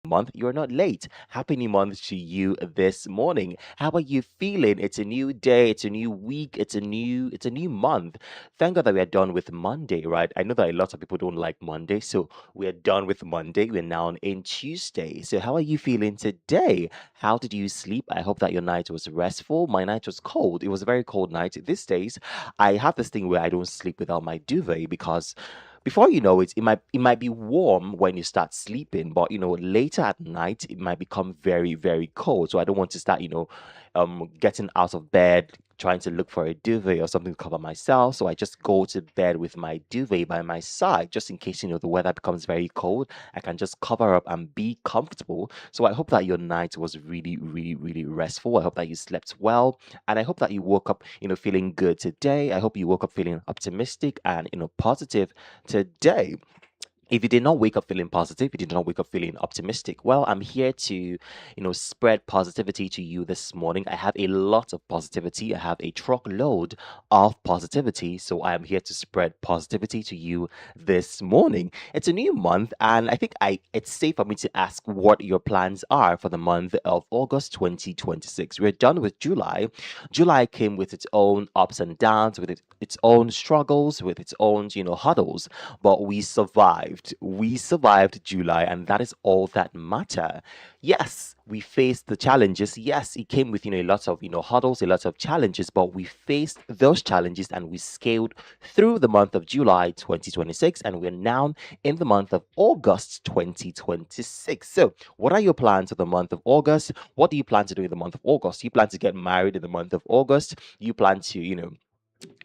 month. You're not late. Happy new month to you this morning. How are you feeling? It's a new day, it's a new week, it's a new month. Thank God that we are done with Monday, right? I know that a lot of people don't like Monday, so we are done with Monday. We're now in Tuesday. So how are you feeling today? How did you sleep? I hope that your night was restful. My night was cold. It was a very cold night. These days, I have this thing where I don't sleep without my duvet because before you know it, it might be warm when you start sleeping, but later at night it might become very, very cold. So I don't want to start, getting out of bed, trying to look for a duvet or something to cover myself. So I just go to bed with my duvet by my side, just in case the weather becomes very cold. I can just cover up and be comfortable. So I hope that your night was really, really, really restful. I hope that you slept well. And I hope that you woke up, feeling good today. I hope you woke up feeling optimistic and, positive today. If you did not wake up feeling positive, you did not wake up feeling optimistic, well, I'm here to, spread positivity to you this morning. I have a lot of positivity. I have a truckload of positivity. So I am here to spread positivity to you this morning. It's a new month, and I think it's safe for me to ask what your plans are for the month of August 2026. We're done with July. July came with its own ups and downs, with its own struggles, with its own, hurdles, but we survived. We survived July, and that is all that matter. Yes, we faced the challenges. Yes, it came with a lot of hurdles, a lot of challenges, but we faced those challenges and we scaled through the month of July 2026, and we're now in the month of August 2026. So, what are your plans for the month of August? What do you plan to do in the month of August? You plan to get married in the month of August? You plan to,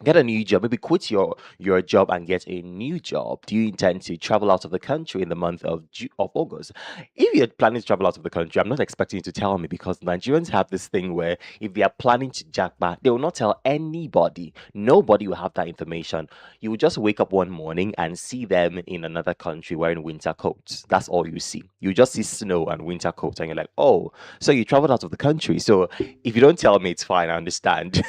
get a new job, maybe quit your job and get a new job? Do you intend to travel out of the country in the month of August? If you're planning to travel out of the country, I'm not expecting you to tell me, because Nigerians have this thing where if they are planning to jack back, they will not tell anybody. Nobody will have that information. You will just wake up one morning and see them in another country wearing winter coats. That's all you see. You just see snow and winter coats, and you're like, oh, so you traveled out of the country. So if you don't tell me, it's fine. I understand.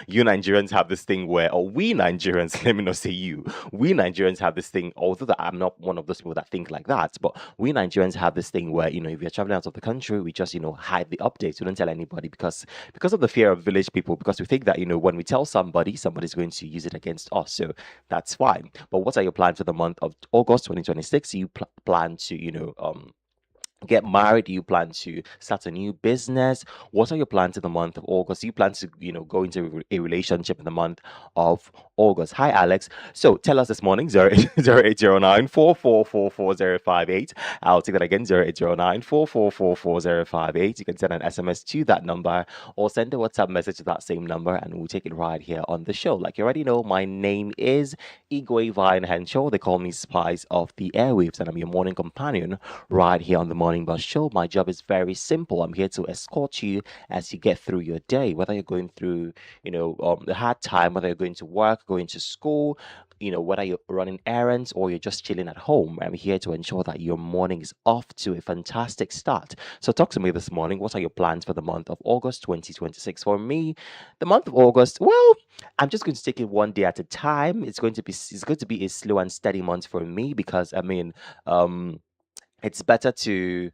You Nigerians have this thing where, or we Nigerians, let me not say you, we Nigerians have this thing, although that I'm not one of those people that think like that, but we Nigerians have this thing where, if you're traveling out of the country, we just, hide the updates. We don't tell anybody because of the fear of village people, because we think that, when we tell somebody, somebody's going to use it against us. So that's fine. But what are your plans for the month of August 2026? You plan to, get married? Do you plan to start a new business? What are your plans in the month of August? Do you plan to, go into a relationship in the month of August? Hi, Alex. So tell us this morning, 0809 I'll take that again, 0809 You can send an SMS to that number or send a WhatsApp message to that same number, and we'll take it right here on the show. Like you already know, my name is Igwe Vine Henshaw. They call me Spice of the Airwaves, and I'm your morning companion right here on the Morning Bus Show. My job is very simple. I'm here to escort you as you get through your day, whether you're going through, the hard time, whether you're going to work, going to school, whether you're running errands or you're just chilling at home. I'm here to ensure that your morning is off to a fantastic start. So talk to me this morning. What are your plans for the month of August 2026? For me, the month of August, well, I'm just going to take it one day at a time. It's going to be a slow and steady month for me, because um it's better to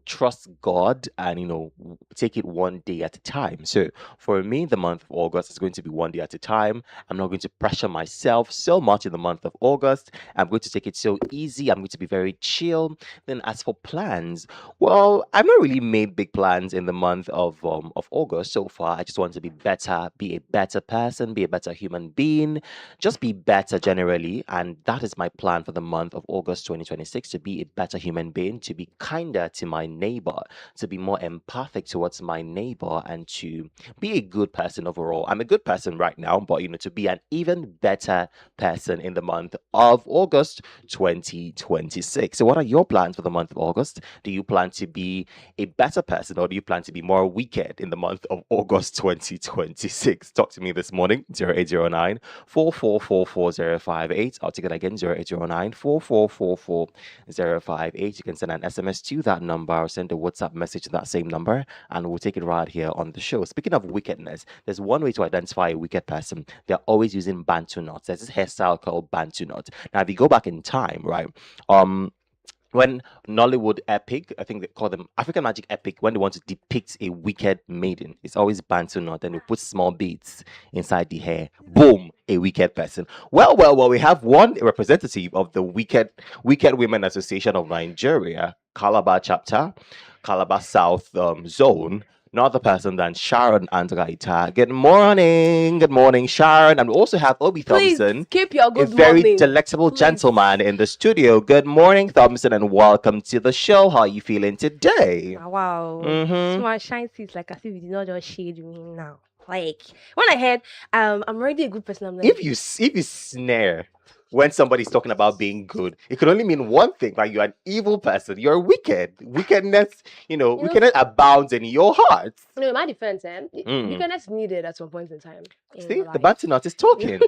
trust God and take it one day at a time. So for me, the month of August is going to be one day at a time. I'm not going to pressure myself so much in the month of August. I'm going to take it so easy. I'm going to be very chill. Then as for plans, well, I've not really made big plans in the month of August so far. I just want to be better, be a better person, be a better human being, just be better generally. And that is my plan for the month of August 2026: to be a better human being, to be kinder to my neighbor, to be more empathic towards my neighbor, and to be a good person overall. I'm a good person right now, but to be an even better person in the month of August 2026. So, what are your plans for the month of August? Do you plan to be a better person, or do you plan to be more wicked in the month of August 2026? Talk to me this morning, 0809 4444058. I'll take it again, 0809 4444058. You can send an SMS to that number or send a WhatsApp message to that same number, and we'll take it right here on the show. Speaking of wickedness, there's one way to identify a wicked person. They're always using Bantu knots. There's this hairstyle called Bantu knot. Now, if you go back in time, right? Um, when Nollywood epic, I think they call them African Magic epic, when they want to depict a wicked maiden, it's always Bantu knot and they put small beads inside the hair. Boom, a wicked person. Well, we have one representative of the Wicked Women Association of Nigeria, Calabar chapter, Calabar South zone. Not the person than Sharon Andraita. Good morning, Sharon. And we also have Obi Please Thompson, keep your a good very morning. delectable Please. gentleman in the studio. Good morning, Thompson, and welcome to the show. How are you feeling today? Wow. Mm-hmm. So my shine seats like as if you did not just shade me now. Like when I heard I'm already a good person, I'm like If you snare when somebody's talking about being good, it could only mean one thing: like you're an evil person, you're wicked. Wickedness, wickedness abounds in your heart. in my defense, Mm. wickedness is needed at some point in time. See, the Bantu knot is talking.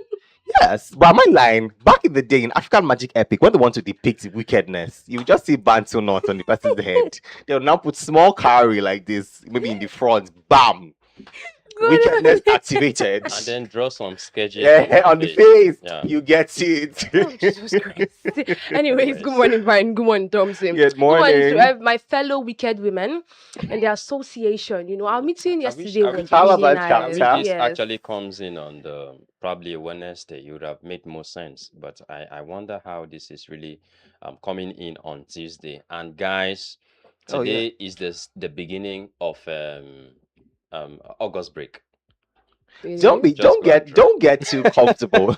Yes, but my line back in the day in African Magic Epic, when they want to depict wickedness, you just see Bantu knot on the person's head. They'll now put small cowrie like this, maybe in the front. Bam! Wickedness activated. And then draw some sketches. Yeah, on the face. Yeah. You get it. Oh, Jesus Christ. Anyways, good morning, Brian. Good morning, Thompson. Good morning. To my fellow wicked women and the association. Our meeting yesterday was really Calabar nice. chapter. This actually comes in on the probably Wednesday. You would have made more sense, but I wonder how this is really coming in on Tuesday. And guys, today is the beginning of August break. Really? Don't get too comfortable.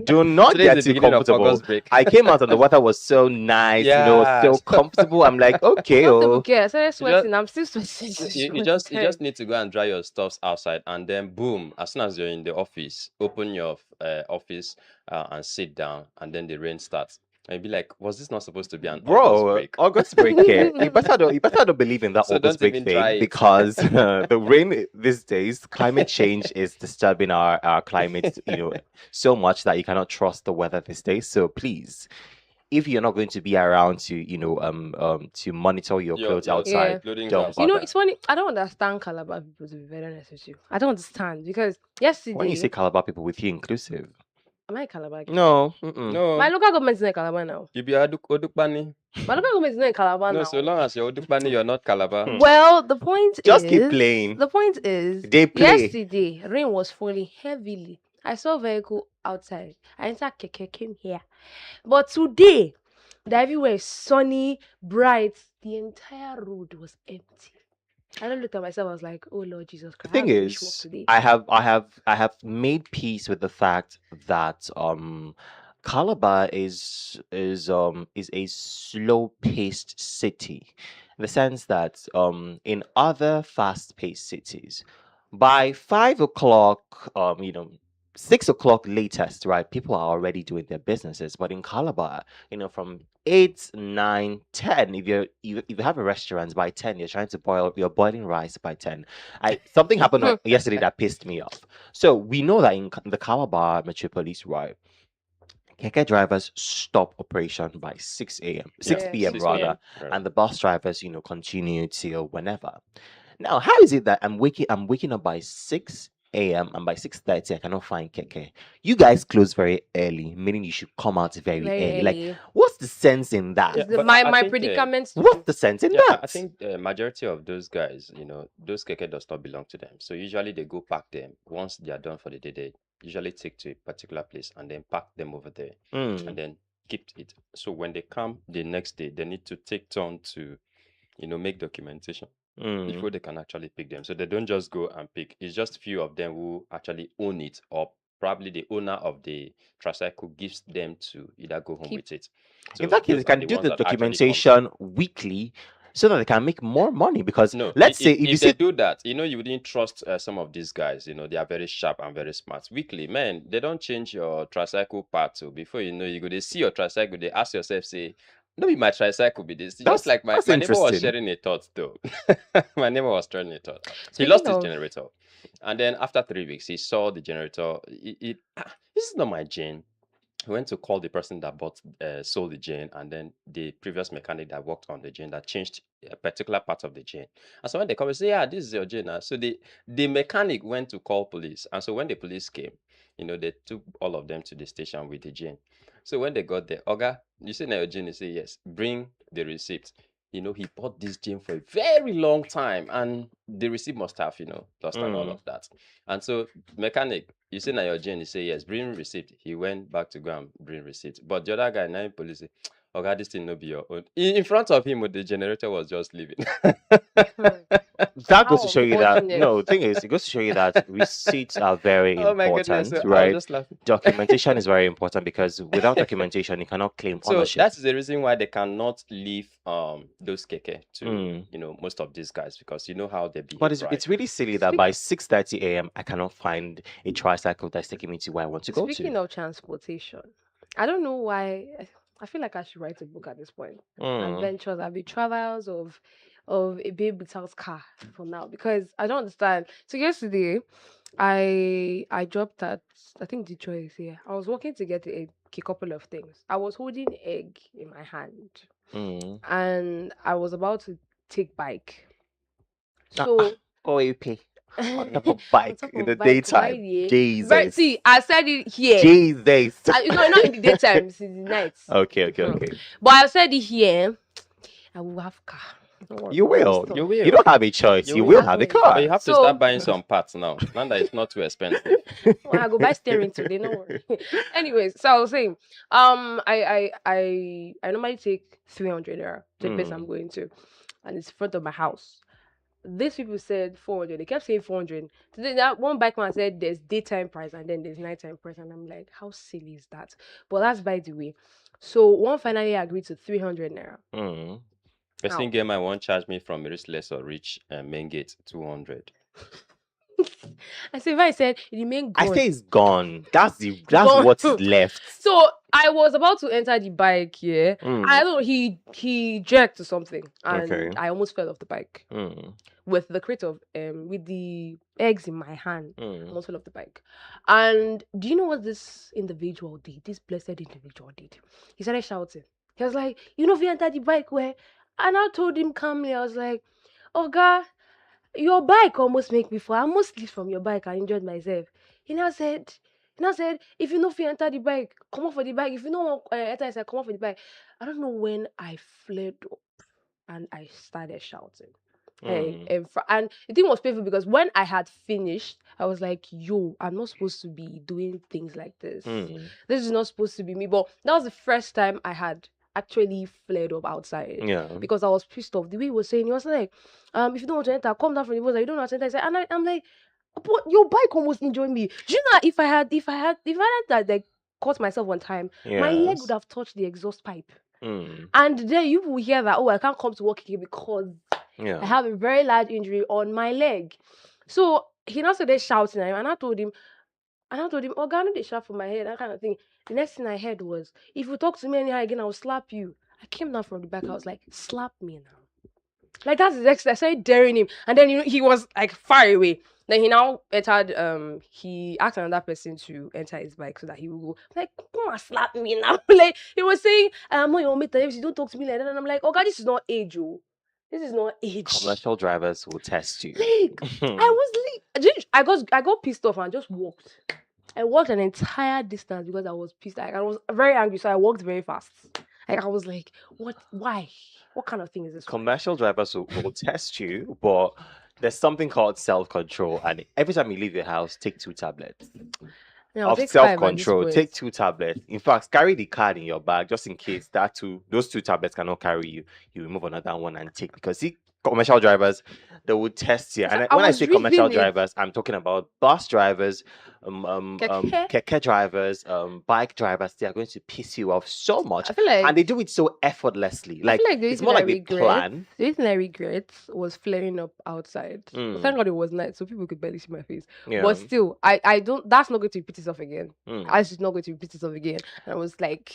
Do not Today's get the too beginning of comfortable. August break. I came out and the weather was so nice, Yeah. so comfortable. I'm like, okay, Comfortable, okay. I started sweating. I'm still sweating. You just need to go and dry your stuffs outside, and then boom, as soon as you're in the office, open your office and sit down, and then the rain starts. And be like, was this not supposed to be an August break? August break here. You better don't believe in that So August don't break even try thing it. because the rain these days, climate change is disturbing our climate, so much that you cannot trust the weather these days. So please, if you're not going to be around to monitor your clothes outside, including don't yours. bother. It's funny. I don't understand Calabar people, to be very honest with you. I don't understand because yesterday. When you say Calabar people, with you inclusive. Am I Calabar? No. No, My local government is not in Calabar now. you be Odukbani. My local government is not in Calabar No, now. so long as you're Odukbani, you're not Calabar. Well, the point Just is. keep playing. The point is. They play. Yesterday, rain was falling heavily. I saw a vehicle outside. I entered Keke, came here. But today, everywhere is sunny, bright. The entire road was empty. I looked at myself. I was like, "Oh Lord Jesus Christ!" The thing is, I have made peace with the fact that Calabar is a slow paced city, in the sense that in other fast paced cities, by 5 o'clock, 6 o'clock latest, right? People are already doing their businesses. But in Calabar, from 8, 9, 10, if you have a restaurant by 10, you're boiling rice by 10. Something happened yesterday that pissed me off. So we know that in the Calabar metropolis, right? Keke drivers stop operation by 6 a.m., 6 p.m. 6 rather, p.m. and the bus drivers, continue till whenever. Now, how is it that I'm waking up by 6 a.m. and by 6:30 I cannot find Keke? You guys close very early, meaning you should come out very early. Like, what's the sense in that? Yeah, It's but my I think, predicament. What's the sense in Yeah, that? I think majority of those guys, those keke does not belong to them. So usually they go pack them. Once they are done for the day, they usually take to a particular place and then pack them over there Mm. and then keep it. So when they come the next day, they need to take turn to, make documentation before they can actually pick them. So they don't just go and pick. It's just few of them who actually own it, or probably the owner of the tricycle gives them to either go home with it. So In that case, those they are can the do ones the that actually come. documentation weekly so that they can make more money. Because No, let's say if if you they see do that, you wouldn't trust some of these guys. They are very sharp and very smart. Weekly, man, they don't change your tricycle part. So before you know, you go, they see your tricycle, they ask yourself, say, no, be my tricycle be this. Just like my that's neighbor was interesting. sharing a thought though. My neighbor was sharing a thought. He Speaking lost his of- generator, and then after 3 weeks, he saw the generator. This is not my gen. He went to call the person that sold the gen, and then the previous mechanic that worked on the gen that changed a particular part of the gen. And so when they come and say, yeah, this is your gen now. So the mechanic went to call police. And so when the police came, they took all of them to the station with the gen. So when they got there, Oga, you say now your gen, you say yes, bring the receipt. He bought this gym for a very long time, and the receipt must have, lost and all of that. And so, mechanic, you say, now your gym, you say, yes, bring receipt. He went back to go and bring receipt. But the other guy, now police say, okay, this thing no be your own. In front of him, the generator was just leaving. That goes to How show you that unfortunate. the thing is, it goes to show you that receipts are very Oh my goodness. important, So I was right? just laughing. Documentation is very important because without documentation, you cannot claim So ownership. that's the reason why they cannot leave those keke to Mm. most of these guys, because you know how they behave, But it's right? really silly that by 6:30 a.m. I cannot find a tricycle that's taking me to where I want to go Speaking to. of transportation, I don't know why. I feel like I should write a book at this point. Adventures, I'll be travels of a babe without car for now, because I don't understand. So yesterday, I dropped at, I think the choice here. I was walking to get a couple of things. I was holding egg in my hand, Mm. and I was about to take bike. Ah, So OAP on top of on bike top in of the bike, why daytime. yeah? But Jesus. see, I said it here. Jesus. It's not in the daytime, it's in the night. Okay. But I said it here. I will have car. Don't worry, You don't will. stop. You will. You don't have a choice. You You will. will have a Exactly. But car. you have to So- start buying some parts now that it's not too expensive. Well, I go buy steering today. Don't worry. Anyways, so I was saying, I normally take 300 naira to the place I'm going to, and it's in front of my house. These people said 400. They kept saying 400. Today, that one bike man said there's daytime price and then there's nighttime price, and I'm like, how silly is that? But that's by the way. So one finally agreed to 300 naira. Mm. Person Now- game I won't charge me from Riskless or Rich main gate 200. I said, if I said it remain I gone. say it's gone. That's Gone. what's left. So I was about to enter the bike, yeah. Mm. I don't know, he jerked to something, and Okay. I almost fell off the bike Mm. with the crate of with the eggs in my hand. I Mm. almost fell off the bike. And do you know what this individual did? This blessed individual did. He started shouting. He was like, you know, if you enter the bike where, and I told him calmly, I was like, oh God, your bike almost make me fall. I almost slipped from your bike. I enjoyed myself. He now said, if you know if you enter the bike, come off for the bike. If you know want enter inside, come off for the bike. I don't know when I fled up and I started shouting. Mm. And the thing was painful because when I had finished, I was like, yo, I'm not supposed to be doing things like this. Mm. This is not supposed to be me. But that was the first time I had actually flared up outside. Yeah. Because I was pissed off. The way he was saying, he was like, if you don't want to enter, come down from the bus. You don't want to enter. And I'm like, but your bike almost injured me. Do you know if I had that, like, caught myself one time, my leg Yes. would have touched the exhaust pipe. Mm. And then you will hear that, oh, I can't come to work again because Yeah. I have a very large injury on my leg. So he now started shouting at him, and I told him, oh, God, they shout for my head, that kind of thing. The next thing I heard was, if you talk to me anyhow again, I will slap you. I came down from the back, I was like, slap me now. Like, that's the next, I started daring him. And then, he was like far away. Then he now entered, he asked another person to enter his bike so that he will go. Like, come and slap me now. Like, he was saying, I'm not your mate, if you don't talk to me like that. And I'm like, oh God, this is not age, oh. This is not age. Commercial drivers will test you. Like, I was like, I got pissed off and just walked. I walked an entire distance because I was pissed. Like, I was very angry, so I walked very fast. Like, I was like, what? Why? What kind of thing is this? Commercial drivers will test you, but there's something called self-control, and every time you leave your house, take 2 tablets Yeah, I'll of take 5 at this self-control. point. Take 2 tablets. In fact, carry the card in your bag just in case those 2 tablets cannot carry you. You remove another one and take, because see, commercial drivers, they will test you. In And fact, I when I was say commercial reading it. drivers, I'm talking about bus drivers, Keke. keke drivers, bike drivers. They are going to piss you off so much, I feel like and they do it so effortlessly. Like, feel like the it's reason more I like they regret- plan. the thing I regret was flaring up outside. Mm. Thank God it was night, so people could barely see my face. Yeah. But still, I don't. That's not going to repeat itself again. Mm. It's not going to repeat itself again. And I was like,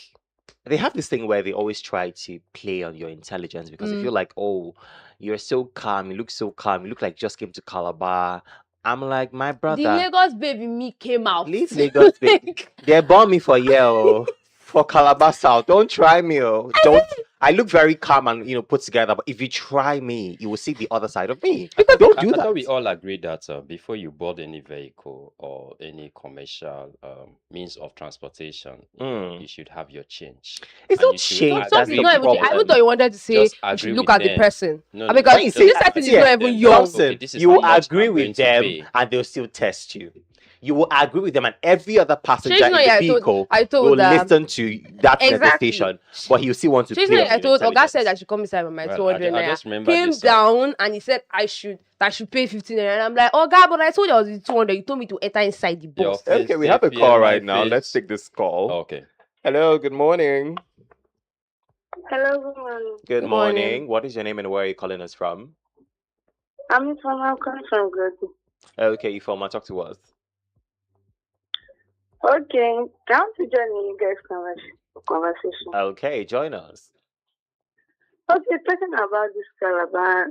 They have this thing where they always try to play on your intelligence because they Mm. feel like, oh, you're so calm, you look so calm, you look like you just came to Calabar. I'm like, my the brother, Lagos baby me came out. leave Lagos, baby. They bought me for you. for Calabar South. Don't try me. Oh. Don't. I look very calm and put together, but if you try me, you will see the other side of me. I thought, Don't I, do I thought that. we all agreed that before you board any vehicle or any commercial means of transportation, Mm. you should have your change. It's And not you should change Some that's is the agree not with even. I even thought problem. them. you wanted to say Just you should agree look with at the them. person. No, Ah, no, because When you just say this just person is agree not yeah, with even them that, young. okay, Thompson, this is you how will much agree I'm going with to them pay. and they'll still test you. You will agree with them, and every other passenger Chase in not the I told vehicle I will told listen to that exactly. negotiation, but he'll still want to Chase pay not on I your told Oga said intelligence. I should come inside with my Well, 200 I naira. just remember Came this. down and he said I should pay 15 naira. And I'm like, Oga, but I told you I was with 200. You told me to enter inside the Your bus. face, Okay, we they have a fear call my right now. Let's face. take this call. Okay. Hello, good morning. Hello, good morning. Good Good morning. morning. What is your name and where are you calling us from? I'm calling from Grady. Okay, Ifoma, talk to us. Okay, down to join you guys' conversation. Okay, join us. Okay, talking about this Calabar,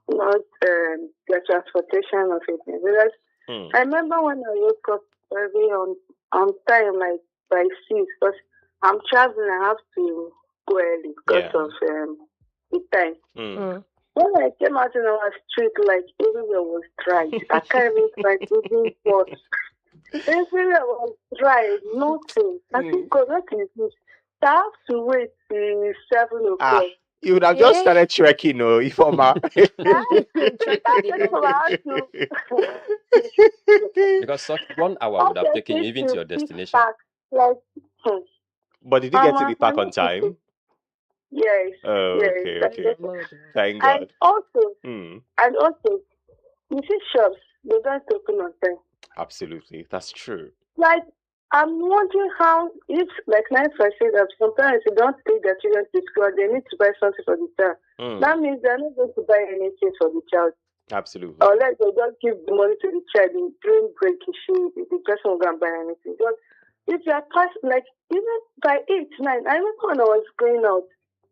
not the transportation of it. Because Hmm. I remember when I woke up early on time, like by 6, because I'm traveling, I have to go early because Yeah. of the time. Hmm. When I came out in our street, like everywhere was dry. I can't even find even spots. Everywhere was dry, nothing. I think God, what is this? I have to wait till 7 Ah, o'clock. you would have just Eh? started trekking, no, Ifoma. Trekking the long way. Because such 1 hour would have taken you even to your destination. Like, But did you get to the park on time? yes, Oh, yes. okay, That's okay. it. Lord. Thank And God. also, Hmm. you see shops, they don't open on time. Absolutely, that's true. Like, I'm wondering how, if, like Nice I said, that sometimes they don't take their children to school, they need to buy something for the child. Hmm. That means they're not going to buy anything for the child. Absolutely. Unless they don't give the money to the child during break, the person will go and buy anything. But if you are past, like, even by 8, 9, I remember when I was going out,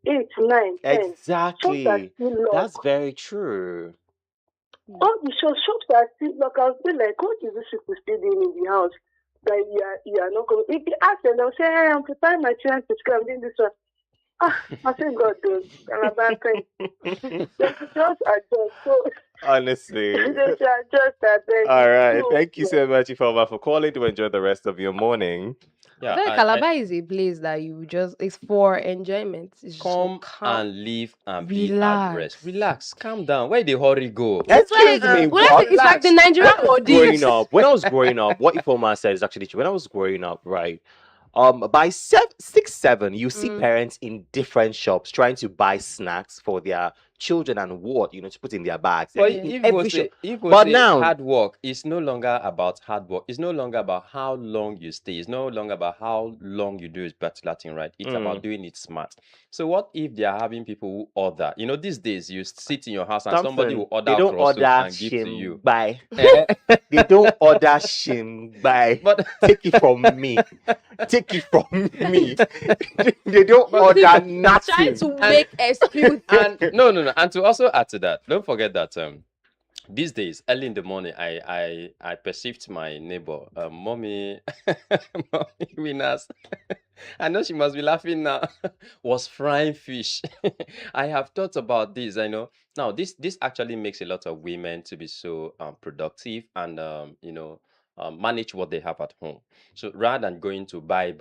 8, 9, 10, Exactly. shops are still locked. That's very true. All the shops are still locked. I'll be like, what is this people still doing in the house? That you are not coming. If you ask them, they'll say, hey, I'm preparing my children to school, I'm doing this one. I think God does. And I'm bad thing. They should just adjust. So Honestly. they should adjust that. All right. Thank you so much, Ifoma, for calling to enjoy the rest of your morning. I Yeah, feel like Calabar is a place that you just it's for enjoyment. It's just so come calm. and live and be at Relax. rest. Relax, calm down. Where the hurry go? It's Excuse like me, well, it's like the Relax. Nigerian growing Maldives. up, when I was growing up, what Ifoma said is actually true. When I was growing up, right, by 6, 7, you see parents in different shops trying to buy snacks for their children and what to put in their bags. But Yeah. In if every we shop. say, if we But say now, hard work, it's no longer about hard work. It's no longer about how long you stay. It's no longer about how long you do a particular thing, right? It's about doing it smart. So what if they are having people who order? These days you sit in your house and somebody will order they don't croissant order and give to you. shim buy. Eh, They don't order shim buy. but Take it from me. Take it from me. They don't order Trying nothing. to make excuse. and no, and to also add to that, don't forget that these days, early in the morning, I perceived my neighbor, mommy, mommy winners. I know she must be laughing now. Was frying fish. I have thought about this. I know now. This actually makes a lot of women to be so productive and manage what they have at home. So rather than going to buy,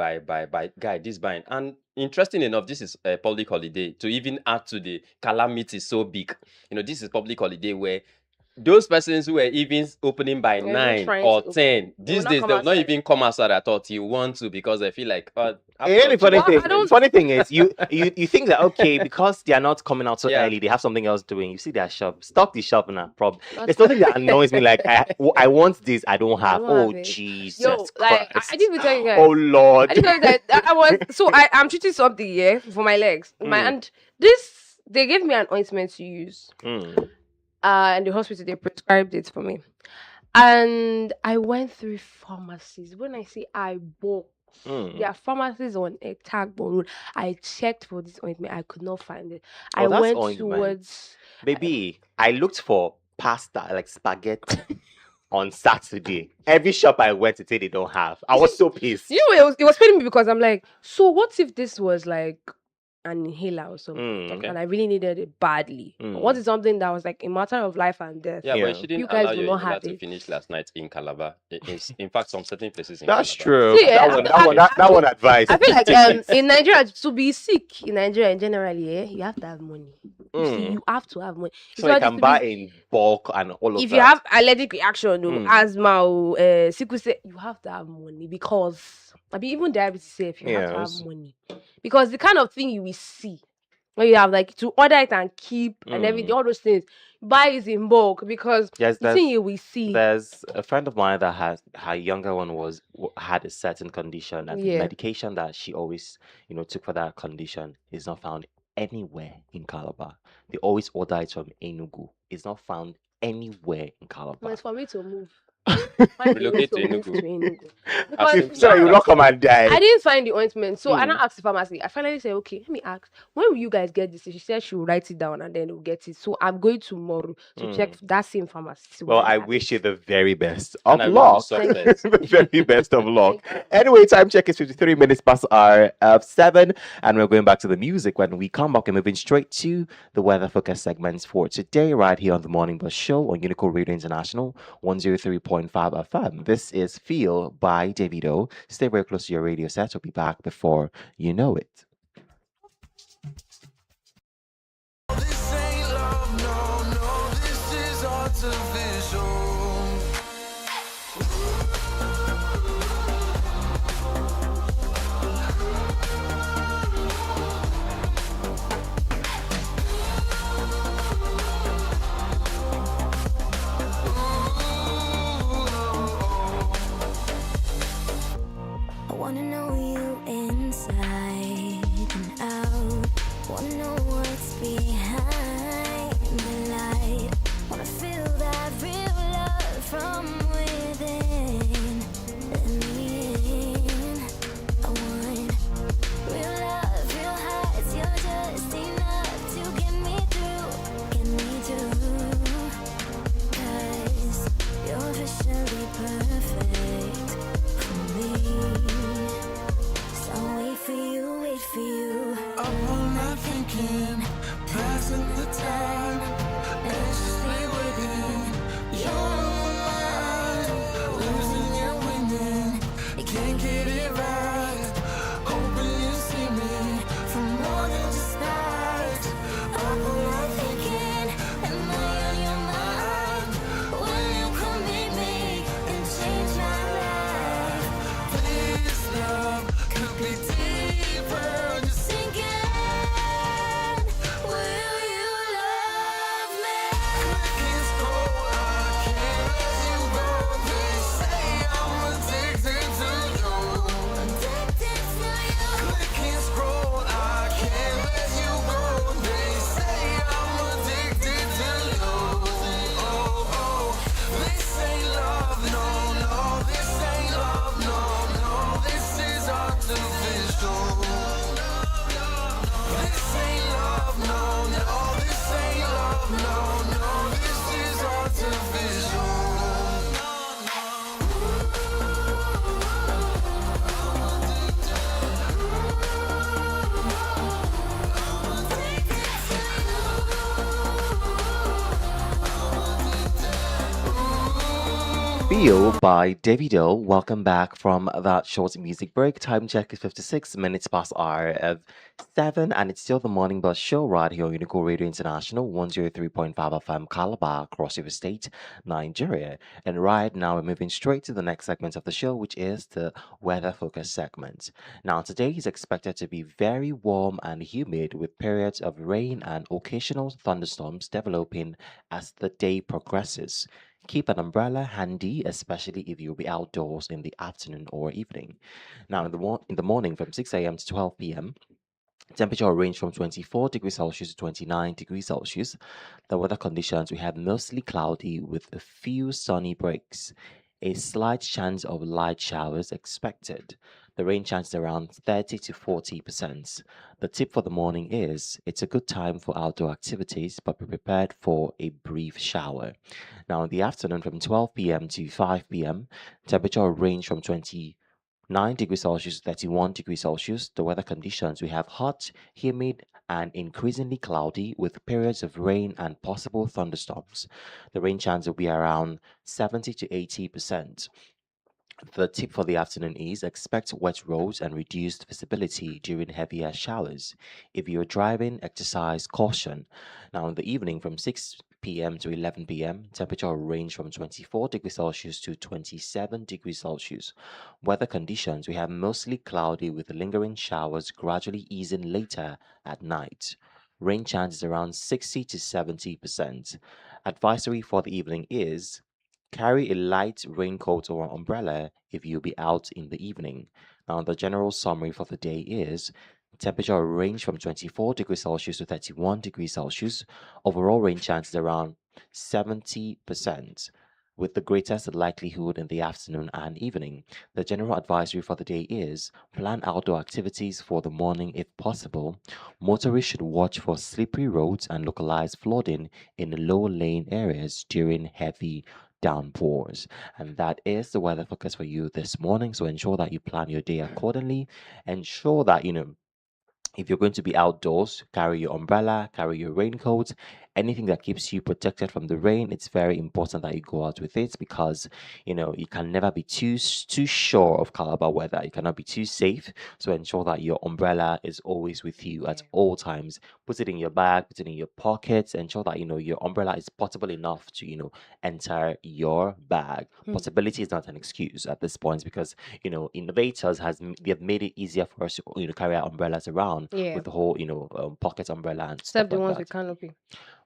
guy, this buying. And interesting enough, this is a public holiday. To even add to the calamity so big, this is public holiday where those persons who were even opening by They're even 9 trying or to open. 10, They will these not days come they will not outside. even come outside at all till you want to because they feel like, And after the funny all, thing, I don't- funny thing is, you think that okay, because they are not coming out so Yeah. early, they have something else doing. You see their shop, stock the shop now. Problem. That's- There's nothing that annoys me like I want this, I don't have. don't Oh have it. Jesus Yo, like Christ! I didn't even tell you guys. Oh Lord! I didn't tell you that I was so I'm treating something for my legs. And this they gave me an ointment to use. Mm. In the hospital they prescribed it for me. And I went through pharmacies. When I say I bought, Mm. there are pharmacies on Tagbo Road. I checked for this ointment. I could not find it. Oh, I that's went ointment. towards Baby, I looked for pasta like spaghetti. on Saturday. Every shop I went to say they don't have. I was so pissed. You know, it was paining me because I'm like, so what if this was like an inhaler or something, Okay. and I really needed it badly? What is something that was like a matter of life and death? Yeah, but Yeah. you shouldn't You guys allow will your not inhaler have to it. finish last night in Calabar. In fact, some certain places in That's Calabar. true. See, That one advice. I feel like in Nigeria, to be sick in Nigeria generally, you have to have money. You see, you have to have money. If So you you want it can to buy be- in bulk and all of if that. you have allergic reaction, Mm. asthma, sickle cell, you have to have money because I mean even diabetes safe, you have to have Yes. money because the kind of thing you will see when you have like to order it and keep and everything, all those things, buy it in bulk because Yes, the thing you will see. there's a friend of mine that has her younger one had a certain condition, and the Yeah. medication that she always took for that condition is not found anywhere in Calabar. They always order it from Enugu. It's not found anywhere in Calabar. Well, it's for me to move. Relocate to Enugu. Because So you will not come and die. I didn't find the ointment, so I Mm. now asked the pharmacy. I finally said, "Okay, let me ask. When will you guys get this?" She said she will write it down and then we'll get it. So I'm going tomorrow to check that same pharmacy. see Well, whether they I have wish it. you the very best of And I wish you luck. success. The very best of luck. Anyway, time check is 53 minutes past our 7, and we're going back to the music. When we come back, we're moving straight to the weather focus segments for today, right here on the Morning Bus Show on Unico Radio International 103.5 FM. This is Feel by Davido. Stay very close to your radio set. We'll be back before you know it. This ain't love, no, this is artificial. I wanna know you inside and out. Wanna know what's behind the light. Wanna feel that real love from within. Let me in. I want real love, real heights. You're just enough to get me through. Get me through. 'Cause you're officially perfect for me. So wait for you. Up all night thinking, passing the time, anxiously waiting. You're mine, losing and winning. You can't get it right. Hoping you see me for more than just that. Up all night thinking, am I on your mind? Will you come meet me and change my life? This love could be deeper. Just Sinking, will you love me? it's cold, I can't let you go. They say I'm addicted to you. Addicted to you. Click and scroll, I can't let you go. They say I'm addicted to you. Oh, this ain't love, no, this ain't love, no, this is artificial. This ain't love, no, this ain't love, no, this is artificial. Feel by Davido. Welcome back from that short music break. Time check is 56 minutes past hour of 7, and it's still the Morning Bus Show right here on Unico Radio International 103.5 FM Calabar, Cross River State, Nigeria. And right now we're moving straight to the next segment of the show, which is the weather focus segment. Now, today is expected to be very warm and humid with periods of rain and occasional thunderstorms developing as the day progresses. Keep an umbrella handy, especially if you'll be outdoors in the afternoon or evening. Now, in the morning from 6 a.m. to 12 p.m., temperature will range from 24 degrees Celsius to 29 degrees Celsius. The weather conditions, we have mostly cloudy with a few sunny breaks. A slight chance of light showers expected. The rain chance is around 30 to 40%. The tip for the morning is it's a good time for outdoor activities, but be prepared for a brief shower. Now, in the afternoon from 12 p.m. to 5 p.m., temperature will range from 29 degrees Celsius to 31 degrees Celsius. The weather conditions we have hot, humid, and increasingly cloudy with periods of rain and possible thunderstorms. The rain chance will be around 70 to 80%. The tip for the afternoon is expect wet roads and reduced visibility during heavier showers. If you're driving, exercise caution. Now, in the evening from 6 p.m. to 11 p.m., temperature will range from 24 degrees Celsius to 27 degrees Celsius. Weather conditions we have mostly cloudy with lingering showers gradually easing later at night. Rain chance is around 60 to 70%. Advisory for the evening is carry a light raincoat or umbrella if you'll be out in the evening. Now, the general summary for the day is temperature will range from 24 degrees Celsius to 31 degrees Celsius. Overall rain chance is around 70%, with the greatest likelihood in the afternoon and evening. The general advisory for the day is plan outdoor activities for the morning if possible. Motorists should watch for slippery roads and localized flooding in low lane areas during heavy downpours. And that is the weather focus for you this morning. So ensure that you plan your day accordingly. Ensure that, if you're going to be outdoors, carry your umbrella, carry your raincoat, anything that keeps you protected from the rain. It's very important that you go out with it because you can never be too sure of Calabar weather. You cannot be too safe. So ensure that your umbrella is always with you at all times. Put it in your bag, put it in your pockets. Ensure that your umbrella is portable enough to enter your bag. Portability is not an excuse at this point because innovators they have made it easier for us to carry our umbrellas around Yeah. with the whole pocket umbrella and Except stuff the like ones that. with canopy.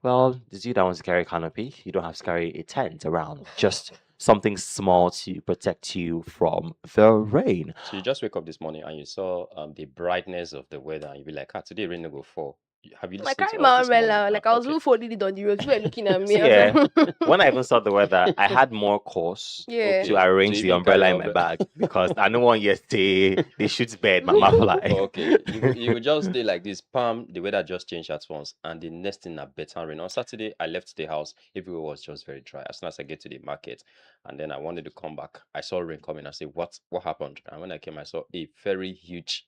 Well, the you that wants to carry a canopy, you don't have to carry a tent around. Just something small to protect you from the rain. So you just wake up this morning and you saw the brightness of the weather, and you be like, today rain no go fall. Have you I listened carry to my us this morning? umbrella. Like I was Okay. even folding it on the road. People were looking at me. See, I was like, when I even saw the weather, I had more cause yeah. to Okay, arrange to the even umbrella carry in my umbrella. bag because I don't want yesterday they shoot bed, mama fly. Okay, you will just stay like this. Palm, the weather just changed at once, and the next thing a better rain. On Saturday, I left the house. Everywhere was just very dry. As soon as I get to the market, and then I wanted to come back, I saw rain coming. I said, "What happened?" And when I came, I saw a very huge,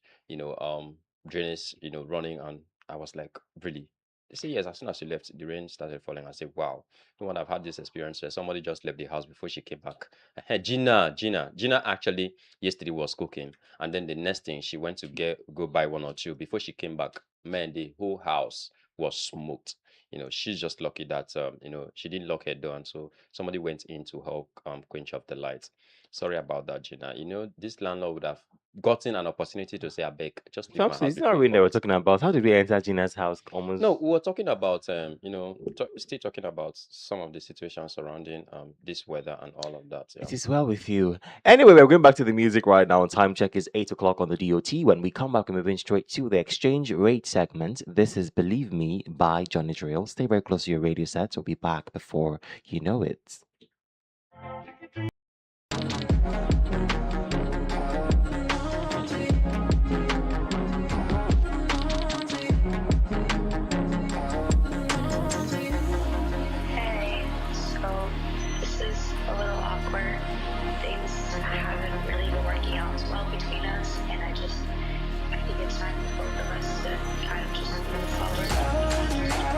drainage, running, and I was like, "Really?" They say yes. As soon as you left, the rain started falling. I said, "Wow, no one have had this experience. Somebody just left the house before she came back." Gina actually yesterday was cooking. And then the next thing she went to go buy one or two. Before she came back, man, the whole house was smoked. She's just lucky that she didn't lock her door, and so somebody went in to help quench off the lights. Sorry about that, Gina. This landlord would have gotten an opportunity to say, "I beg, just leave my Famsi, house it's before not you rain they come were in." talking about. How did we enter Gina's house almost? No, we were talking about still talking about some of the situations surrounding this weather and all of that. Yeah. It is well with you. Anyway, we're going back to the music right now. Time check is 8 o'clock on the DOT. When we come back, we're moving straight to the exchange rate segment. This is Believe Me by Johnny Drill. Stay very close to your radio set. We'll be back before you know it. Hey, so this is a little awkward. Things haven't really been working out as well between us, and I think it's time for both of us to kind of just move forward.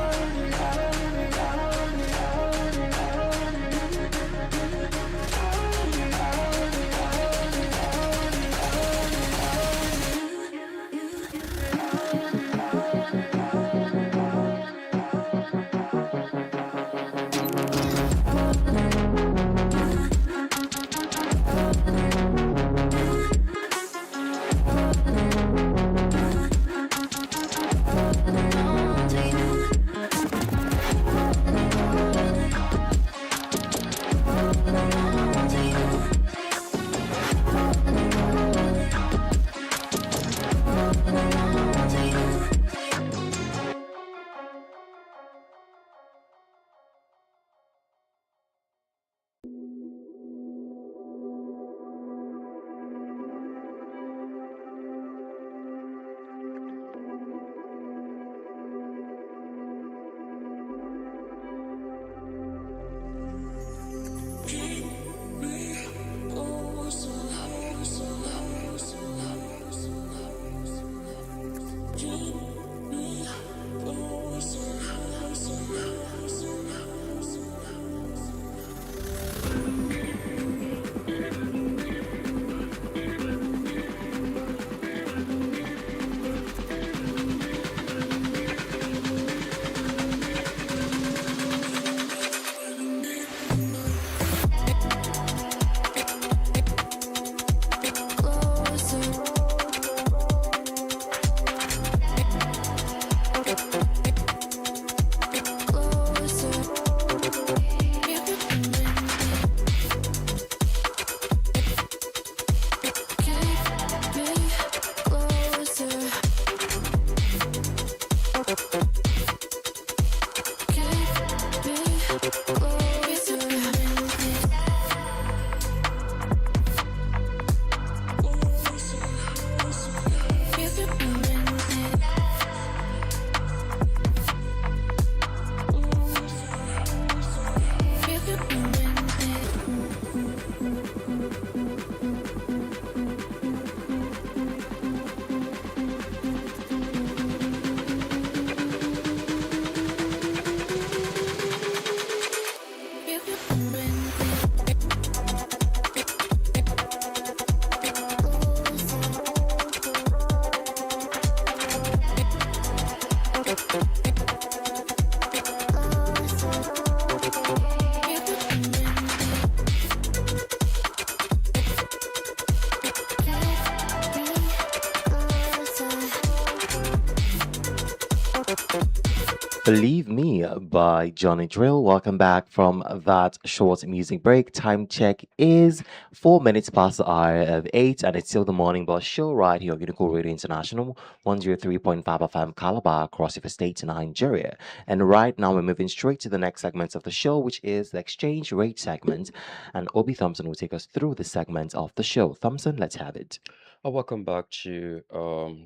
Believe Me by Johnny Drill. Welcome back from that short music break. Time check is 4 minutes past the hour of 8, and it's still the morning bus show right here on Unicorn Radio International, 103.5 FM Calabar across your state to Nigeria. And right now, we're moving straight to the next segment of the show, which is the exchange rate segment. And Obi Thompson will take us through the segment of the show. Thompson, let's have it. Welcome back to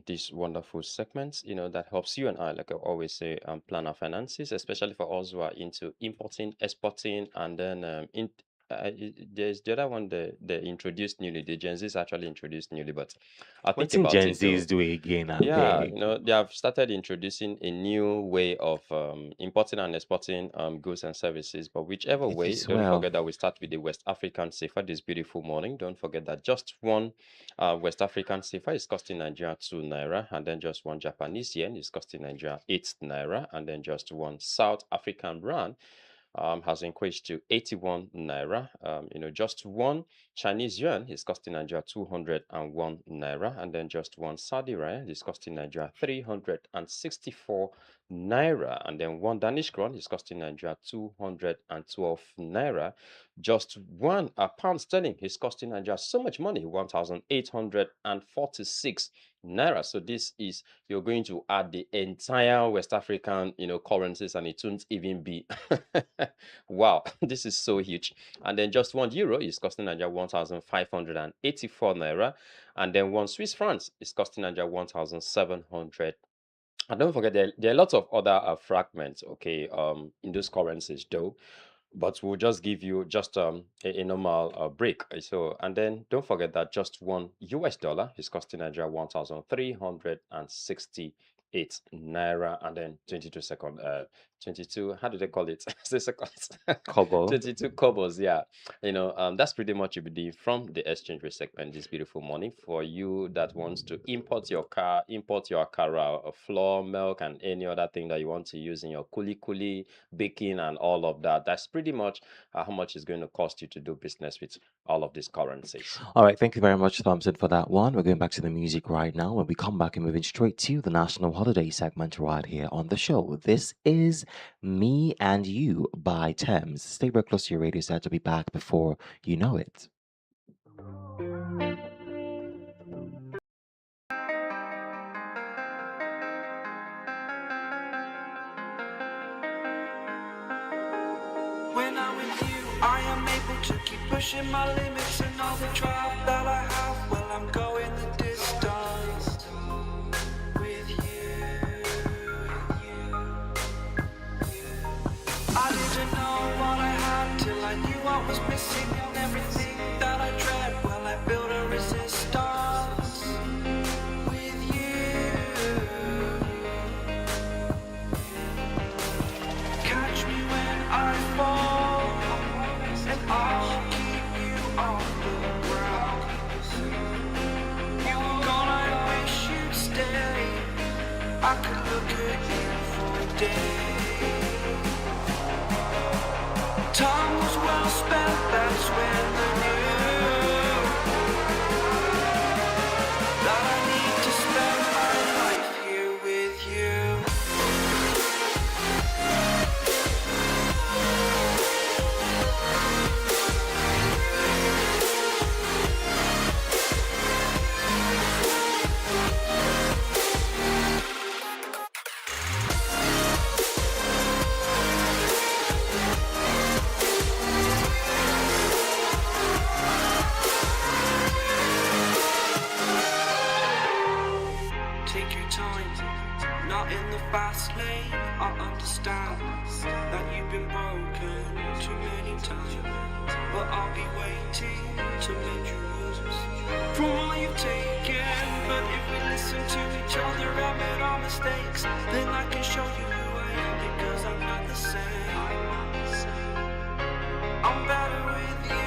this wonderful segment, that helps you and I, like I always say, plan our finances, especially for us who are into importing, exporting, and then there's the other one they introduced newly. The Gen Z's actually introduced newly, but I What think in about Gen it though. Z's do again, I Yeah, beg? they have started introducing a new way of importing and exporting goods and services. But whichever It way, is don't well. forget that we start with the West African CFA this beautiful morning. Don't forget that just one West African CFA is costing Nigeria 2 naira, and then just one Japanese yen is costing Nigeria 8 naira, and then just one South African rand has increased to 81 naira. Just one Chinese yuan is costing Nigeria 201 naira, and then just one Saudi riyal is costing Nigeria 364 naira, and then one Danish krone is costing Nigeria 212 naira. Just one pound sterling is costing Nigeria so much money, 1,846 naira. So this is, you're going to add the entire West African currencies, and it won't even be wow, this is so huge. And then just 1 euro is costing Nigeria 1,584 naira, and then one Swiss francs is costing Nigeria 1,700. And don't forget, there are lots of other fragments, okay, in those currencies though, but we'll just give you just a normal break. So, and then don't forget that just one US dollar is costing Nigeria 1,368 naira, and then 22 second 22, how do they call it? Say seconds. Kobo. 22 kobos, yeah. That's pretty much it from the exchange rate segment this beautiful morning. For you that wants to import your akara, flour, milk, and any other thing that you want to use in your kuli baking and all of that, that's pretty much how much it's going to cost you to do business with all of these currencies. All right, thank you very much, Thompson, for that one. We're going back to the music right now. When we come back and moving straight to the national holiday segment right here on the show. This is Me and You by Thames. Stay very close to your radio set to be back before you know it. When I'm with you, I am able to keep pushing my limits, and all the drive that I have, well, I'm going the distance with you. I didn't know what I had till I knew what was missing, and everything that I dread, well, I built a resistance with you. Catch me when I fall, and I'll keep you on the ground. You were gone, I wish you'd stay. I could look at you for days. Time was well spent, that's when I knew that I need to spend my life here with you. Take your time, not in the fast lane. I understand that you've been broken too many but I'll be waiting to mend you from all you've taken. But if we listen to each other and admit our mistakes, then I can show you who I am, because I'm not the same. I'm better with you.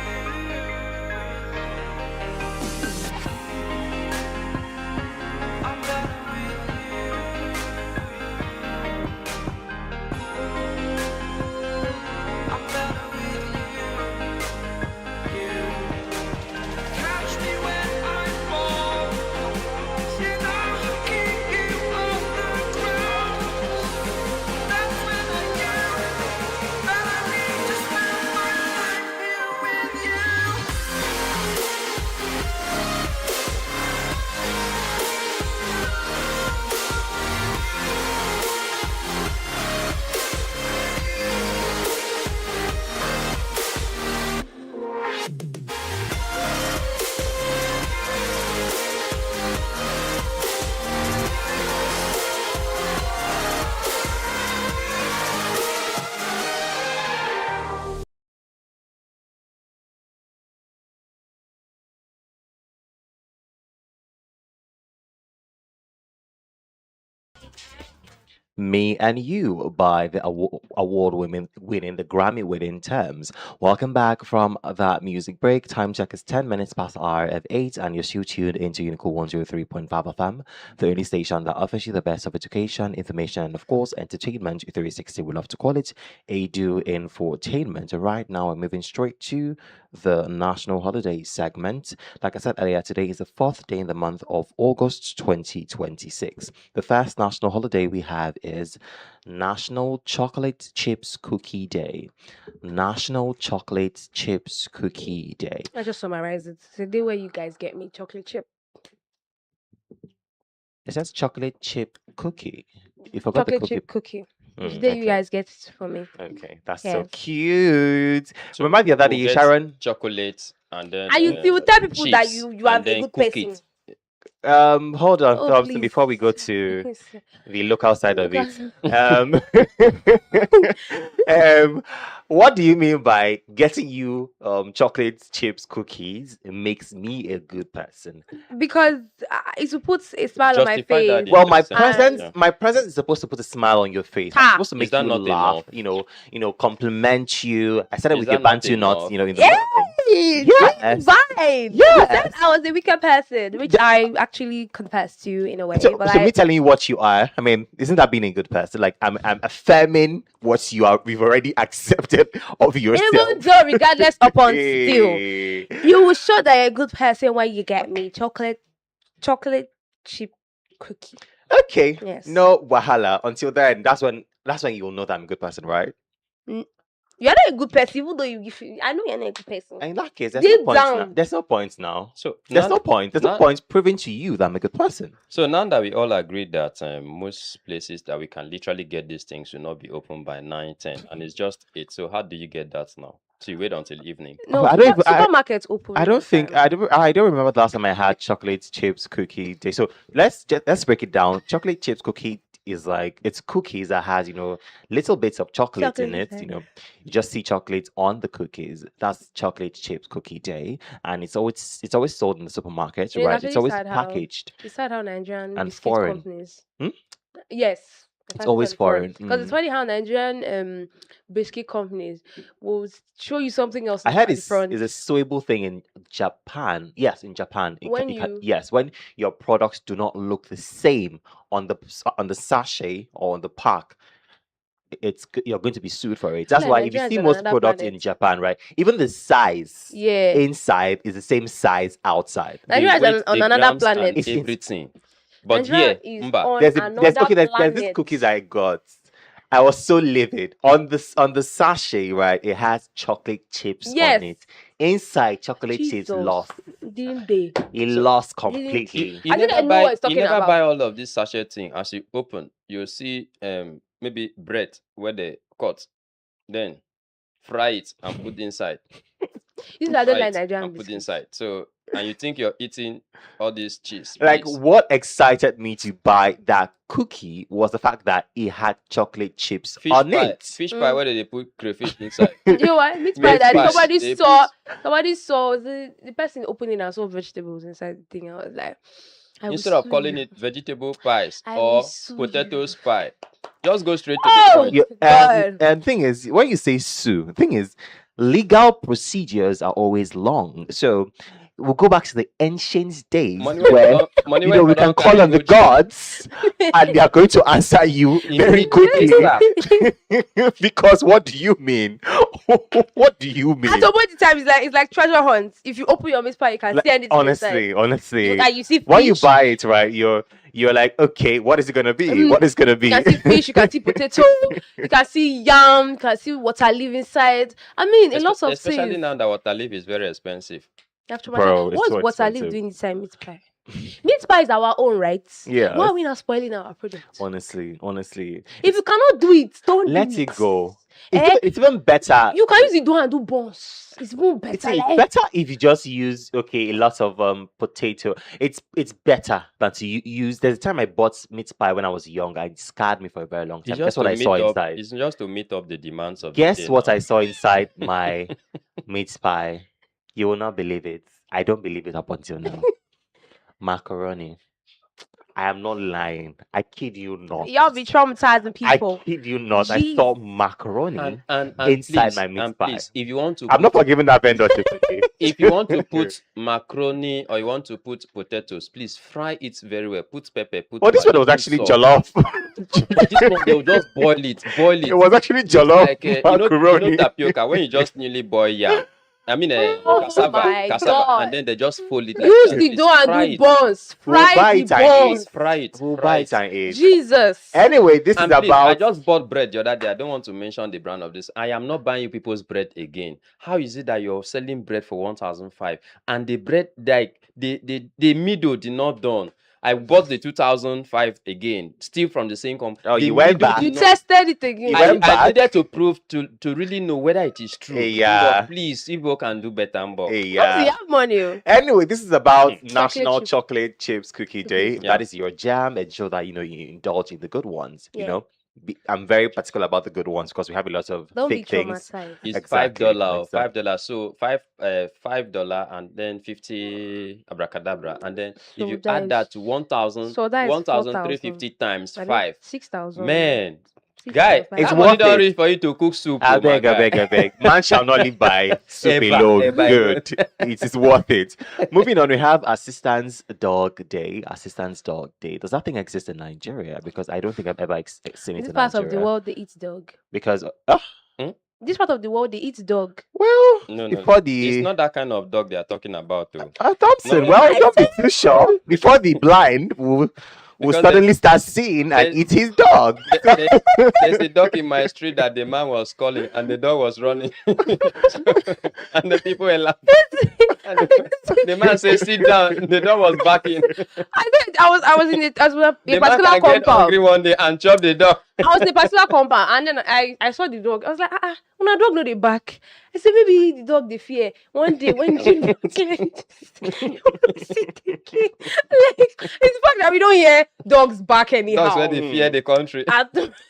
I'm better with you. I'm better with you. Catch me when I fall, and I'll keep you off the ground. That's when I knew that I need to spend my life here with you. Me and You by the award winning, the Grammy winning Terms. Welcome back from that music break. Time check is 10 minutes past hour of 8, and you're still tuned into Unico 103.5 FM, the only station that offers you the best of education, information, and of course, entertainment 360. We love to call it a do infotainment. Right now, we're moving straight to the national holiday segment. Like I said earlier, today is the fourth day in the month of August 2026. The first national holiday we have is National Chocolate Chips Cookie Day. National Chocolate Chips Cookie Day. I just summarize it. It's the day where you guys get me chocolate chip. It says chocolate chip cookie. You forgot the Chocolate cookie. chip cookie. It's Mm, the day you okay. guys get it for me. Okay, that's so Yes. cute. So Remind me of that we'll day, get Sharon. chocolate and then And you will tell people that chips you are and a then good cook person. it. Hold on, Oh, Thompson, please. before we go to Please. the local side of it. Because- What do you mean by getting you chocolate chips cookies makes me a good person? because it will put a smile on my Justify that face. in Well, my 3 presence, seconds. Yeah. my presence is supposed to put a smile on your face. I'm Ha! supposed to Is make that you not laugh. enough? Compliment you. I started Is with your that not bantu nuts. enough? In the Yes, morning. that's fine. You Yes. said I was a wicked person, which I actually confess to in a way. So, but so me telling you what you are, I mean, isn't that being a good person? Like I'm affirming what you are. We've already accepted of yourself. even though, regardless upon still, Hey. you will show that you're a good person when you get me chocolate chip cookie. Okay. Yes. No wahala. Until then, that's when you'll know that I'm a good person, right? You're not a good person, even though I know you're not a good person. And in that case, there's Deep no point now. down. There's no point now. So There's now, no point. There's no now- point proving to you that I'm a good person. so now that we all agree that most places that we can literally get these things will not be open by 9, 10, and it's just 8. So how do you get that now? So you wait until evening. No, I don't even- supermarkets open. I don't on think time. I don't remember the last time I had chocolate chips cookie day. So let's break it down. Chocolate chips cookie is like it's cookies that has little bits of chocolate in Chocolate it. inside. You just see chocolate on the cookies. That's chocolate chips cookie day, and it's always sold in the supermarket, It's right? actually It's always sad how- packaged. It's sad how Nigerian And biscuit foreign. companies. Hmm? Yes. It's always foreign. Because it's funny how Nigerian biscuit companies will show you something else. I heard at the it's front. a sewable thing in Japan. Yes, in Japan. When when your products do not look the same on the sachet or on the pack, you're going to be sued for it. That's Like why if you Nigerians see on most another products in planet. Japan, right, even the size Yeah. inside is the same size outside. The Nigeria is weight, on the another grams and planet. It's- everything. But Nigeria here, is Mba, on There's another there's planet. these cookies I got. I was so livid. On the sachet, right, it has chocolate chips Yes. on it. Inside, chocolate chips Jesus. lost. Didn't they? It So- lost Didn't- completely. you I think I never know buy what he's you talking never about. buy all of this sachet thing. As you open, you'll see maybe bread where they cut, then fry it and put inside. This is why I don't Fry like it Nigerian and put biscuits. inside. So and you think you're eating all this cheese. Like, Please. what excited me to buy that cookie was the fact that it had chocolate chips Fish on pie. it. Fish pie, where did they put crayfish inside? You know what? Meat Meat pie that pie. somebody They saw. put- Somebody saw the person opening and saw vegetables inside the thing. I was like, I will Instead of sue calling you. it vegetable pies I will or sue potatoes you. pie, just go straight to the Oh point. Yeah, God. and thing is, when you say sue, the thing is, legal procedures are always long. So we'll go back to the ancient days Money where where money you where know we for can don't call carry on the go jail. gods and they are going to answer you very Immediate quickly. slap. Because what do you mean? What do you At mean? some point in time, it's like treasure hunt. If you open your meat pie, you can Like, see anything inside. honestly, You see when you fish. buy it, right, you're like, okay, what is it gonna be? Mm, What is it gonna You be? can see fish, you can see potato, you can see yam, you can see water leaf inside. I mean, a lot of Especially things. now that water leaf is very expensive. After Bro, it's what's so water leaf expensive. doing inside meat pie? Meat pie is our own, right? Yeah. Why are we not spoiling our product? Honestly, If you cannot do it, don't let do it go. Eh? It's even better. You can use it and do buns. It's even It's better. Like, better if you just use a lot of potato. It's better than to use. There's a time I bought meat pie when I was young. It scarred me for a very long time. It's Guess just what to I meet saw up. inside? It's just to meet up the demands of. Guess the day what now. I saw inside my meat pie? You will not believe it. I don't believe it up until now. Macaroni. I am not lying. I kid you not. y'all be traumatizing people. I kid you not. I saw macaroni And inside please, my meat and pie. please, if you want to, I'm not forgiving that vendor. Okay? if you want to put macaroni or you want to put potatoes, please fry it very well. Put pepper. Put. Oh, this one maggi, was put actually salt. jollof. This one they'll just boil it. It was actually It's jollof like you macaroni. know tapioca when you just newly boil yam. I mean Oh cassava, my and then God. they just fold it like Use that. the Please dough and fry do it. buns. We'll buy Fry the it and buns. Fry it. We'll fry buy it. it and eat. Jesus. Anyway, this And is please, I about. just bought bread the other day. I don't want to mention the brand of this. I am not buying you people's bread again. How is it that you're selling bread for 1,005 and the bread like the middle did not done? I bought the 2005 again, still from the same company. Oh, you went back? You tested it again. You I went back? needed to prove to really know whether it is true. Yeah. But please, if you can do better, Mbo. Obviously, Yeah. you have money. Oh. Anyway, this is about Chocolate National chip. Chocolate Chips Cookie Day. Yeah. That is your jam. Ensure that you indulge in the good ones. You Yeah. know, I'm very particular about the good ones because we have a lot of Don't be fake things. traumatized. It's Exactly, $5, exactly. $5. So $5 and then 50 abracadabra, and then So if you that add is- that to 1,000, so that is 1,350 times I think 5, 6,000. man. 6,000. Guy, It's that worth money don't it. reach for you to cook soup. I oh, my guy. beg. Man shall not live by soup Ever, alone. ever, Good. It is worth it. Moving on, we have Assistance Dog Day. Assistance Dog Day. Does that thing exist in Nigeria? Because I don't think I've ever seen In it this in part Nigeria. of the world, they eat dog. Because This part of the world, they eat dog. well, No, before it's the not that kind of dog they are talking about, though. Thompson, No, well, don't be too sure. Before the blind will Because suddenly start seeing and there- eat his dog. There's a dog in my street that the man was calling and the dog was running. And the people were laughing. And the man said, sit down. The dog was backing. I think I was in a The man particular can get hungry compound. one day and chop the dog. I was in a particular compound, and then I saw the dog. I was like, when a dog know the back. I said maybe the dog they fear. One day when you see the king, like it's the fact that we don't hear dogs bark anyhow. Dogs where they fear the country.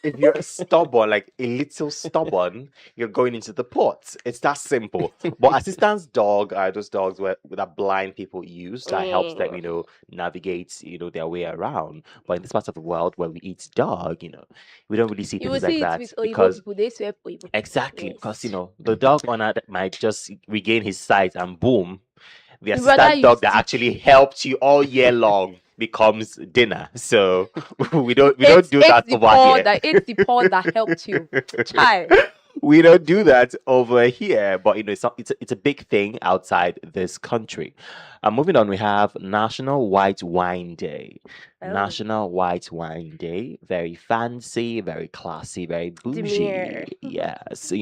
If you're stubborn, like a little stubborn, you're going into the pot. It's that simple. But assistance dog are those dogs that blind people use that helps them, navigate, their way around. But in this part of the world where we eat dog, we don't really see You will things like see it that with Oyibo because people. They swear Oyibo. exactly Yes. because the dog owner might just regain his sight and boom, the The brother assistant dog used that to- actually helped you all year long becomes dinner. So we don't It's do that the over paw here. It's the paw that helped you, child. We don't do that over here, but it's a big thing outside this country. Moving on, we have National White Wine Day. Oh. National White Wine Day, very fancy, very classy, very bougie. Demure. Yes,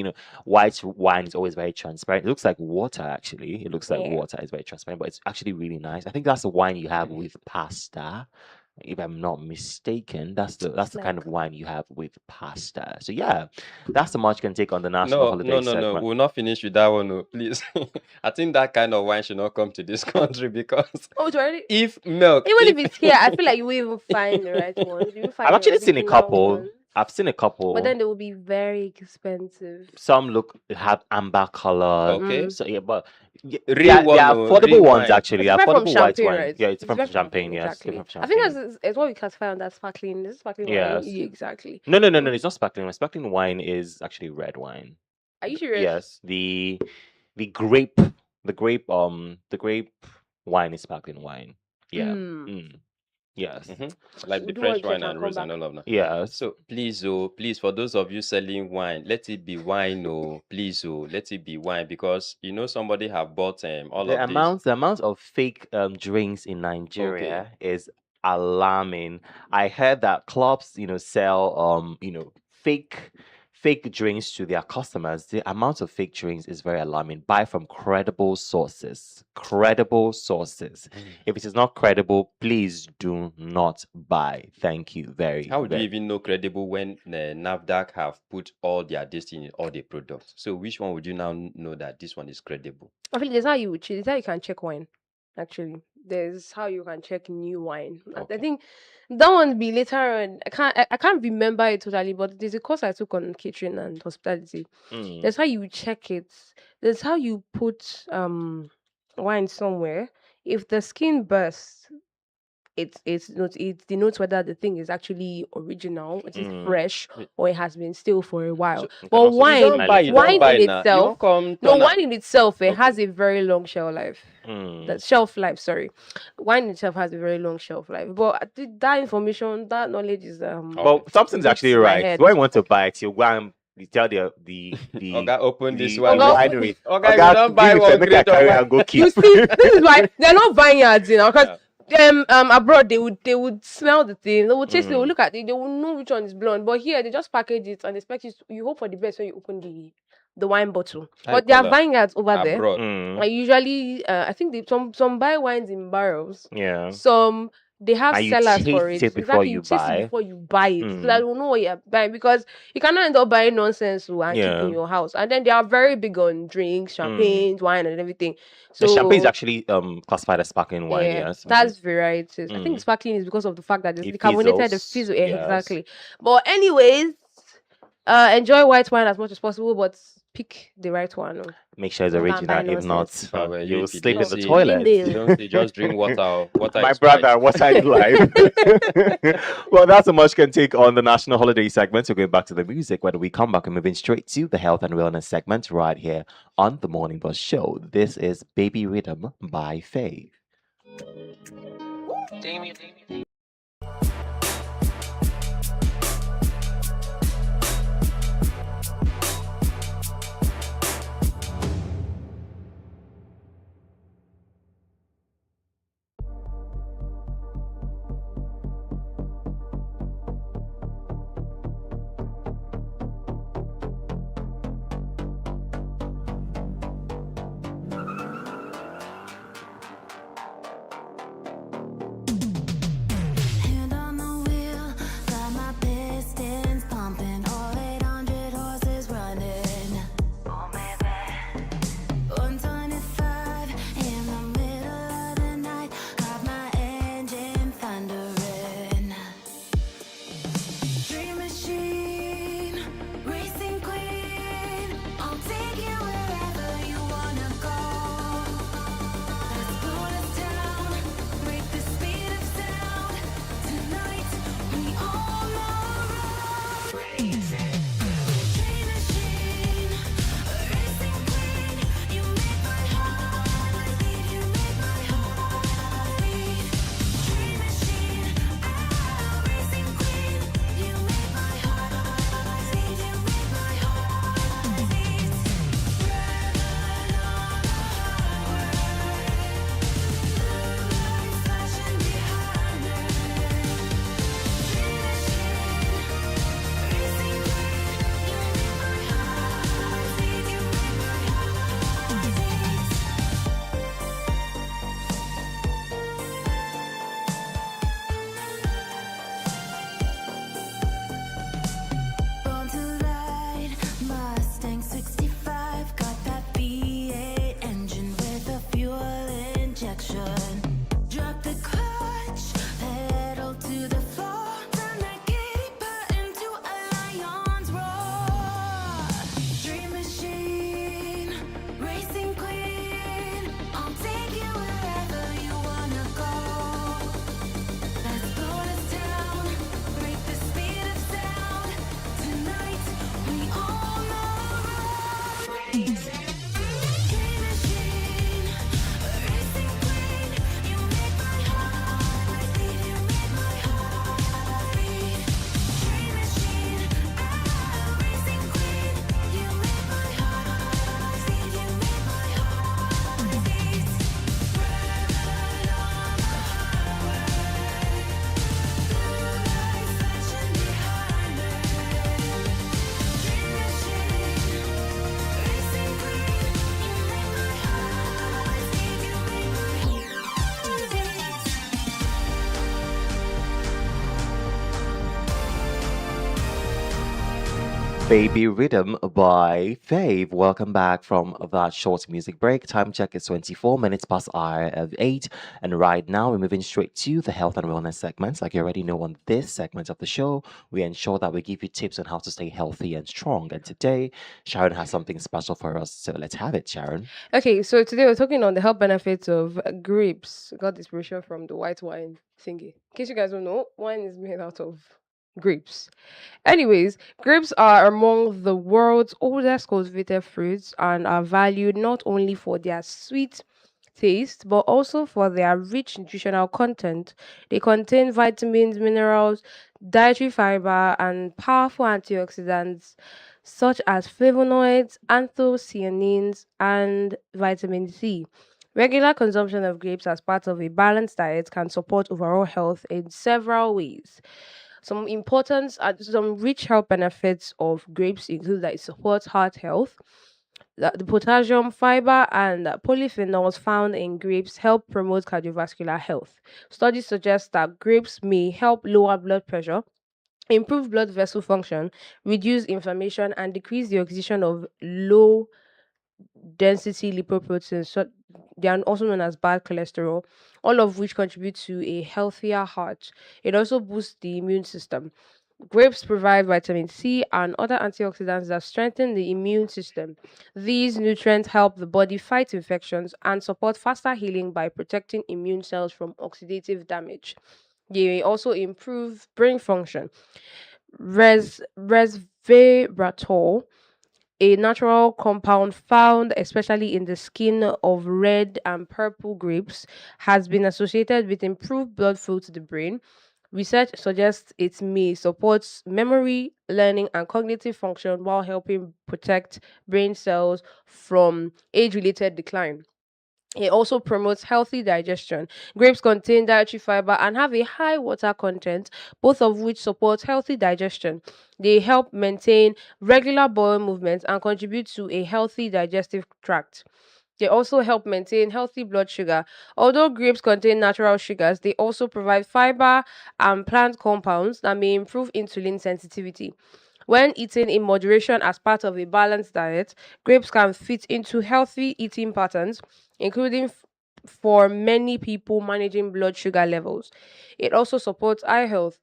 white wine is always very transparent. It looks like water, actually. It looks like Yeah. water. It's very transparent, but it's actually really nice. I think that's the wine you have with pasta. if I'm not mistaken. That's It's the kind of like wine you have with pasta. So yeah, that's the much you can take on the national No, holiday no, no, no. segment. We'll not finish with that one, no, please. I think that kind of wine should not come to this country because oh, it's already. if milk, Even if if it's here, I feel like you will even find the right ones. You will I've find the actually seen a original couple. ones. I've seen a But couple. then they will be very expensive. Some look have amber color. okay, Mm. So yeah, but real they one, are no, affordable real ones wine. actually. It's They're different from affordable white champagne, wine. right? Yeah, it's It's different from different from champagne. champagne, Yes, exactly. different from I think champagne. it's what we classify under sparkling. This is sparkling wine. Yes. Yeah, exactly. No, no, no, no. It's not sparkling wine. Sparkling wine is actually red wine. Are you serious? Yes, the grape, the grape wine is sparkling wine. Yeah. Mm. Yes. Like We'll the do French one check wine and and come rose and back. all of that. Yes. So please, oh, please, for those of you selling wine, let it be wine, oh, please, oh, let it be wine because you know somebody have bought all The of this. amount of fake drinks in Okay, Nigeria is alarming. I heard that clubs, sell fake drinks to their customers. The amount of fake drinks is very alarming. Buy from credible sources. Credible sources. If it is not credible, please do not buy. Thank you very, how would you very. even know credible when NAFDAC have put all their destiny in all the products? So which one would you now know that this one is credible? I feel there's how you would check. There's how you can check wine. Actually, there's how you can check new wine. I Okay. think that one be later on. I can't remember it totally, but there's a course I took on catering and hospitality. Mm, There's how you check it. There's how you put wine somewhere. If the skin bursts, it denotes whether the thing is actually original, it is mm. fresh, Wait, or it has been still for a while. so You can But also you don't smell buy, it you as don't wine buy in now. You itself, won't come no, turn wine in itself, it Okay. has a very long shelf life. Mm. The shelf life, sorry. Wine itself has a very long shelf life. But that information, that knowledge is Okay. But something's beats actually my right. head. When you want to buy it, you go and you tell the Oga, open this the one. Oga, winery. Oga, if you Oga, don't buy give me one some, make I crate of carry wine. and go You keep. see, this is why they're not vineyards, because Yeah. abroad they would smell the thing, they would taste it, they would Mm. look at it, they would know which one is blonde. But here they just package it and expect you hope for the best when you open the wine bottle. How you But there are call am? vineyards over there. Abroad. I usually I think some buy wines in barrels. Yeah. Some they have And you sellers for taste it. it before Exactly, you you taste it buy. before you buy it, so that Mm. you know what you're buying, because you cannot end up buying nonsense and keep in Yeah. your house. And then they are very big on drinks, champagne, wine, and everything. The champagne is So actually classified as sparkling wine. yeah, Yes. that's varieties. I think Mm. sparkling is because of the fact that it's It the carbonated, the fizzles. fizz. Yeah, Yes. exactly. But anyways, enjoy white wine as much as possible, but pick the right one. Make sure it's Don't go and original. buy If nonsense. If I were you, you'll if you sleep in didn't the see- toilet. Lindy. You don't say just drink water. Water My is brother, fine. what I life. Well, that's a much can take on the national holiday segment. So going back to the music, when we come back and moving straight to the health and wellness segment right here on the Morning Bus Show. This is Baby Rhythm by Faith. Baby Rhythm by Fave. Welcome back from that short music break. Time check is 24 minutes past hour of 8. And right now, we're moving straight to the health and wellness segments. Like you already know, on this segment of the show, we ensure that we give you tips on how to stay healthy and strong. And today, Sharon has something special for us. So let's have it, Sharon. Okay, so today we're talking on the health benefits of grapes. Got inspiration from the white wine thingy. In case you guys don't know, wine is made out of grapes. Anyways, grapes are among the world's oldest cultivated fruits and are valued not only for their sweet taste but also for their rich nutritional content. They contain vitamins, minerals, dietary fiber, and powerful antioxidants such as flavonoids, anthocyanins, and vitamin C. Regular consumption of grapes as part of a balanced diet can support overall health in several ways. Some important and some rich health benefits of grapes include that it supports heart health. The potassium, fiber, and polyphenols found in grapes help promote cardiovascular health. Studies suggest that grapes may help lower blood pressure, improve blood vessel function, reduce inflammation, and decrease the oxidation of low density lipoproteins. So they are also known as bad cholesterol, all of which contribute to a healthier heart. It also boosts the immune system. Grapes provide vitamin C and other antioxidants that strengthen the immune system. These nutrients help the body fight infections and support faster healing by protecting immune cells from oxidative damage. They also improve brain function. Resveratrol, a natural compound found especially in the skin of red and purple grapes, has been associated with improved blood flow to the brain. Research suggests it may support memory, learning, and cognitive function while helping protect brain cells from age related decline. It also promotes healthy digestion. Grapes contain dietary fiber and have a high water content, both of which support healthy digestion. They help maintain regular bowel movements and contribute to a healthy digestive tract. They also help maintain healthy blood sugar. Although grapes contain natural sugars, they also provide fiber and plant compounds that may improve insulin sensitivity. When eaten in moderation as part of a balanced diet, grapes can fit into healthy eating patterns, including for many people managing blood sugar levels. It also supports eye health.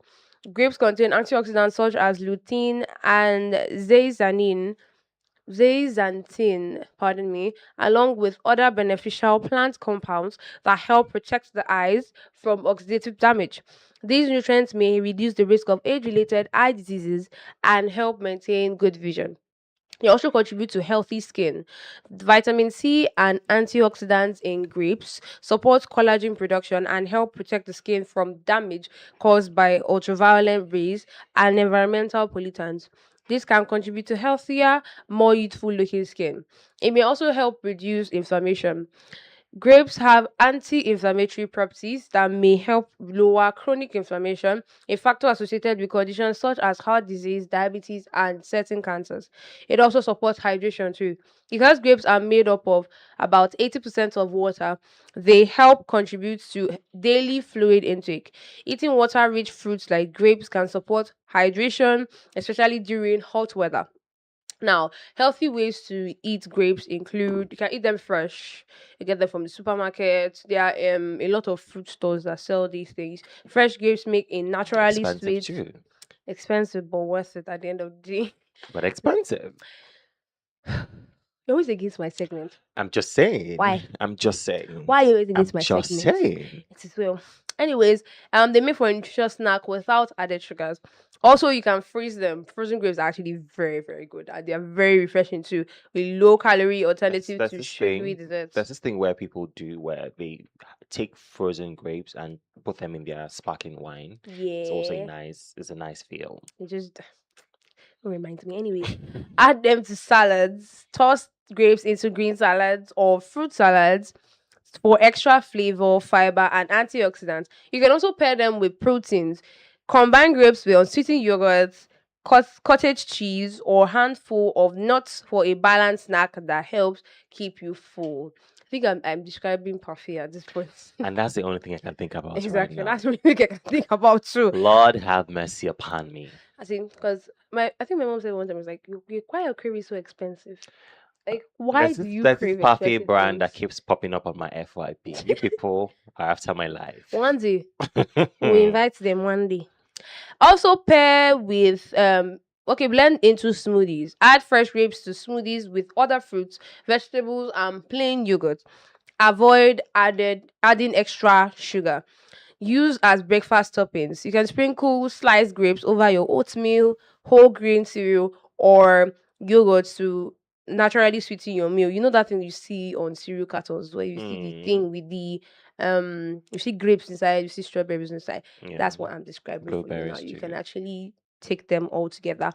Grapes contain antioxidants such as lutein and zeaxanthin, pardon me, along with other beneficial plant compounds that help protect the eyes from oxidative damage. These nutrients may reduce the risk of age-related eye diseases and help maintain good vision. They also contribute to healthy skin. Vitamin C and antioxidants in grapes support collagen production and help protect the skin from damage caused by ultraviolet rays and environmental pollutants. This can contribute to healthier, more youthful looking skin. It may also help reduce inflammation. Grapes have anti-inflammatory properties that may help lower chronic inflammation, a factor associated with conditions such as heart disease, diabetes, and certain cancers. It also supports hydration too. Because grapes are made up of about 80% of water, they help contribute to daily fluid intake. Eating water-rich fruits like grapes can support hydration, especially during hot weather. Now, healthy ways to eat grapes include you can eat them fresh. You get them from the supermarket. There are a lot of fruit stores that sell these things. Fresh grapes make a naturally Expensive sweet, too, expensive but worth it at the end of the day. but expensive. You're always against my segment. I'm just saying. Why? I'm just saying. Why are you always I'm against my just segment? saying. It is well. Anyways, they make for a nutritious snack without added sugars. Also, you can freeze them. Frozen grapes are actually very, very good. And they are very refreshing too, with low calorie alternative There's to this sugary thing. desserts. There's this thing where people do where they take frozen grapes and put them in their sparkling wine. It's also Yeah, it's a nice feel. it just reminds me. Anyways, add them to salads. Toss grapes into green salads or fruit salads for extra flavor, fiber, and antioxidants. You can also pair them with proteins. Combine grapes with unsweetened yogurts, cottage cheese, or handful of nuts for a balanced snack that helps keep you full. I think I'm describing parfait at this point. And that's the only thing I can think about right Exactly. now. That's what I can think about too. Lord have mercy upon me. I think because I think my mom said one time, was like, why your crave is so expensive? Like, why do you There's this crave parfait expensive brand that things? keeps popping up on my FYP. You people are after my life. One day we'll invite them one day. Also pair with blend into smoothies. Add fresh grapes to smoothies with other fruits, vegetables, and plain yogurt. Avoid adding extra sugar. Use as breakfast toppings. You can sprinkle sliced grapes over your oatmeal, whole grain cereal, or yogurt to naturally sweeten your meal. You know that thing you see on cereal cartons where you see the thing with the you see grapes inside, you see strawberries inside. Yeah. That's what I'm describing for you now. Blueberries You too. can actually take them all together.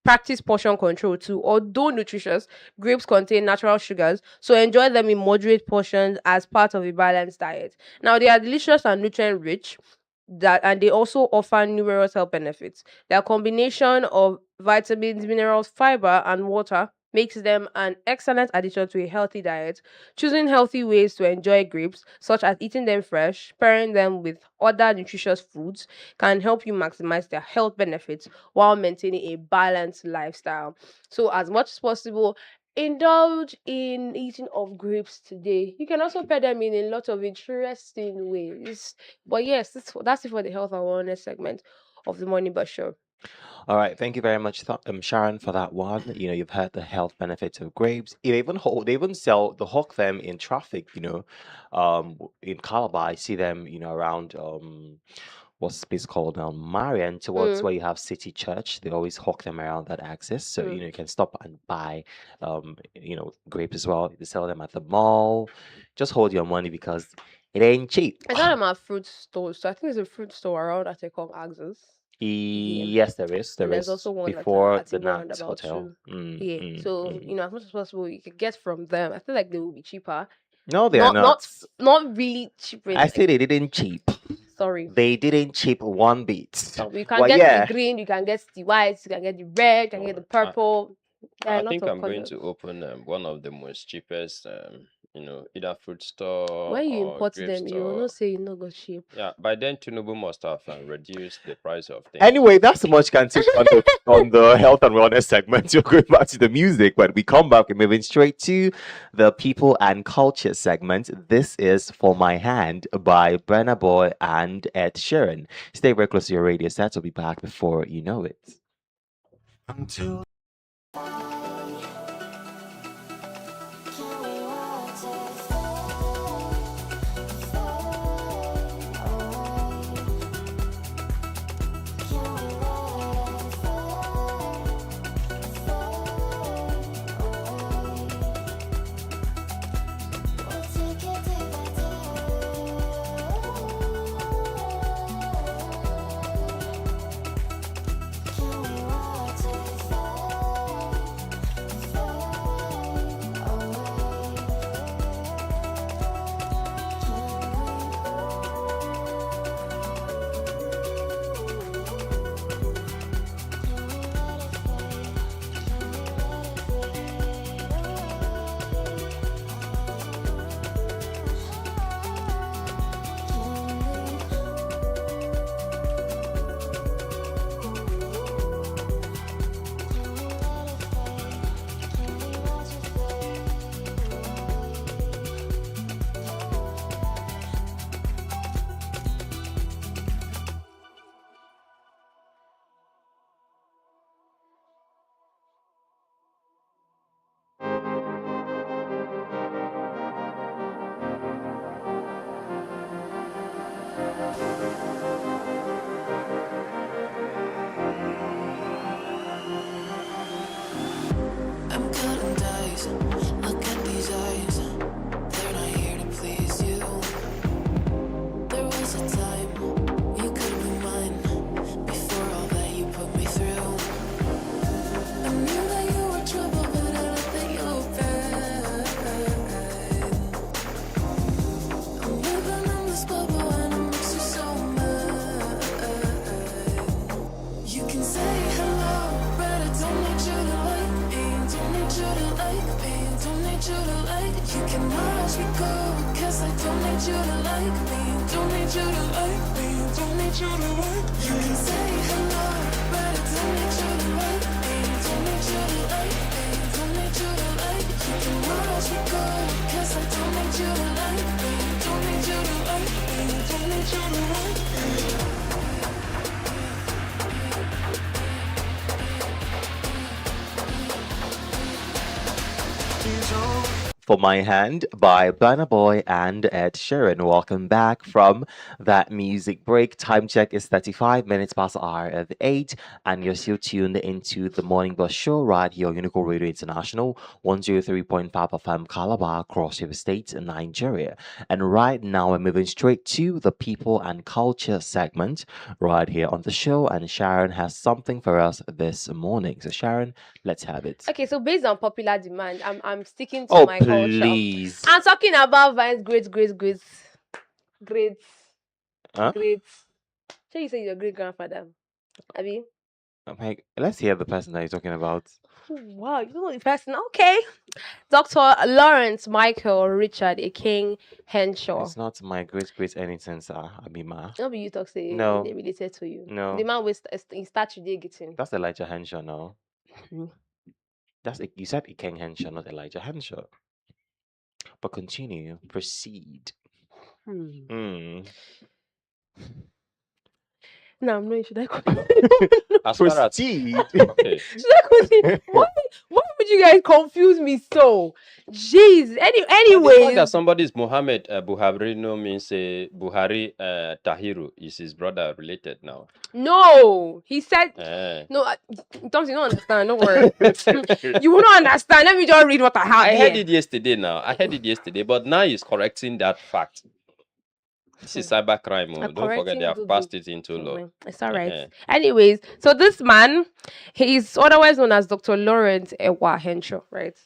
Practice portion control too. Although nutritious, grapes contain natural sugars, so enjoy them in moderate portions as part of a balanced diet. Now they are delicious and nutrient rich, and they also offer numerous health benefits. Their combination of vitamins, minerals, fiber, and water makes them an excellent addition to a healthy diet. Choosing healthy ways to enjoy grapes, such as eating them fresh, pairing them with other nutritious foods, can help you maximize their health benefits while maintaining a balanced lifestyle. So, as much as possible, indulge in eating of grapes today. You can also pair them in a lot of interesting ways. But yes, that's it for the health and wellness segment of the Morning Bus Show. All right, thank you very much, Sharon, for that one. You've heard the health benefits of grapes. They even hawk them in traffic. In Calabar, I see them. Around what's the place called now, Marian, towards where you have City Church. They always hawk them around that axis, so you can stop and buy, grapes as well. They sell them at the mall. Just hold your money because it ain't cheap. I saw them at fruit stores. So I think there's a fruit store around that they call Axis. Yes, there is. And There there's is also one before at the Igbo Nat roundabout Hotel. too. Yeah. So mm. as much as possible, you can get from them. I feel like they will be cheaper. No, they are not. Not really cheaper. I say they didn't cheap. Sorry. They didn't cheap one bit. So you can get the green, you can get the white, you can get the red, you can get the purple. I think I'm going to open one of the most cheapest, either fruit store when you or import grape them, you will store. not say you not got cheap. Yeah, by then Tinubu must have reduced the price of things. Anyway, that's much can take on the health and wellness segment. You're going back to the music, but we come back and moving straight to the people and culture segment. This is For My Hand by Brenna Boy and Ed Sheeran. Stay very close to your radio set. We'll be back before you know it. Until we go, 'cause I don't need you to like me. Don't need you to like me. Don't need you to like me. You can say hello, but I don't need you to like me. Don't need you to like me. Don't need you to like me. You can watch me go, 'cause I don't need you to like me. Don't need you to like me. Don't need you to like me. For My Hand by Burna Boy and Ed Sheeran. Welcome back from that music break. Time check is 35 minutes past the hour of 8, and you're still tuned into the Morning Bus Show right here on Unicorn Radio International, 103.5 FM Calabar across your state in Nigeria. And right now, we're moving straight to the People and Culture segment right here on the show, and Sharon has something for us this morning. So, Sharon, let's have it. Okay, so based on popular demand, I'm sticking to Oh, my culture. please. I'm talking about Vine's great. Huh? So you say your great grandfather, Abby? I'm like, let's hear the person that you're talking about. Wow, you know the person. Okay, Dr. Lawrence Michael Richard A. King Henshaw. It's not my great anything, sir. Abima. No, be you talk say No. they related to you. No. The man with start today getting. That's Elijah Henshaw, no? Mhm. You said King Henshaw, not Elijah Henshaw. But continue, proceed. Hmm. Mm. No, I'm not. Should I continue? As far as Proceed. okay, Should I continue? Why would you guys confuse me so? Jeez. the fact Anyways. that somebody is Mohammed Buhari no means Buhari Tahiru is his brother related now. No, he said Eh. no. Thompson, you don't understand. Don't worry. You will not understand. Let me just read what I have I here. heard it yesterday now. I heard it yesterday, but now he's correcting that fact. This is cybercrime. I'm Don't forget correcting they have Google. passed it into law. It's all right. Eh. Anyways, so this man, he's otherwise known as Dr. Lawrence Ewa Henshaw, right?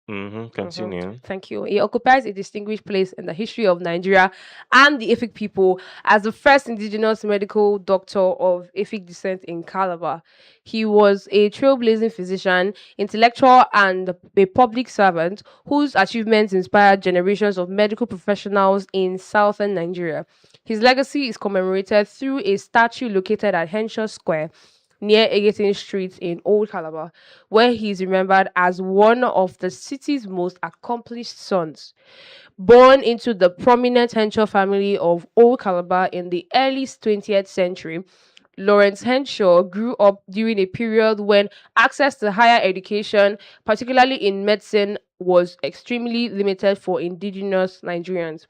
Continue. Thank you. He occupies a distinguished place in the history of Nigeria and the Efik people as the first indigenous medical doctor of Efik descent in Calabar. He was a trailblazing physician, intellectual, and a public servant whose achievements inspired generations of medical professionals in southern Nigeria. His legacy is commemorated through a statue located at Henshaw Square near Egerton Street in Old Calabar, where he is remembered as one of the city's most accomplished sons. Born into the prominent Henshaw family of Old Calabar in the early 20th century, Lawrence Henshaw grew up during a period when access to higher education, particularly in medicine, was extremely limited for indigenous Nigerians.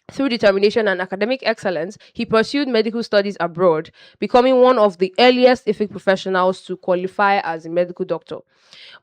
Through determination and academic excellence, he pursued medical studies abroad, becoming one of the earliest Efik professionals to qualify as a medical doctor.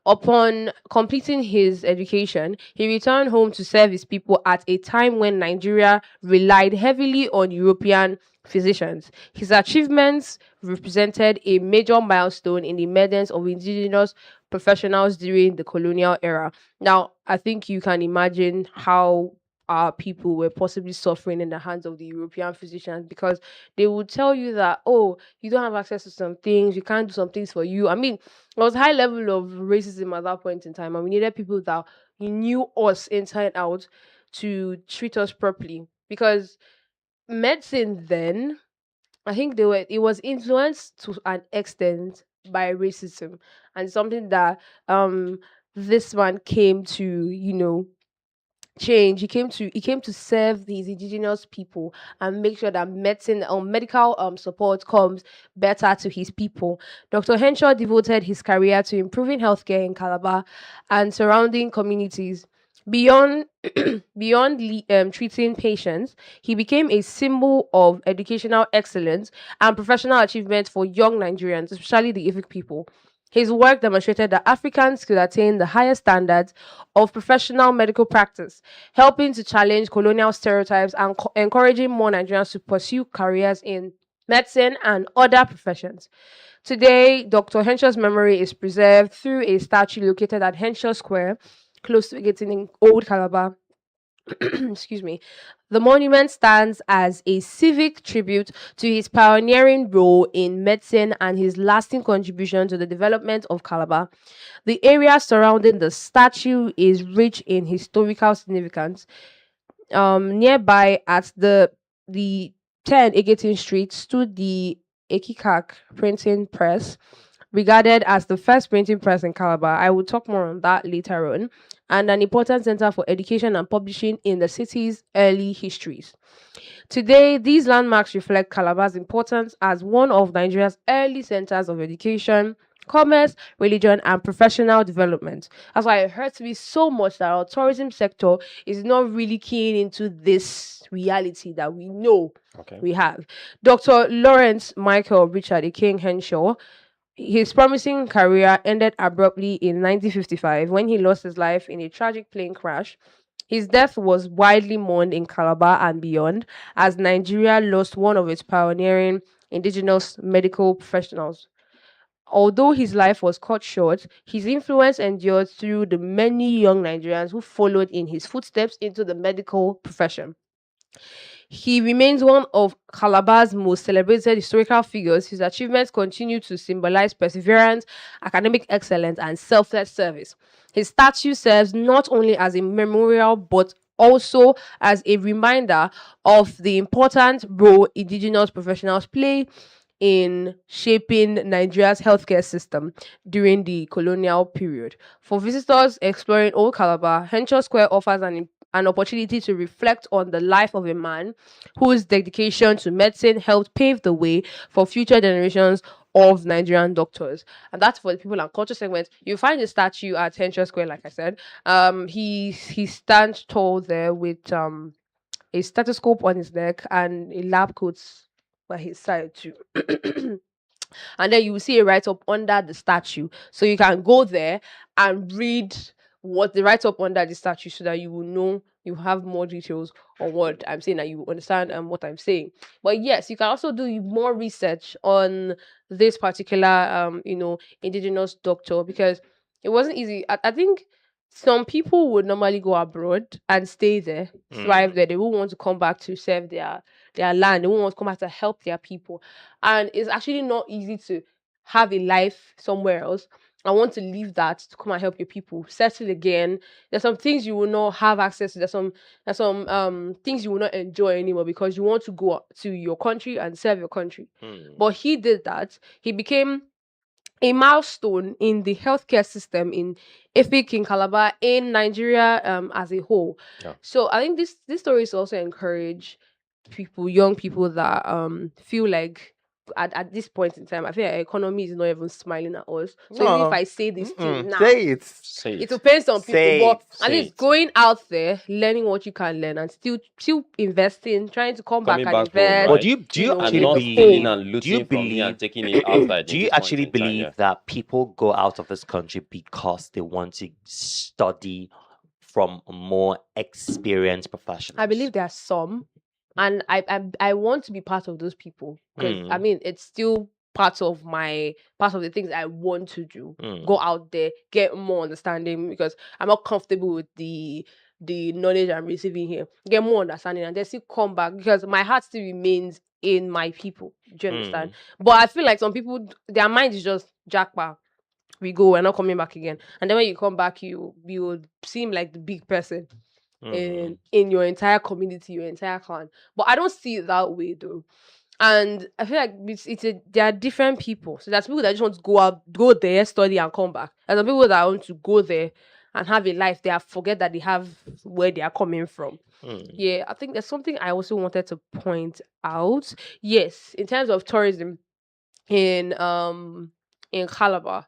Upon completing his education, he returned home to serve his people at a time when Nigeria relied heavily on European physicians. His achievements represented a major milestone in the emergence of indigenous professionals during the colonial era. Now, I think you can imagine how our people were possibly suffering in the hands of the European physicians, because they would tell you that, oh, you don't have access to some things, you can't do some things for you. I mean, there was a high level of racism at that point in time, and we needed people that knew us inside out to treat us properly. Because medicine then, I think it was influenced to an extent by racism, and something that this man came to, change. He came to serve these indigenous people and make sure that medicine medical support comes better to his people. Dr. Henshaw devoted his career to improving healthcare in Calabar and surrounding communities. Beyond treating patients, he became a symbol of educational excellence and professional achievement for young Nigerians, especially the Efik people. His work demonstrated that Africans could attain the highest standards of professional medical practice, helping to challenge colonial stereotypes and encouraging more Nigerians to pursue careers in medicine and other professions. Today, Dr. Henshaw's memory is preserved through a statue located at Henshaw Square, close to Egerton in Old Calabar, excuse me, the monument stands as a civic tribute to his pioneering role in medicine and his lasting contribution to the development of Calabar. The area surrounding the statue is rich in historical significance. Nearby at the 10 Egerton Street stood the Ekikak printing press, regarded as the first printing press in Calabar. I will talk more on that later on, and an important center for education and publishing in the city's early histories. Today, these landmarks reflect Calabar's importance as one of Nigeria's early centers of education, commerce, religion, and professional development. That's why it hurts me so much that our tourism sector is not really keen into this reality that we know Okay. we have. Dr. Lawrence Michael Richard King Henshaw, his promising career ended abruptly in 1955 when he lost his life in a tragic plane crash. His death was widely mourned in Calabar and beyond, as Nigeria lost one of its pioneering indigenous medical professionals. Although his life was cut short, his influence endured through the many young Nigerians who followed in his footsteps into the medical profession. He remains one of Calabar's most celebrated historical figures. His achievements continue to symbolize perseverance, academic excellence, and selfless service. His statue serves not only as a memorial but also as a reminder of the important role indigenous professionals play in shaping Nigeria's healthcare system during the colonial period. For visitors exploring Old Calabar, Henshaw Square offers an opportunity to reflect on the life of a man whose dedication to medicine helped pave the way for future generations of Nigerian doctors. And that's for the people and culture segment. You find the statue at Henshaw Square, like I said. He stands tall there with a stethoscope on his neck and a lab coat by his side too. And then you will see a write up under the statue. So you can go there and read what the write up under the statue so that you will know, you have more details on what I'm saying, that you understand what I'm saying. But yes, you can also do more research on this particular indigenous doctor, because it wasn't easy. I think some people would normally go abroad and stay there, thrive there. They won't want to come back to serve their land. They won't want to come back to help their people. And it's actually not easy to have a life somewhere else. I want to leave that to come and help your people settle again. There's some things you will not have access to. There's some things you will not enjoy anymore because you want to go to your country and serve your country. But he did that. He became a milestone in the healthcare system in Efik, in Calabar, in Nigeria as a whole. Yeah. So I think this story is also encourage people, young people that feel like at this point in time, I feel like our economy is not even smiling at us. So even if I say this thing now, Say it. Say it it. depends on people, Say but it, at say least it. going out there, learning what you can learn, and still investing, trying to come back Coming and back home, invest. But right? do you know, And actually not in stealing believe? home. and Do you looting from here and believe? taking it outside. Do in you this point actually in time, believe yeah. that people go out of this country because they want to study from more experienced professionals? I believe there are some, and I want to be part of those people because I mean it's still part of the things I want to do. Go out there, get more understanding because I'm not comfortable with the knowledge I'm receiving here. Get more understanding and then still come back because my heart still remains in my people. Do you understand? But I feel like some people their mind is just jackpot. We go, we're not coming back again. And then when you come back, you would seem like the big person in your entire community, your entire clan. But I don't see it that way though. And I feel like there are different people. So there's people that just want to go there, study, and come back. There's some people that want to go there and have a life. They forget that they have where they are coming from. Yeah, I think there's something I also wanted to point out. Yes, in terms of tourism in Calabar,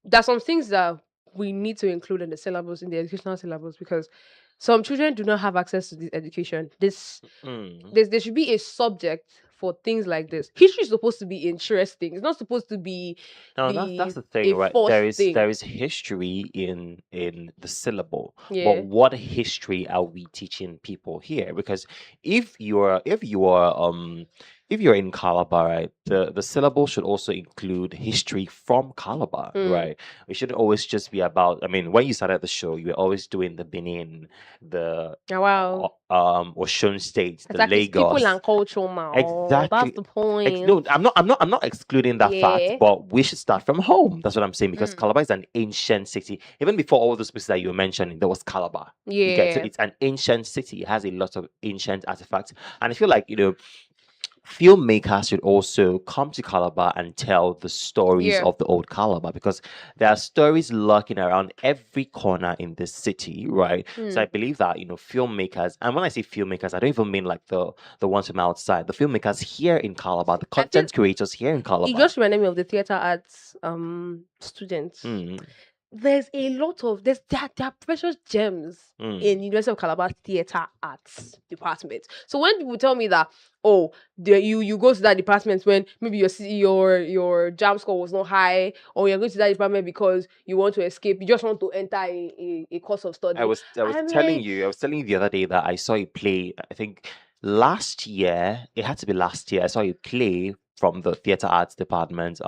there's some things that we need to include in the syllabus, in the educational syllabus, because some children do not have access to this education. There should be a subject for things like this. History is supposed to be interesting. It's not supposed to be No, that's the thing, a right? forced thing. There is history in the syllable, Yeah. but what history are we teaching people here? Because if you are if you're in Calabar, right, the syllable should also include history from Calabar, right? It shouldn't always just be about. I mean, when you started the show, you were always doing the Benin, the Yeah, wow. Osun State, the Exactly. It's people Lagos. and culture, man. Oh, that's Exactly. the point. No, I'm not excluding that fact, Yeah. but we should start from home. That's what I'm saying because Mm. Calabar is an ancient city. Even before all those places that you were mentioning, there was Calabar. You get, so Yeah. it's an ancient city. It has a lot of ancient artifacts, and I feel like filmmakers should also come to Calabar and tell the stories Yeah. of the old Calabar because there are stories lurking around every corner in this city, right? So I believe that filmmakers, and when I say filmmakers, I don't even mean like the ones from outside. The filmmakers here in Calabar, the I feel content creators here in it Calabar. just reminded me of the theater arts students. Mm, There's a lot of there are precious gems mm. in University of Calabar theater arts department. So when people tell me that you go to that department when maybe your jam score was not high, or you're going to that department because you want to escape, you just want to enter a course of study. I was I'm telling like, you, I was telling you the other day that I saw you play. I think last year, it had to be last year. I saw you play from the theater arts department.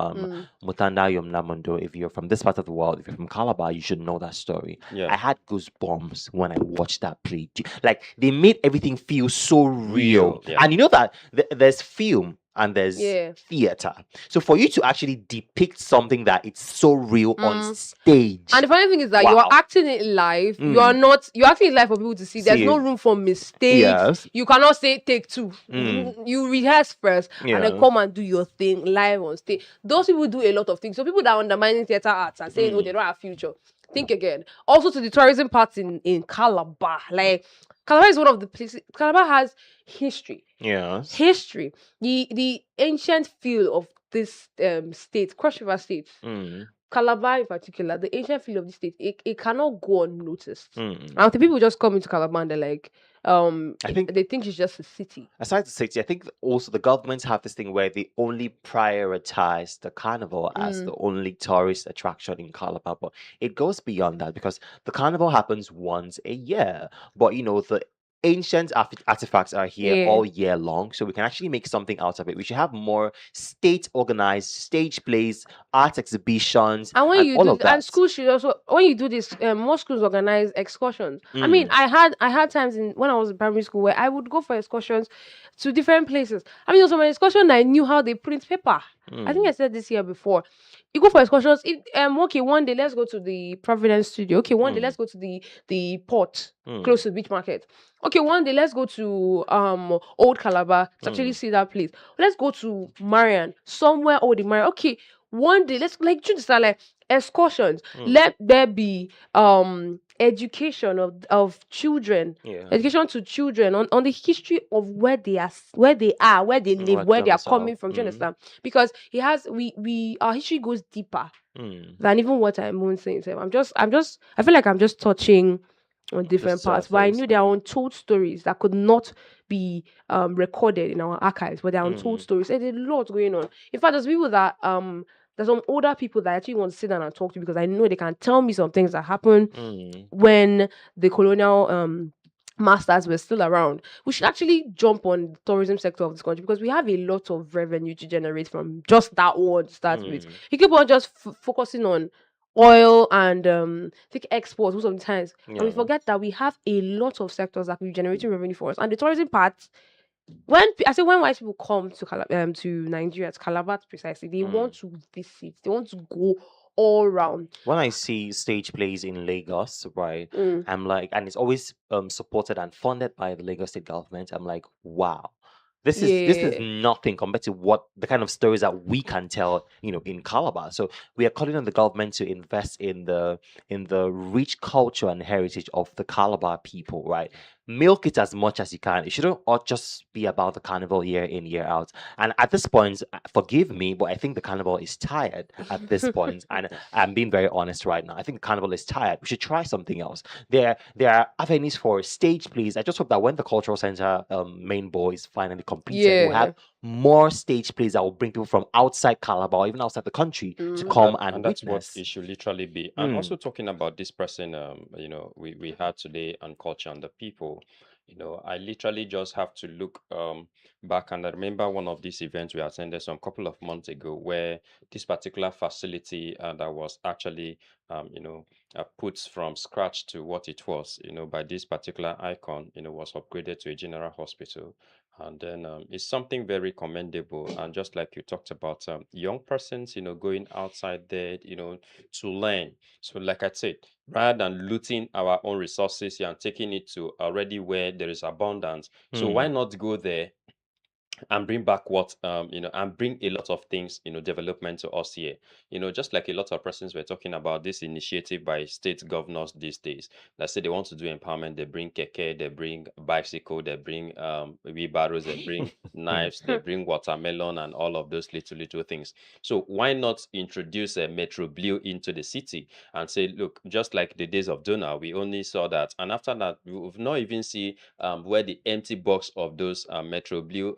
Mutanda Yom Namundo. If you're from this part of the world, if you're from Calabar, you should know that story. Yeah. I had goosebumps when I watched that play. Like they made everything feel so real. Yeah. And you know that there's film and there's Yeah. theater. So for you to actually depict something that it's so real on stage. and the funny thing is that you Wow. are acting it live. You're acting it live for people to see. There's See no it. room for mistakes. Yes. You cannot say take two. You rehearse first and Yeah. then come and do your thing live on stage. Those people do a lot of things. So people that are undermining theater arts and saying, oh, they don't have future. Think again. Also to the tourism part in Calabar. Like Calabar is one of the places. Calabar has history. Yes. History. The ancient feel of this state, Cross River State. Mm. Calabar in particular, the ancient feel of the state, it cannot go unnoticed. Mm. And the people just come into Calabar and they're like, I think they think it's just a city. aside the city, I think also the governments have this thing where they only prioritize the carnival as the only tourist attraction in Calabar, but it goes beyond that because the carnival happens once a year. But the ancient artifacts are here Yeah. all year long, so we can actually make something out of it. We should have more state organized stage plays, art exhibitions, And when you all do, of that. and schools should also, when you do this, most schools organize excursions. I mean, I had times when I was in primary school where I would go for excursions to different places. I mean, also my excursion, I knew how they print paper. I think I said this here before. You go for excursions. Okay, one day let's go to the Providence Studio. Okay, one day let's go to the port close to the beach market. Okay, one day let's go to Old Calabar to actually see that place. Let's go to Marian, somewhere old in Marian. Okay, one day let's just like excursions. Let there be education of children, Yeah. education to children on the history of where they are, where they live, where they are coming from. Do you understand? Because our history goes deeper than even what I'm saying. So I feel like I'm just touching on different parts, but I knew there are untold stories that could not be recorded in our archives, but there are untold stories. There's a lot going on. In fact, there's people that there's some older people that I actually want to sit down and talk to because I know they can tell me some things that happened when the colonial masters were still around. We should actually jump on the tourism sector of this country because we have a lot of revenue to generate from just that one to start with. You keep on just focusing on oil and think exports most of the times, and we forget that we have a lot of sectors that will be generating revenue for us. And the tourism part, when white people come to Nigeria, to Calabar precisely, they want to visit, they want to go all around. When I see stage plays in Lagos, right, I'm like, and it's always supported and funded by the Lagos state government. I'm like, wow, this is nothing compared to what the kind of stories that we can tell, in Calabar. So we are calling on the government to invest in the rich culture and heritage of the Calabar people, right? Milk it as much as you can. It shouldn't all just be about the carnival year in, year out. And at this point, forgive me, but I think the carnival is tired at this point. And I'm being very honest right now. I think the carnival is tired. We should try something else. There are avenues for stage plays. I just hope that when the cultural center main board is finally completed, we'll have more stage plays that will bring people from outside Calabar, even outside the country, to come and that's witness. what it should literally be. And also talking about this person, we had today on culture and the people. I literally just have to look back, and I remember one of these events we attended some couple of months ago where this particular facility that was actually put from scratch to what it was, by this particular icon, was upgraded to a general hospital. And then it's something very commendable. And just like you talked about, young persons, going outside there, to learn. So, like I said, rather than looting our own resources here and taking it to already where there is abundance, so why Hmm. not go there and bring back what and bring a lot of things, development to us here. Just like a lot of persons were talking about this initiative by state governors these days that say they want to do empowerment. They bring keke, they bring bicycle, they bring wheelbarrows, they bring knives, they bring watermelon, and all of those little things. So why not introduce a Metro Blue into the city and say, look, just like the days of Donau, we only saw that, and after that we've not even see where the empty box of those Metro Blue,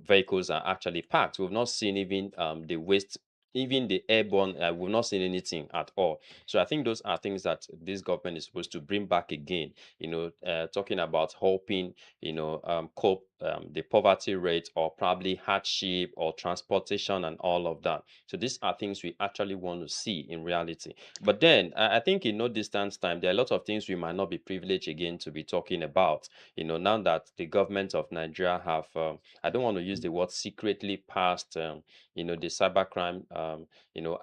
vehicles are actually parked. We've not seen even the waste, even the airborne. We've not seen anything at all. So I think those are things that this government is supposed to bring back again. Talking about helping, cope the poverty rate, or probably hardship or transportation and all of that. So these are things we actually want to see in reality. But then I think in no distance time, there are a lot of things we might not be privileged again to be talking about. Now that the government of Nigeria have, I don't want to use the word secretly passed, the cybercrime,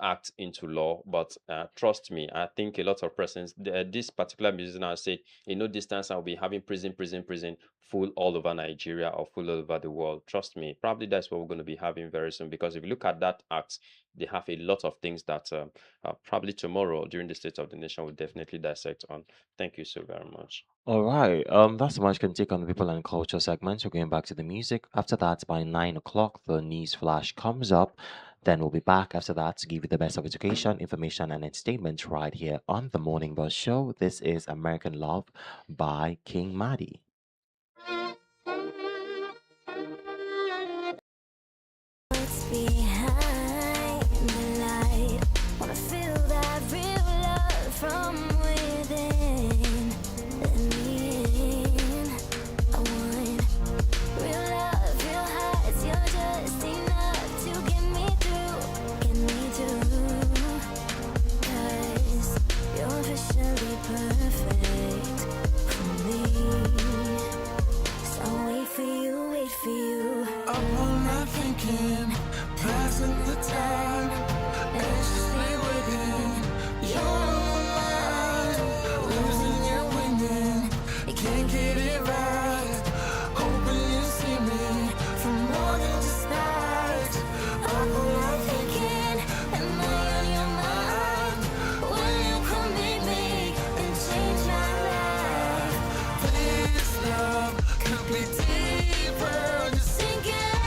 act into law. But trust me, I think a lot of persons, this particular musician has said, in no distance, I'll be having prison full all over Nigeria or full all over the world. Trust me, probably that's what we're going to be having very soon. Because if you look at that act, they have a lot of things that probably tomorrow during the State of the Nation will definitely dissect on. Thank you so very much. All right. That's so much can take on the people and culture segment. We're going back to the music. After that, by 9 o'clock, the news flash comes up. Then we'll be back after that to give you the best of education, information, and entertainment right here on the Morning Bus Show. This is American Love by King Maddie. What's behind the light? Wanna feel that real love from within. Let me in. I want real love, real hearts. You're just enough to get me through. 'Cause you're officially perfect for me. So wait for you. Up all night thinking, passing the time, anxiously waiting. You're on my mind, losing and winning. You can't get it right. Hoping you see me from more than just night. Up all night thinking, am I on your mind? Will you come meet me and change my life? This love could be deeper. Just Thinking,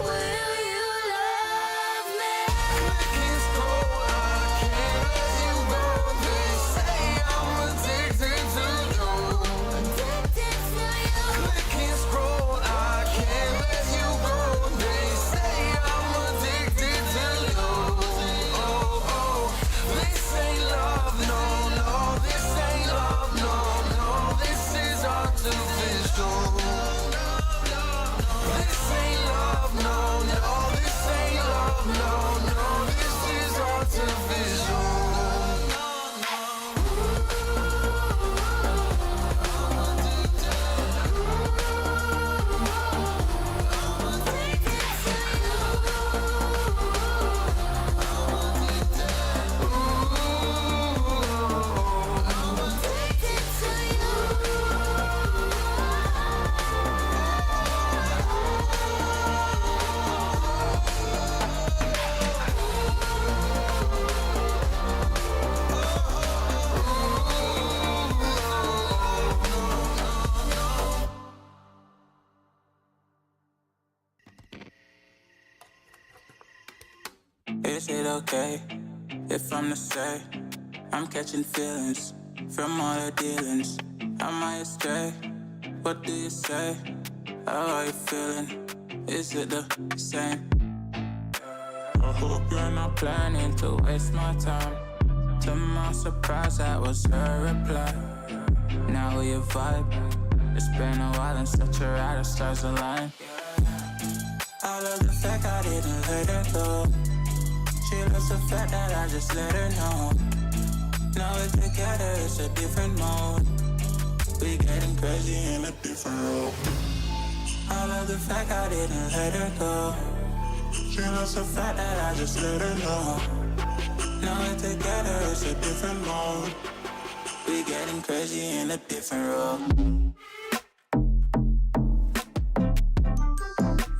will you love me? can't scroll, I can't let you go. They say I'm addicted to you. Addicted to you. Can't scroll, I can't let you go. They say I'm addicted to you. Oh, this ain't love, no, this ain't love, no, this is artificial. This ain't love, no, this ain't love, no, this is artificial. Is it okay if I'm to say I'm catching feelings from all the dealings? Am I astray? What do you say? How are you feeling? Is it the same? I hope you're not planning to waste my time. To my surprise, that was her reply. know your vibe. It's been a while and such a ride, the stars align. I love the fact I didn't let her go. She loves the fact that I just let her know. Now we're together, it's a different mode. We getting crazy in a different role. I love the fact I didn't let her go. She loves the fact that I just let her know. Now we're together, it's a different mode. We getting crazy in a different role.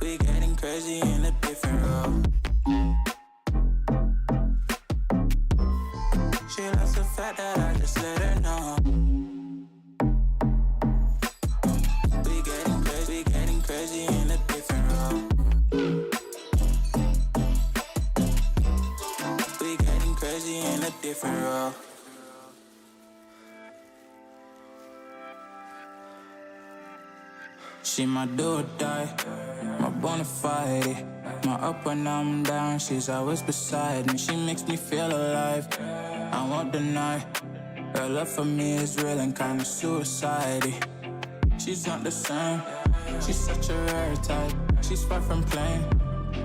We getting crazy in a different role. She loves the fact that I just let her know. We getting crazy in a different role. We getting crazy in a different role. She my do or die, my bona fide. My up when I'm down, she's always beside me. She makes me feel alive, I won't deny. Her love for me is real and kinda suicide-y. She's not the same, she's such a rare type. She's far from plain,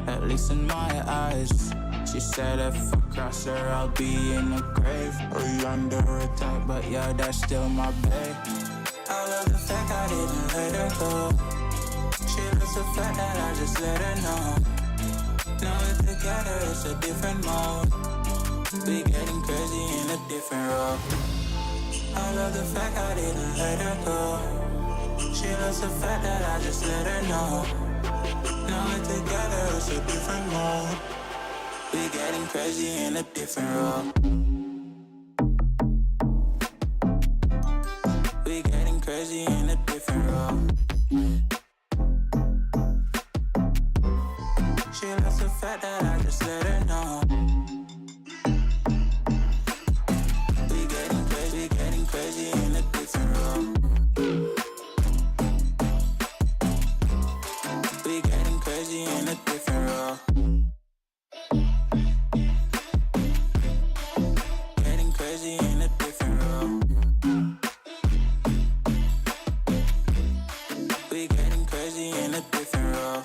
at least in my eyes. She said if I cross her, I'll be in the grave or under her type, but yeah, that's still my babe. I love the fact I didn't let her go. She loves the fact that I just let her know. Now we're together, it's a different mode. We getting crazy in a different role. I love the fact I didn't let her go. She loves the fact that I just let her know. Now we're together, it's a different mode. We getting crazy in a different role. We getting crazy in a different role. She loves the fact that I just let her know. We getting crazy in a different role. We getting crazy in a different role. Getting crazy in a different role. We getting crazy in a different role.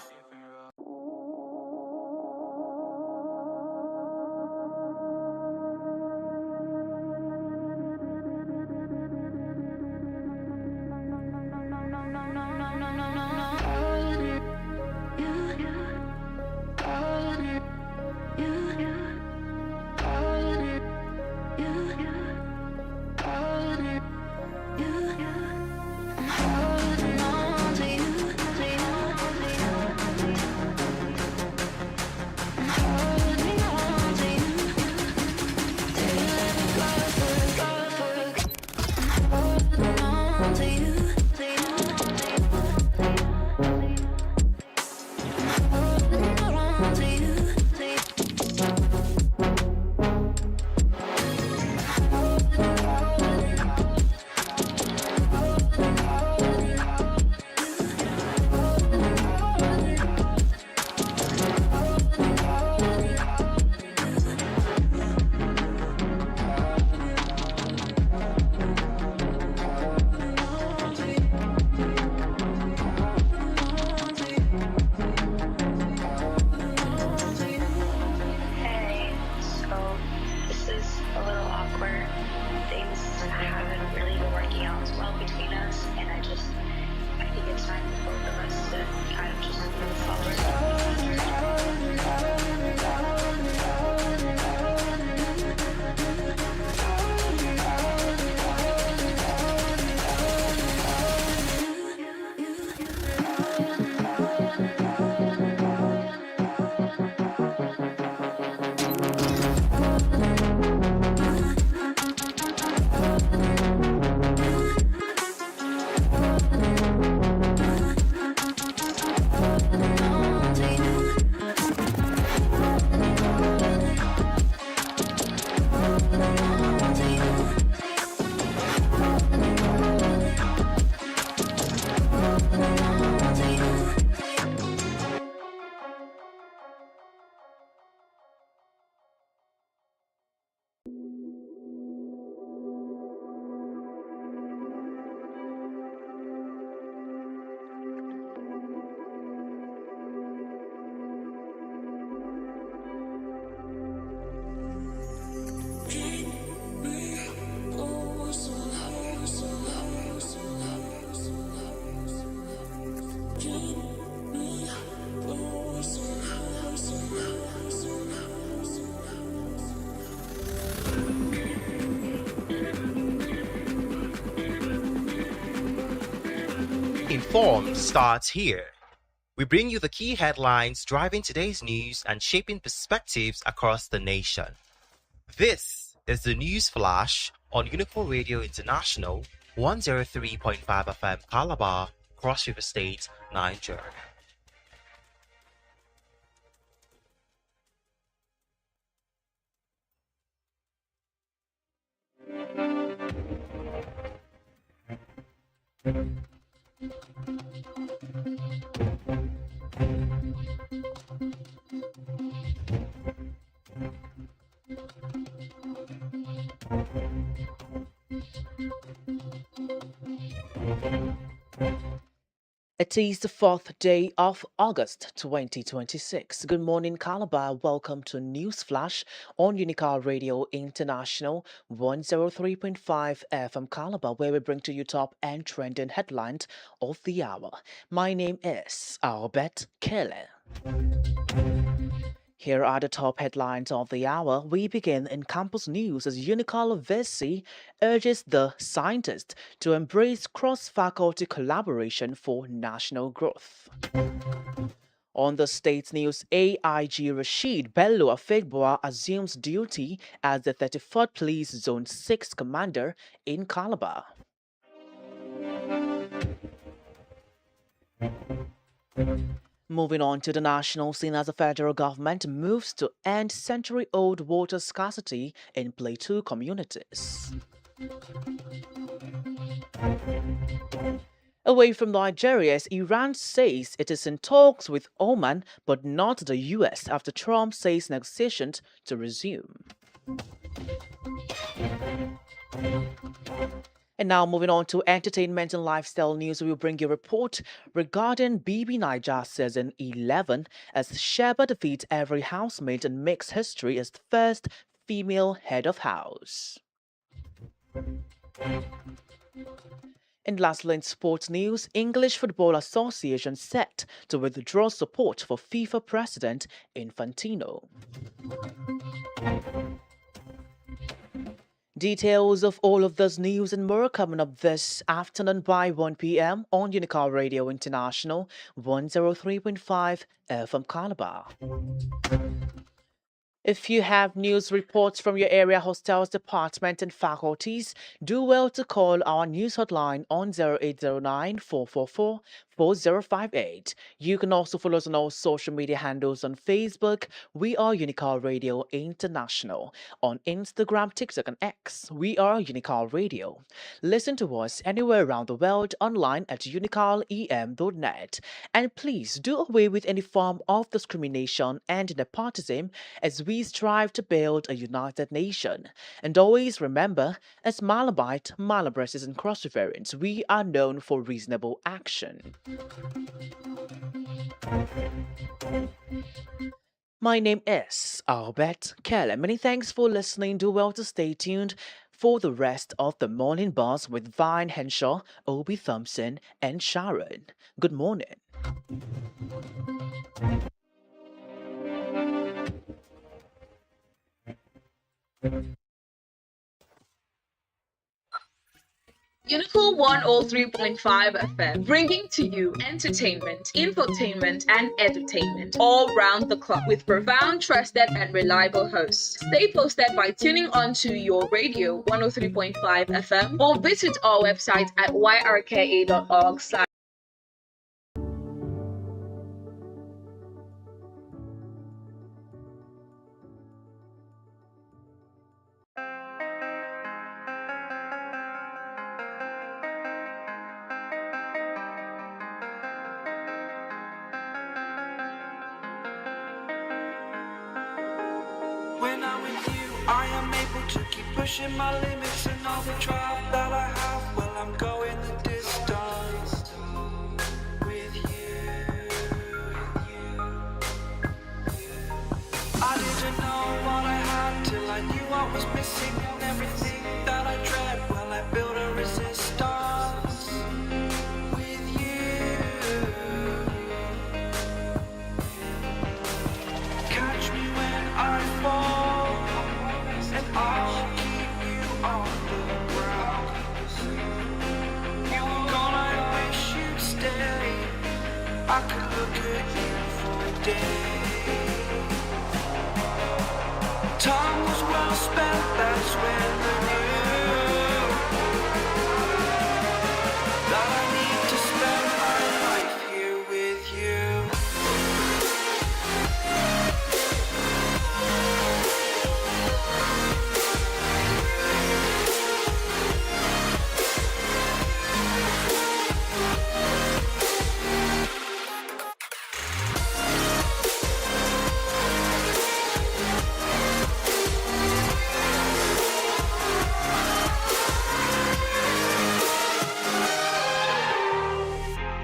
Hey, so this is a little awkward. Things haven't really been working out as well between us, and I think it's time for both of us to kind of just move forward. Staying informed starts here. We bring you the key headlines driving today's news and shaping perspectives across the nation. This is the News Flash on Unicorn Radio International, 103.5 FM Calabar, Cross River State, Nigeria. It is the 4th day of August 2026. Good morning, Calabar. Welcome to News Flash on Unicar Radio International 103.5 FM Calabar, where we bring to you top and trending headlines of the hour. My name is Albert Kelly. Here are the top headlines of the hour. We begin in campus news as Unical VC urges the scientists to embrace cross-faculty collaboration for national growth. On the state's news, AIG Rashid Bello Afegboa assumes duty as the 34th Police Zone 6 commander in Calabar. Moving on to the national scene as the federal government moves to end century-old water scarcity in Plateau communities. Away from Nigeria, as Iran says it is in talks with Oman but not the US after Trump says negotiations to resume. And now moving on to entertainment and lifestyle news, we will bring you a report regarding BB Niger Season 11 as Sheba defeats every housemate and makes history as the first female head of house. And lastly, in sports news, English Football Association set to withdraw support for FIFA President Infantino. Details of all of this news and more coming up this afternoon by 1 p.m. on Unicar Radio International 103.5 FM Calabar. If you have news reports from your area hostels department and faculties, do well to call our news hotline on 0809 444 4058. You can also follow us on all social media handles on Facebook. We are Unicar Radio International. On Instagram, TikTok, and X, we are Unicar Radio. Listen to us anywhere around the world online at unicarem.net. And please do away with any form of discrimination and nepotism as we strive to build a united nation. And always remember, as Malabite, Malabrists, and Cross Riverians, we are known for reasonable action. My name is Albert Kelly. Many thanks for listening. Do well to stay tuned for the rest of the morning buzz with Vine Henshaw, Obi Thompson, and Sharon. Good morning. Unical 103.5 FM, bringing to you entertainment, infotainment, and edutainment all round the clock with profound, trusted, and reliable hosts. Stay posted by tuning on to your radio 103.5 FM or visit our website at yrka.org. When I'm with you, I am able to keep pushing my limits and all the drive that I have. Well, I'm going the distance with you. I didn't know what I had till I knew what was missing and everything that I dread. Well, I built a resistance with you. Catch me when I fall, and I'll keep you on the ground. I could look at you for days. Time was well spent, that's when I knew that I need to spend my life here with you.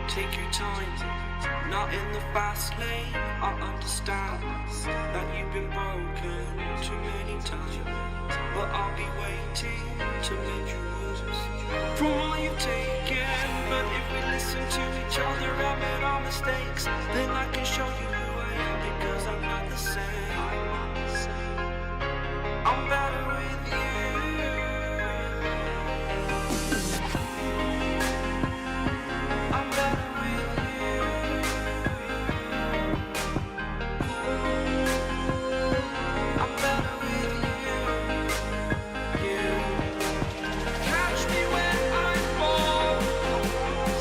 Take your time, not in the fast lane. I understand that you've been broken too many times, but I'll be waiting to make you lose from all you've taken. But if we listen to each other and admit our mistakes, then I can show you who I am, because I'm not the same. I'm better with you. I'm better with you. I'm better with you. Catch me when I fall.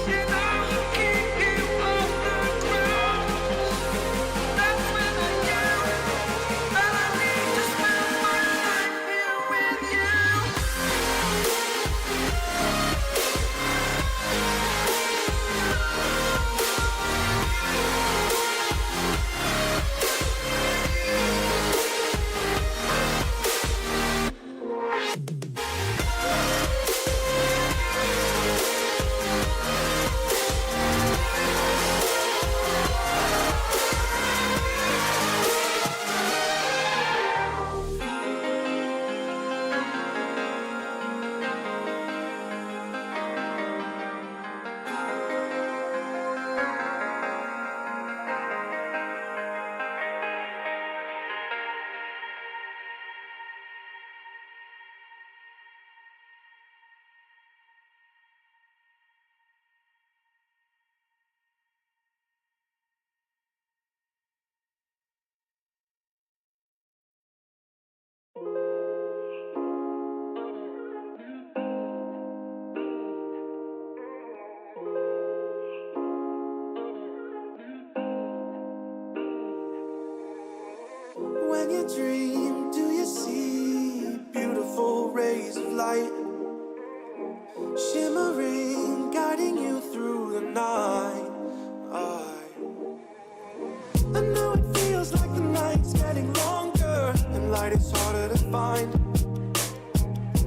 You know who keep you off the ground. That's when I knew that I need to spend my life here with you. When you dream, do you see beautiful rays of light shimmering, guiding you through the night? I know it feels like the night's getting longer and light is harder to find.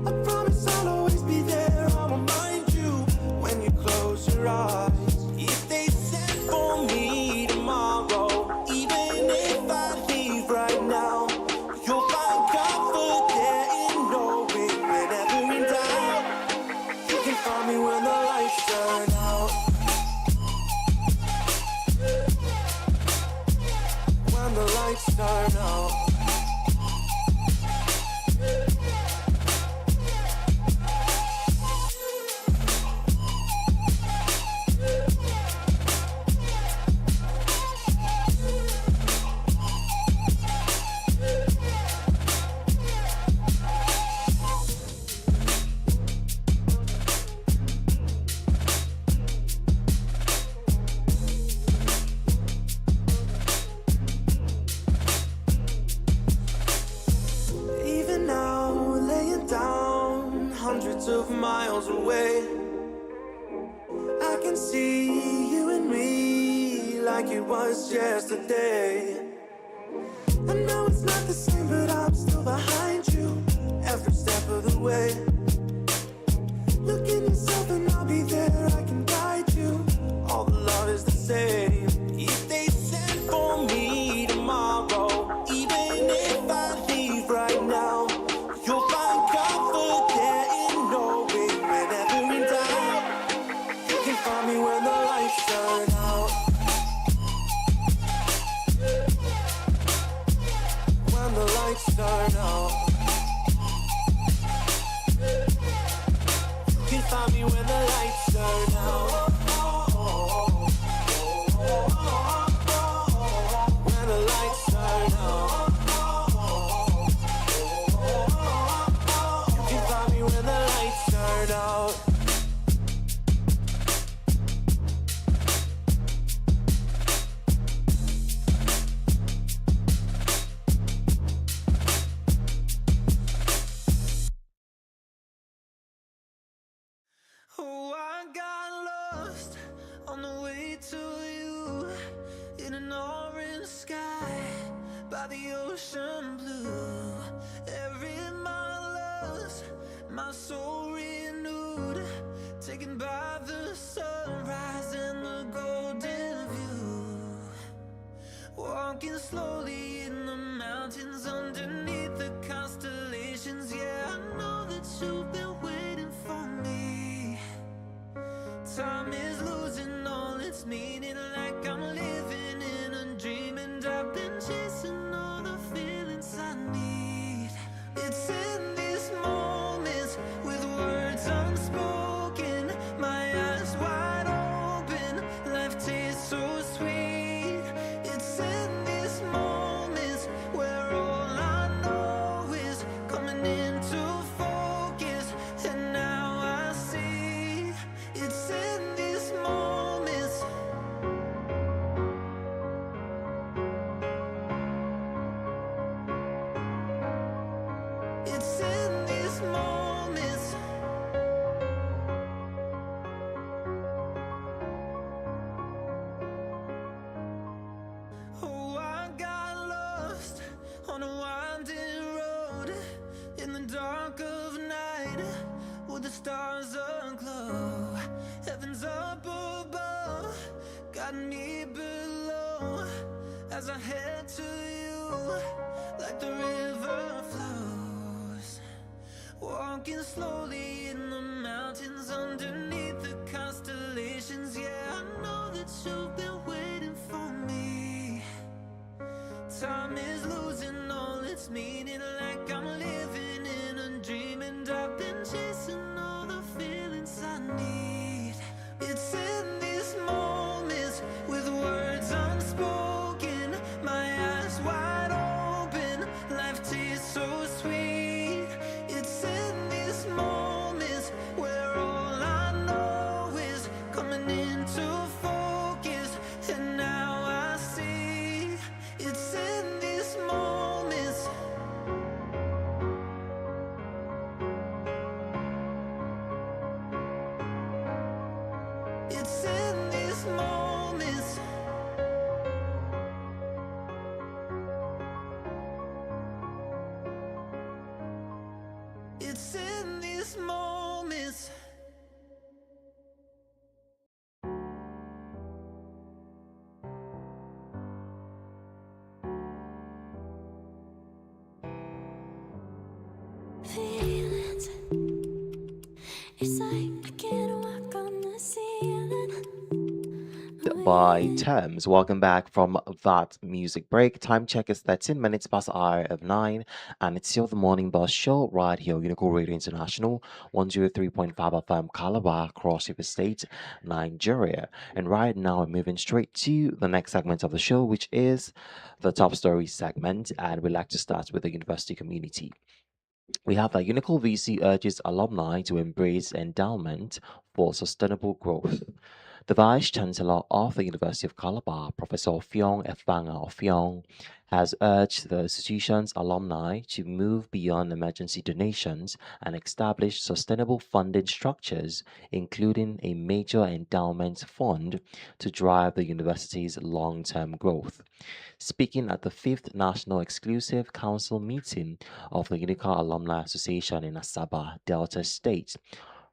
I promise I'll always be there, I'll remind you when you close your eyes. If they send for me tomorrow, even if I leave right now, you'll find comfort there in knowing whenever in doubt, you can find me when the lights turn out. When the lights turn out. Even now, laying down hundreds of miles away, I can see you and me like it was yesterday. I know it's not the same, but I'm still behind you every step of the way. Look in yourself and I'll be there, I can guide you. All the love is the same. If they send for me tomorrow, even if I leave right now, you'll find comfort there in knowing whenever in doubt, you can find me when the lights turn out. When the lights turn out, you can find me when the lights turn out. in an orange sky by the ocean blue. Every mile lost, my soul renewed, taken by the sunrise and the golden view. Walking slowly in the mountains underneath the constellations. Yeah, I know that you've been waiting for me. Time is losing all its meaning, like I'm living in a dream, and I've been chasing all the feelings I need. It's in these moments with words unspoken, my eyes wide open, life tastes so sweet. It's in these moments where all I know is coming into focus, and now I see. It's in these moments. It's in these moments. Oh, I got lost on a winding road in the dark of night with the stars aglow. Heaven's up above, got me below as I head to you like the river flows. Walking slowly in the mountains underneath the constellations. Yeah, I know that you've been waiting for me. Time is losing all its meaning, like I'm living in a dream, and I've been chasing all the feelings I need. It's in these moments with words unspoken, my eyes wide open, life tastes so sweet. It's in these moments where all I know is coming into focus, and now I see. It's in these moments. It's in these moments. It's in these moments. Feelings. It's like I can't walk on the ceiling. By Thames. Welcome back from that music break. Time check is 13 minutes past hour of 9, and it's still the morning bus show right here on Unical Radio International, 103.5 FM Calabar across River State, Nigeria. And right now, we're moving straight to the next segment of the show, which is the top story segment, and we'd like to start with the university community. We have that Unical VC urges alumni to embrace endowment for sustainable growth. The Vice Chancellor of the University of Calabar, Professor Fiong Efanga Fiong, has urged the institution's alumni to move beyond emergency donations and establish sustainable funding structures, including a major endowment fund to drive the university's long term growth. Speaking at the 5th National Exclusive Council meeting of the Unica Alumni Association in Asaba, Delta State,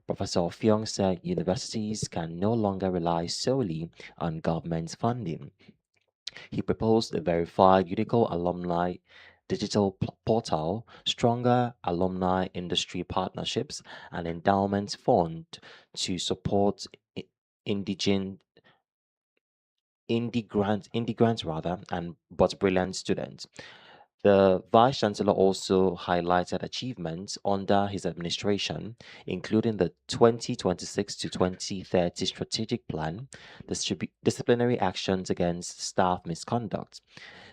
Professor Fiong said universities can no longer rely solely on government funding. He proposed a verified Unico alumni digital portal, stronger alumni industry partnerships, and endowment fund to support indigent indie grants rather, and but brilliant students. The Vice Chancellor also highlighted achievements under his administration, including the 2026 to 2030 strategic plan, disciplinary actions against staff misconduct,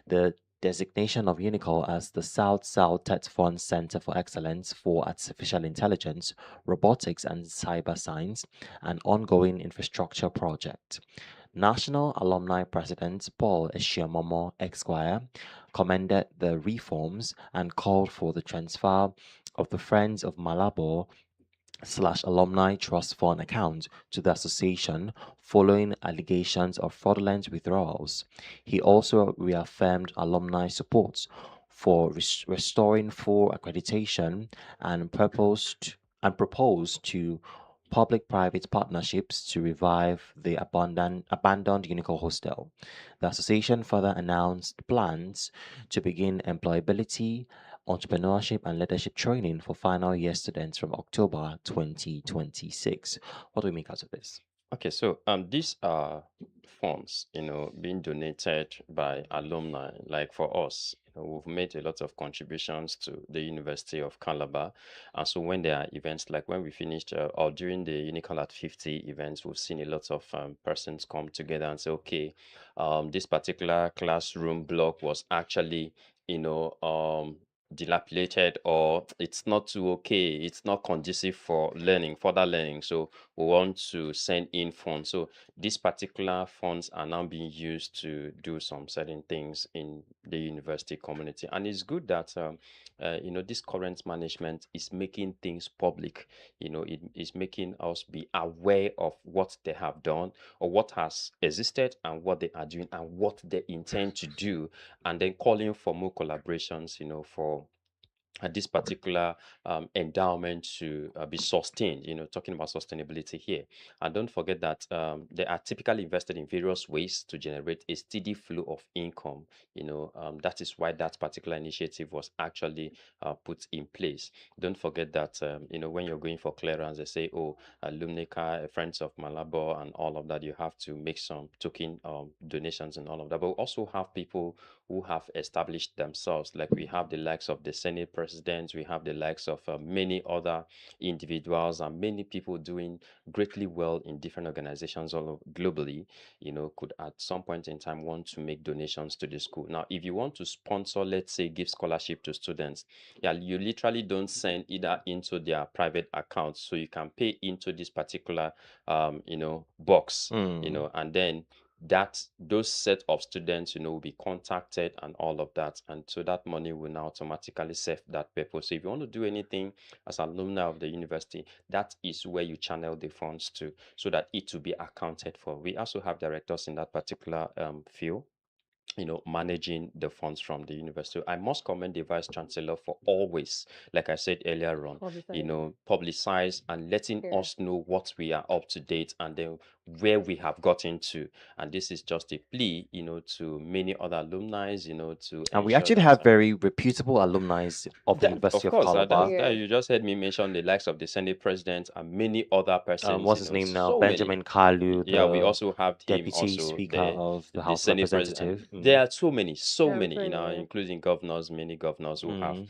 the designation of UNICOL as the South Tech Fund Center for Excellence for Artificial Intelligence, Robotics, and Cyber Science, an ongoing infrastructure project. National Alumni President Paul Eshiamomo Esquire commended the reforms and called for the transfer of the Friends of Malabo slash alumni trust fund account to the association following allegations of fraudulent withdrawals. He also reaffirmed alumni support for restoring full accreditation and proposed to public-private partnerships to revive the abandoned Unico Hostel. The association further announced plans to begin employability, entrepreneurship, and leadership training for final year students from October 2026. What do we make out of this? Okay, so these are funds, being donated by alumni. Like for us, we've made a lot of contributions to the University of Calabar, and so when there are events like when we finished or during the Unical at 50 events, we've seen a lot of persons come together and say, okay, this particular classroom block was actually, dilapidated, or it's not too okay, it's not conducive for learning, further learning, so we want to send in funds. So these particular funds are now being used to do some certain things in the university community, and it's good that this current management is making things public. It is making us be aware of what they have done, or what has existed, and what they are doing, and what they intend to do, and then calling for more collaborations, for this particular endowment to be sustained, talking about sustainability here. And don't forget that they are typically invested in various ways to generate a steady flow of income. That is why that particular initiative was actually put in place. Don't forget that, when you're going for clearance, they say, oh, Lumnica, Friends of Malabo, and all of that, you have to make some token donations and all of that. But we also have people who have established themselves. Like we have the likes of the Senate president, we have the likes of many other individuals, and many people doing greatly well in different organizations globally, could at some point in time want to make donations to the school. Now, if you want to sponsor, let's say, give scholarship to students, yeah, you literally don't send either into their private account, so you can pay into this particular, box, and then those set of students, will be contacted and all of that, and so that money will now automatically serve that purpose. So if you want to do anything as an alumni of the university, that is where you channel the funds to, so that it will be accounted for. We also have directors in that particular field, managing the funds from the university. I must commend the vice chancellor for always, like I said earlier on, publicize and letting us know what we are up to date, and then where we have gotten to. And this is just a plea, to many other alumni, to And we ensure actually that have very reputable alumni of the that, University of of course, Calabar. you just heard me mention the likes of the Senate president and many other persons. What's his name now? So many. Benjamin Kalu, Yeah, we the also have him, Deputy also Speaker the of the the House of Senate president. Representative. There are so many, Yeah. including governors, many governors who have,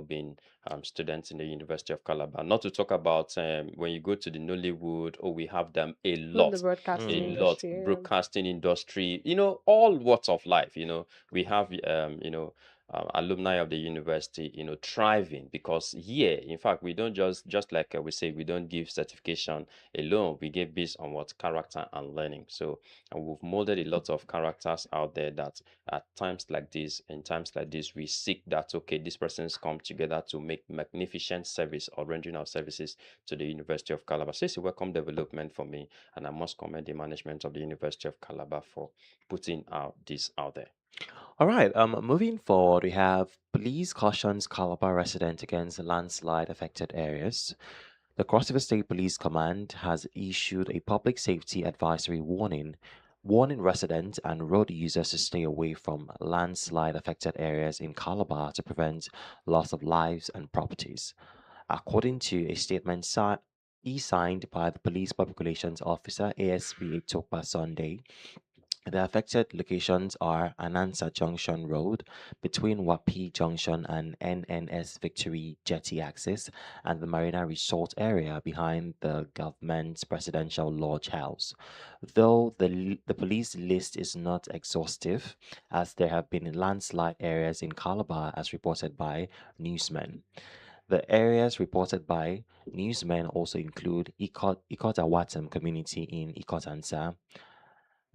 been students in the University of Calabar. Not to talk about when you go to the Nollywood, oh, we have them a In the lot, broadcasting a lot. industry. Broadcasting industry, all walks of life. We have, alumni of the university, thriving, because here, in fact, we don't just like we say, we don't give certification alone. We give based on what character and learning. So, and we've molded a lot of characters out there that at times like this, in times like this, we seek that, okay, these persons come together to make magnificent service or rendering of services to the University of Calabar. So it's a welcome development for me, and I must commend the management of the University of Calabar for putting this out there. All right. Moving forward, we have police cautions Calabar resident against landslide affected areas. The Cross River State Police Command has issued a public safety advisory warning residents and road users to stay away from landslide affected areas in Calabar to prevent loss of lives and properties. According to a statement signed by the Police Public Relations Officer ASP Tokpa Sunday, the affected locations are Anansa Junction Road between Wapi Junction and NNS Victory Jetty Axis, and the Marina Resort area behind the government's presidential lodge house. Though the police list is not exhaustive, as there have been landslide areas in Calabar as reported by newsmen. The areas reported by newsmen also include Ikotawatam community in Ikotansa,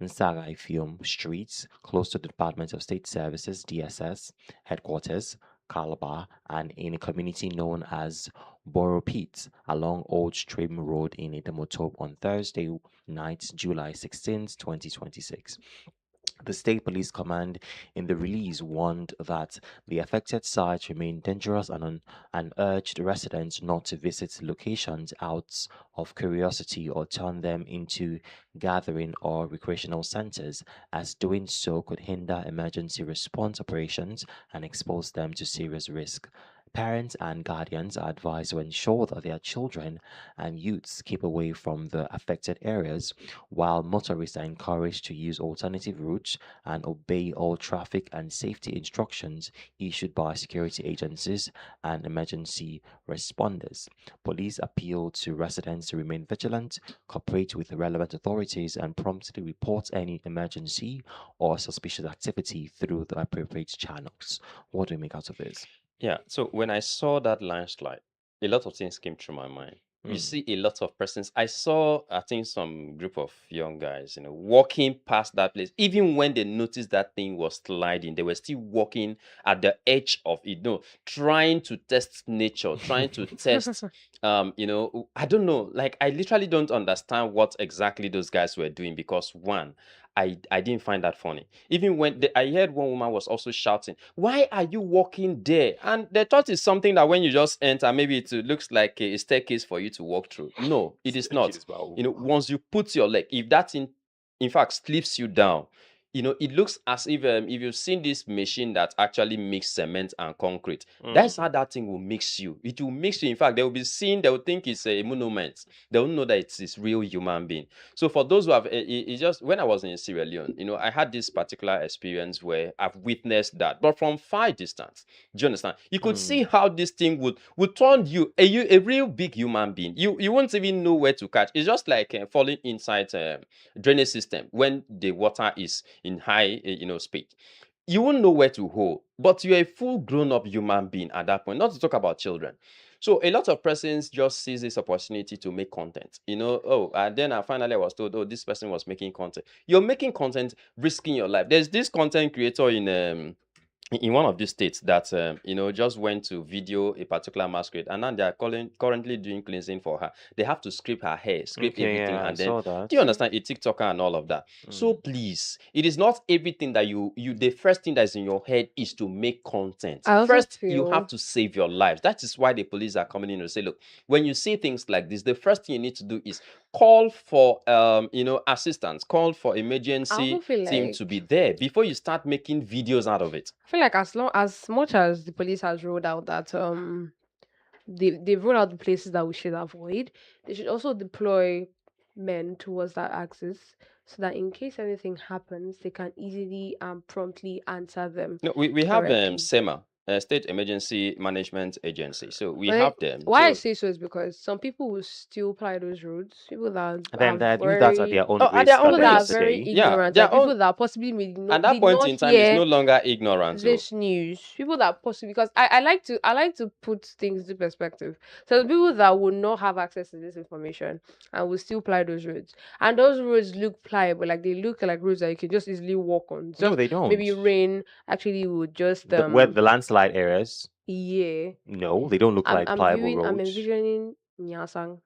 Nsagai Film Streets, close to the Department of State Services, DSS, headquarters, Calabar and in a community known as Pit along Old Stream Road in Itamotob on Thursday night, July 16th, 2026. The State Police Command in the release warned that the affected sites remain dangerous and urged residents not to visit locations out of curiosity or turn them into gathering or recreational centers, as doing so could hinder emergency response operations and expose them to serious risk. Parents and guardians are advised to ensure that their children and youths keep away from the affected areas, while motorists are encouraged to use alternative routes and obey all traffic and safety instructions issued by security agencies and emergency responders. Police appeal to residents to remain vigilant, cooperate with relevant authorities, and promptly report any emergency or suspicious activity through the appropriate channels. What do you make out of this? Yeah. So when I saw that landslide, a lot of things came through my mind. You see a lot of persons. I saw, I think, some group of young guys, walking past that place. Even when they noticed that thing was sliding, they were still walking at the edge of it, trying to test nature, trying to test, I don't know. Like, I literally don't understand what exactly those guys were doing because one, I didn't find that funny. Even when I heard one woman was also shouting, "Why are you walking there?" And the thought is something that when you just enter, maybe it looks like a staircase for you to walk through. No, it is not. Once you put your leg, if that in fact slips you down, it looks as if you've seen this machine that actually mix cement and concrete, that's how that thing will mix you. It will mix you. In fact, they will think it's a monument. They will know that it's this real human being. So for those who have, it's just when I was in Sierra Leone, I had this particular experience where I've witnessed that, but from far distance. Do you understand? You could see how this thing would turn a real big human being. You won't even know where to catch. It's just like falling inside drainage system when the water is in high speed. You won't know where to hold, but you're a full grown-up human being at that point, not to talk about children. So a lot of persons just seize this opportunity to make content, and then finally I was told, oh, this person was making content. You're making content, risking your life. There's this content creator in one of these states that just went to video a particular masquerade, and now they are currently doing cleansing for her. They have to scrape her hair, scrape everything, I and then saw that. do you understand? A TikToker and all of that. So please, it is not everything that you the first thing that is in your head is to make content. I also First, you have feel to save your lives. That is why the police are coming in to say, look, when you see things like this, the first thing you need to do is call for assistance, call for I emergency also feel team to be there before you start making videos out of it. I feel like as much as the police has rolled out that they've rolled out the places that we should avoid, they should also deploy men towards that axis so that in case anything happens, they can easily and promptly answer them No, we have correctly. SEMA, State Emergency Management Agency. So we But have them. why I So say so is because some people will still apply those roads. People that And then are that you that's at very their own at risk their at own people the end that of are risk. the very day. Yeah, ignorant, their like people own. that possibly At that did point not in time, it's hear no longer ignorance. this news. People that possibly because I like to put things into perspective. So the people that will not have access to this information and will still ply those roads. And those roads look pliable, like they look like roads that you can just easily walk on. No, Just they don't. maybe rain actually would just Where the landslide areas, yeah. no, they don't look like pliable I'm roads. envisioning Nyasang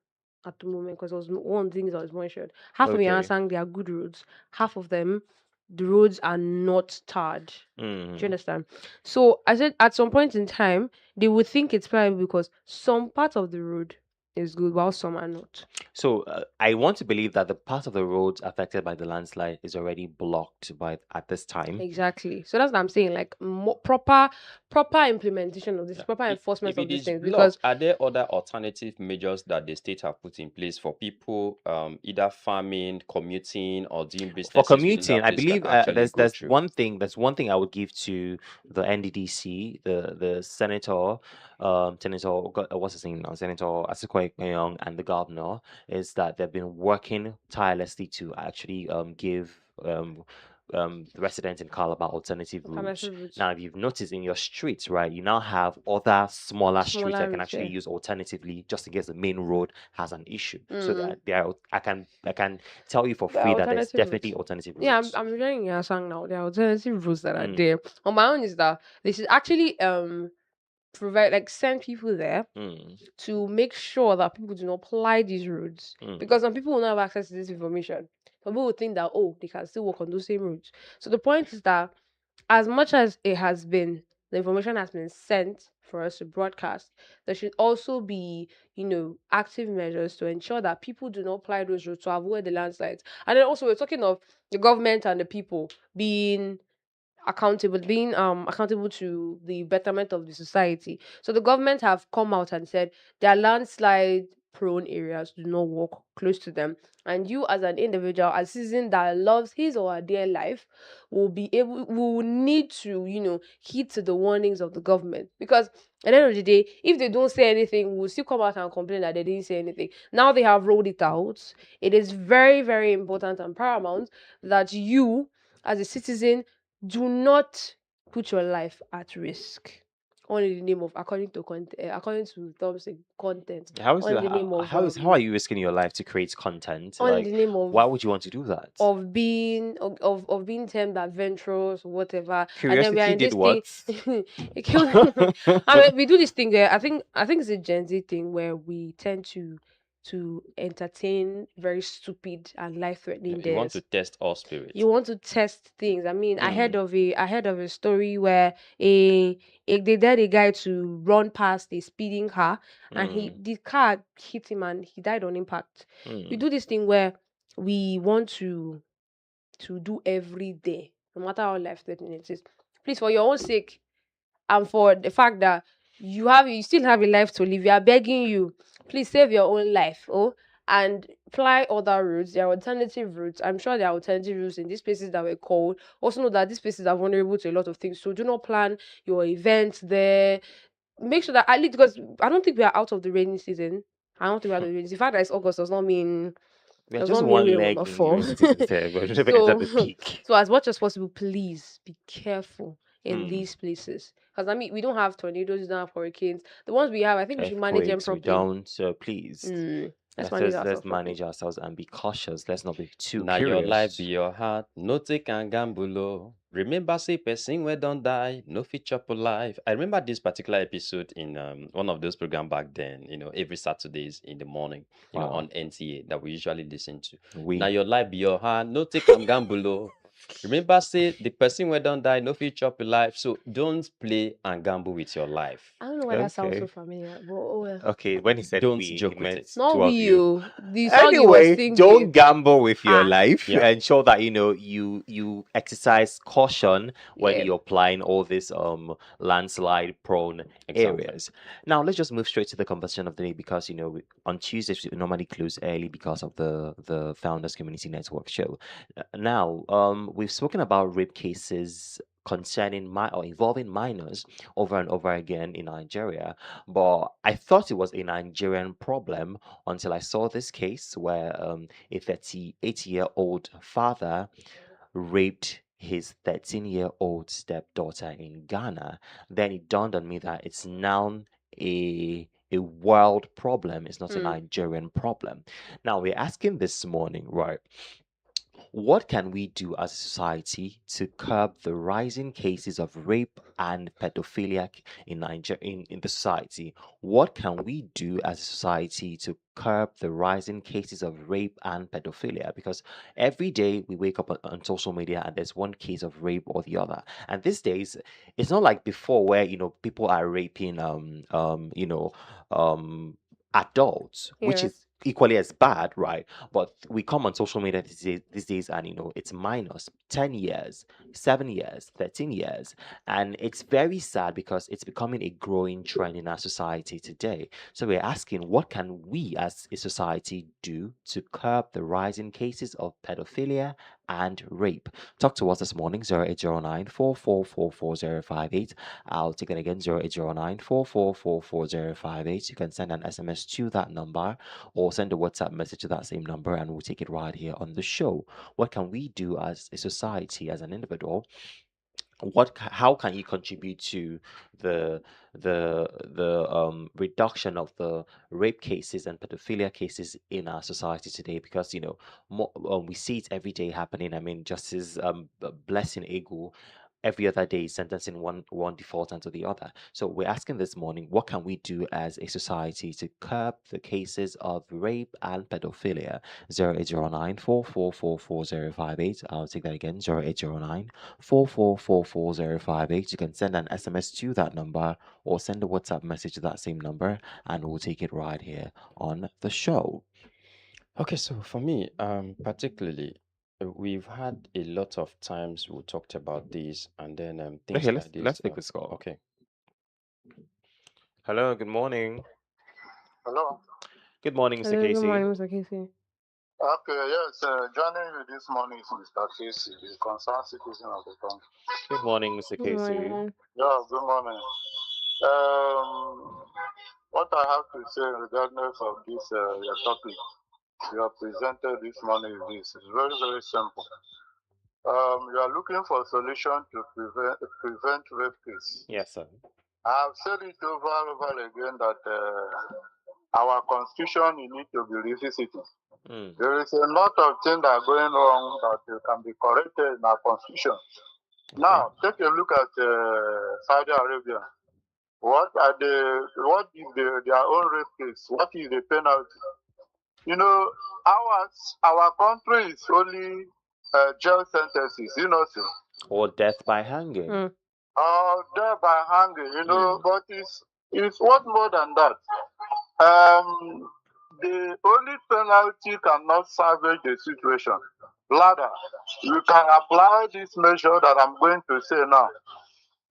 at the moment because it was one thing that was mentioned. Half of Okay. Nyasang, they are good roads. Half of them, the roads are not tarred. Do you understand? So I said at some point in time, they would think it's private because some part of the road is good while some are not. So I want to believe that the part of the roads affected by the landslide is already blocked at this time. Exactly. So that's what I'm saying. Like proper implementation of this, proper enforcement If of it these is things. blocked, Because are there other alternative measures that the state have put in place for people either farming, commuting, or doing For businesses within commuting, that I place can believe actually there's go there's through? one thing I would give to the NDDC, the senator, what's his name now, Senator Asukwa Young, and the governor, is that they've been working tirelessly to actually give the residents in Calabar alternative routes. alternative routes. Now, if you've noticed in your streets, right, you now have other smaller streets Smaller that can routes, actually yeah. use alternatively, just in case the main road has an issue. So Mm. that I can tell you for There free are that there's alternative definitely routes. alternative Yeah, routes. I'm enjoying your song now. There are alternative routes that are Mm. there. On my own is that this is actually provide, like, send people there Mm, to make sure that people do not ply these roads, mm. because some people will not have access to this information. Some people will think that, oh, they can still work on those same roads. So the point is that as much as it has been, the information has been sent for us to broadcast, there should also be, active measures to ensure that people do not ply those roads to avoid the landslides. And then also, we're talking of the government and the people being accountable to the betterment of the society. So the government have come out and said there are landslide prone areas, do not walk close to them. And you, as an individual, as citizen that loves his or her dear life, will need to, heed to the warnings of the government. Because at the end of the day, if they don't say anything, we'll still come out and complain that they didn't say anything. Now they have rolled it out. It is very, very important and paramount that you, as a citizen, do not put your life at risk. All in the name of, according to Thompson, content. How is All it, in the name of how are you risking your life to create content? all in Like, the name why would you want to do that? of being termed adventurous, whatever. And then we are Curiosity in did this thing. what? It kills. I mean, we do this thing there. I think it's a Gen Z thing where we tend to entertain very stupid and life-threatening You want dares. to test all spirits. You want to test things. I mean, I heard Mm, of a story where they dared a guy to run past a speeding car, and mm, the car hit him and he died on impact. We mm. do this thing where we want to do every day, no matter how life threatening it is. Please, for your own sake, and for the fact that you still have a life to live, we are begging you, please save your own life, and fly other routes. There are alternative routes. I'm sure there are alternative routes in these places that were called. Also know that these places are vulnerable to a lot of things, so do not plan your events there. Make sure that, at least, because I don't think we are out of the rainy season. I don't think we're out of the rainy season. The fact that it's August We are does just not mean one rain will leg not in the fall. rainy season. There, but we've never entered So, the peak. so as much as possible, please be careful in Mm. these places. Because I mean, we don't have tornadoes, we don't have hurricanes. The ones we have, I think we should manage them Earthquakes, we properly. don't. So please, Let's let's manage just let's ourselves properly. manage ourselves and be cautious. Let's not be too Now your life be curious. your heart, no take and gamble. Oh. Remember, say person where don't die, no feature for life. I remember this particular episode in one of those programs back then. Every Saturdays in the morning. Wow. On NTA that we usually listen to. We. Now your life be your heart, no take and gamble. Oh. Remember, say the person where don't die, no feature for life. So don't play and gamble with your life. I don't know why that sounds so Okay. familiar, but oh well. Okay, when he said Don't we, he joke with meant it. Not two of we, you. you. The song he was Anyway, singing. don't gamble with your Ah. life. Yeah. Ensure that you exercise caution when Yeah. you're applying all these landslide prone Exactly. areas. Now let's just move straight to the conversation of the day, because on Tuesdays we normally close early because of the Founders Community Network show. Now we've spoken about rape cases concerning or involving minors over and over again in Nigeria, but I thought it was a Nigerian problem until I saw this case where a 38-year-old father raped his 13-year-old stepdaughter in Ghana. Then it dawned on me that it's now a world problem. It's not a Nigerian problem. Now we're asking this morning, right? What can we do as a society to curb the rising cases of rape and pedophilia in Nigeria, in the society? What can we do as a society to curb the rising cases of rape and pedophilia? Because every day we wake up on social media and there's one case of rape or the other. And these days, it's not like before where people are raping adults, which is Yes. equally as bad, right? But we come on social media these days and it's minus 10 years, 7 years, 13 years. And it's very sad because it's becoming a growing trend in our society today. So we're asking, what can we as a society do to curb the rising cases of pedophilia and rape? Talk to us this morning, 0809 4444058. I'll take it again, 0809 4444058. You can send an SMS to that number or send a WhatsApp message to that same number, and we'll take it right here on the show. What can we do as a society, as an individual? How can you contribute to the reduction of the rape cases and pedophilia cases in our society today? Because we see it every day happening. I mean, Justice Blessing Egu every other day is sentencing one defaultant to the other. So we're asking this morning, what can we do as a society to curb the cases of rape and pedophilia? 0809 I'll take that again. 0809 You can send an SMS to that number or send a WhatsApp message to that same number, and we'll take it right here on the show. Okay, so for me, particularly, we've had a lot of times we talked about this, and then things Okay, like let's this. take this call. Okay. Hello, good morning. Hello. Good morning, Mr. Hello, good Casey. morning, Mr. Casey. Okay, yes, joining you this morning is Mr. Casey, the concerned citizen of the country. Good morning, Mr. Good Casey. morning. Yeah, good morning. What I have to say regardless of this your topic you have presented this morning is this. It's very, very simple. You are looking for a solution to prevent rape case. Yes, sir. I have said it over and over again that our constitution you need to be revisited. There is a lot of things that are going wrong that can be corrected in our constitution. Okay. Now, take a look at Saudi Arabia. What is their own rape case? What is the penalty? You know, our country is only jail sentences, you know, sir. Or death by hanging. Or death by hanging, you know, but it's what more than that. The only penalty cannot salvage the situation. Rather, you can apply this measure that I'm going to say now.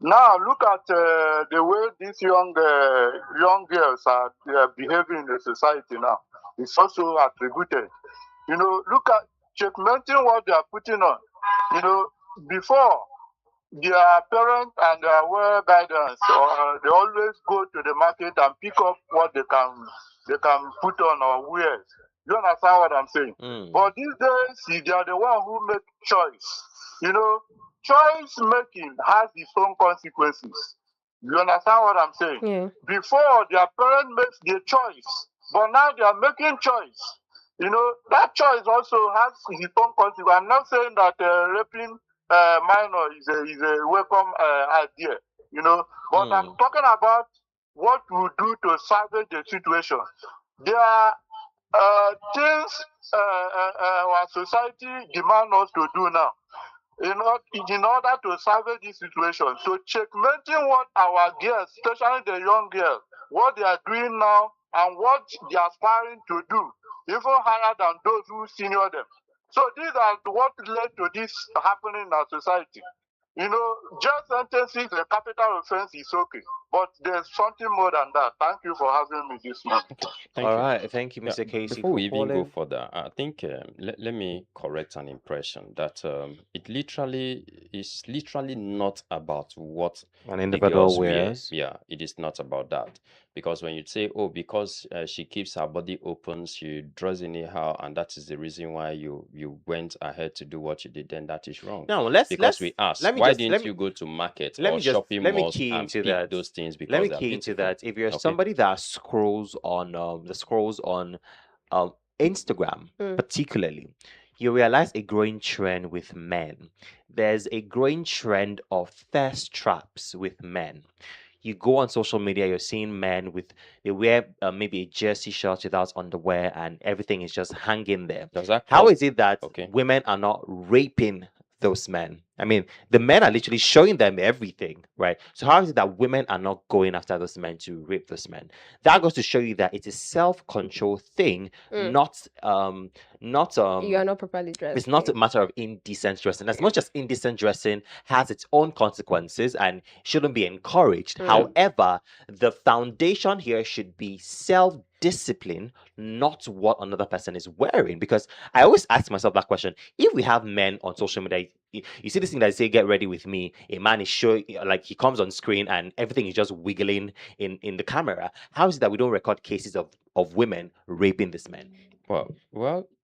Now, look at the way these young girls are behaving in the society now. It's also attributed. You know, look at checkmating what they are putting on. You know, before their parents and their well guidance, or they always go to the market and pick up what they can put on or wear. You understand what I'm saying? But these days, they are the one who make choice. You know, choice making has its own consequences. You understand what I'm saying? Yeah. Before, their parent makes the choice, but now they are making choice. You know, that choice also has its own consequence. I'm not saying that raping minor is a welcome idea, you know, but I'm talking about what we do to salvage the situation. There are things our society demand us to do now in order to salvage this situation. So checkmating what our girls, especially the young girls, what they are doing now and what they are aspiring to do, even higher than those who senior them. So these are what led to this happening in our society. You know, just sentencing a capital offense is okay, but there's something more than that. Thank you for having me this morning. Thank you. Right. Thank you, Mr. Casey, Before for we even go calling. further, I think let me correct an impression that it literally is literally not about what An the individual girls wear. wears. Yeah, it is not about that. Because when you say, oh, because she keeps her body open, she draws anyhow, and that is the reason why you went ahead to do what you did, then that is wrong. Now let's We ask, let me why just didn't let me you go to market let or me just shopping let me malls key and into pick that. those things Let because me they are key into beautiful? that. If you're Okay. somebody that scrolls on Instagram, particularly, you realize a growing trend with men. There's a growing trend of thirst traps with men. You go on social media, you're seeing men they wear maybe a jersey shirt without underwear, and everything is just hanging there. Does that How cause is it that okay? women are not raping those men? I mean, the men are literally showing them everything, right? So how is it that women are not going after those men to rape those men? That goes to show you that it's a self-control thing, not You are not properly dressed. it's not a matter of indecent dressing. As much as indecent dressing has its own consequences and shouldn't be encouraged, however, the foundation here should be self discipline, not what another person is wearing. Because I always ask myself that question. If we have men on social media, you see this thing that say "get ready with me," a man is showing, like, he comes on screen and everything is just wiggling in the camera. How is it that we don't record cases of women raping these men? Well,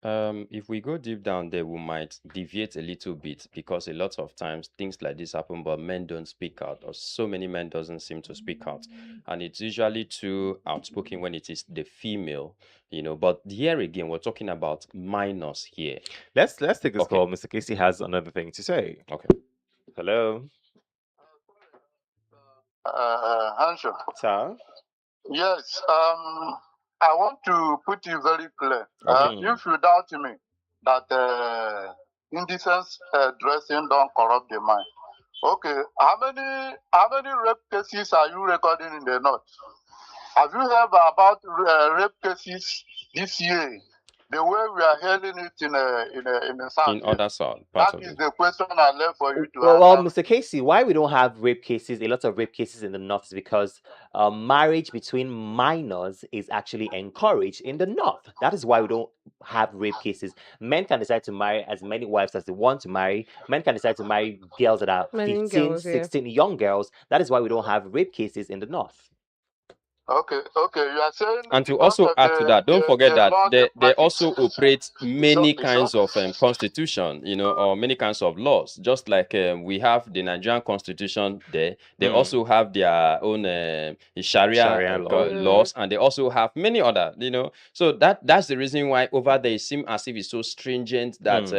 if we go deep down there, we might deviate a little bit because a lot of times things like this happen, but men don't speak out, or so many men doesn't seem to speak out, and it's usually too outspoken when it is the female, you know. But here again, we're talking about minors here. Let's take this Okay. call. Mr. Casey has another thing to say. Okay. Hello. Hansho. Sir? Yes. I want to put it very clear. Okay. If you doubt me that indecent dressing don't corrupt the mind. Okay. How many rape cases are you recording in the north? Have you heard about rape cases this year? The way we are handling it in the south. In other part That of is it. the question I left for you to Well, answer. Mr. Casey, why we don't have rape cases, a lot of rape cases in the north is because marriage between minors is actually encouraged in the north. That is why we don't have rape cases. Men can decide to marry as many wives as they want to marry. Men can decide to marry girls that are Many 15, girls, yeah. 16, young girls. That is why we don't have rape cases in the north. Okay. You are saying And to because also of add to that, don't forget the that law they they also operate many So- kinds of constitution, or many kinds of laws. Just like we have the Nigerian constitution there, they also have their own Sharia Sharia law. laws, and they also have many other, So that's the reason why over there it seems as if it's so stringent that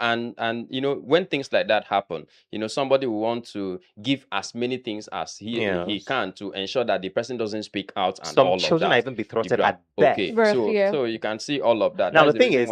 and when things like that happen, somebody will want to give as many things as he Yes. can to ensure that the person doesn't speak out and Some all of children that. are even betrothed If at okay, birth. so you can see all of that. Now That's the the thing reason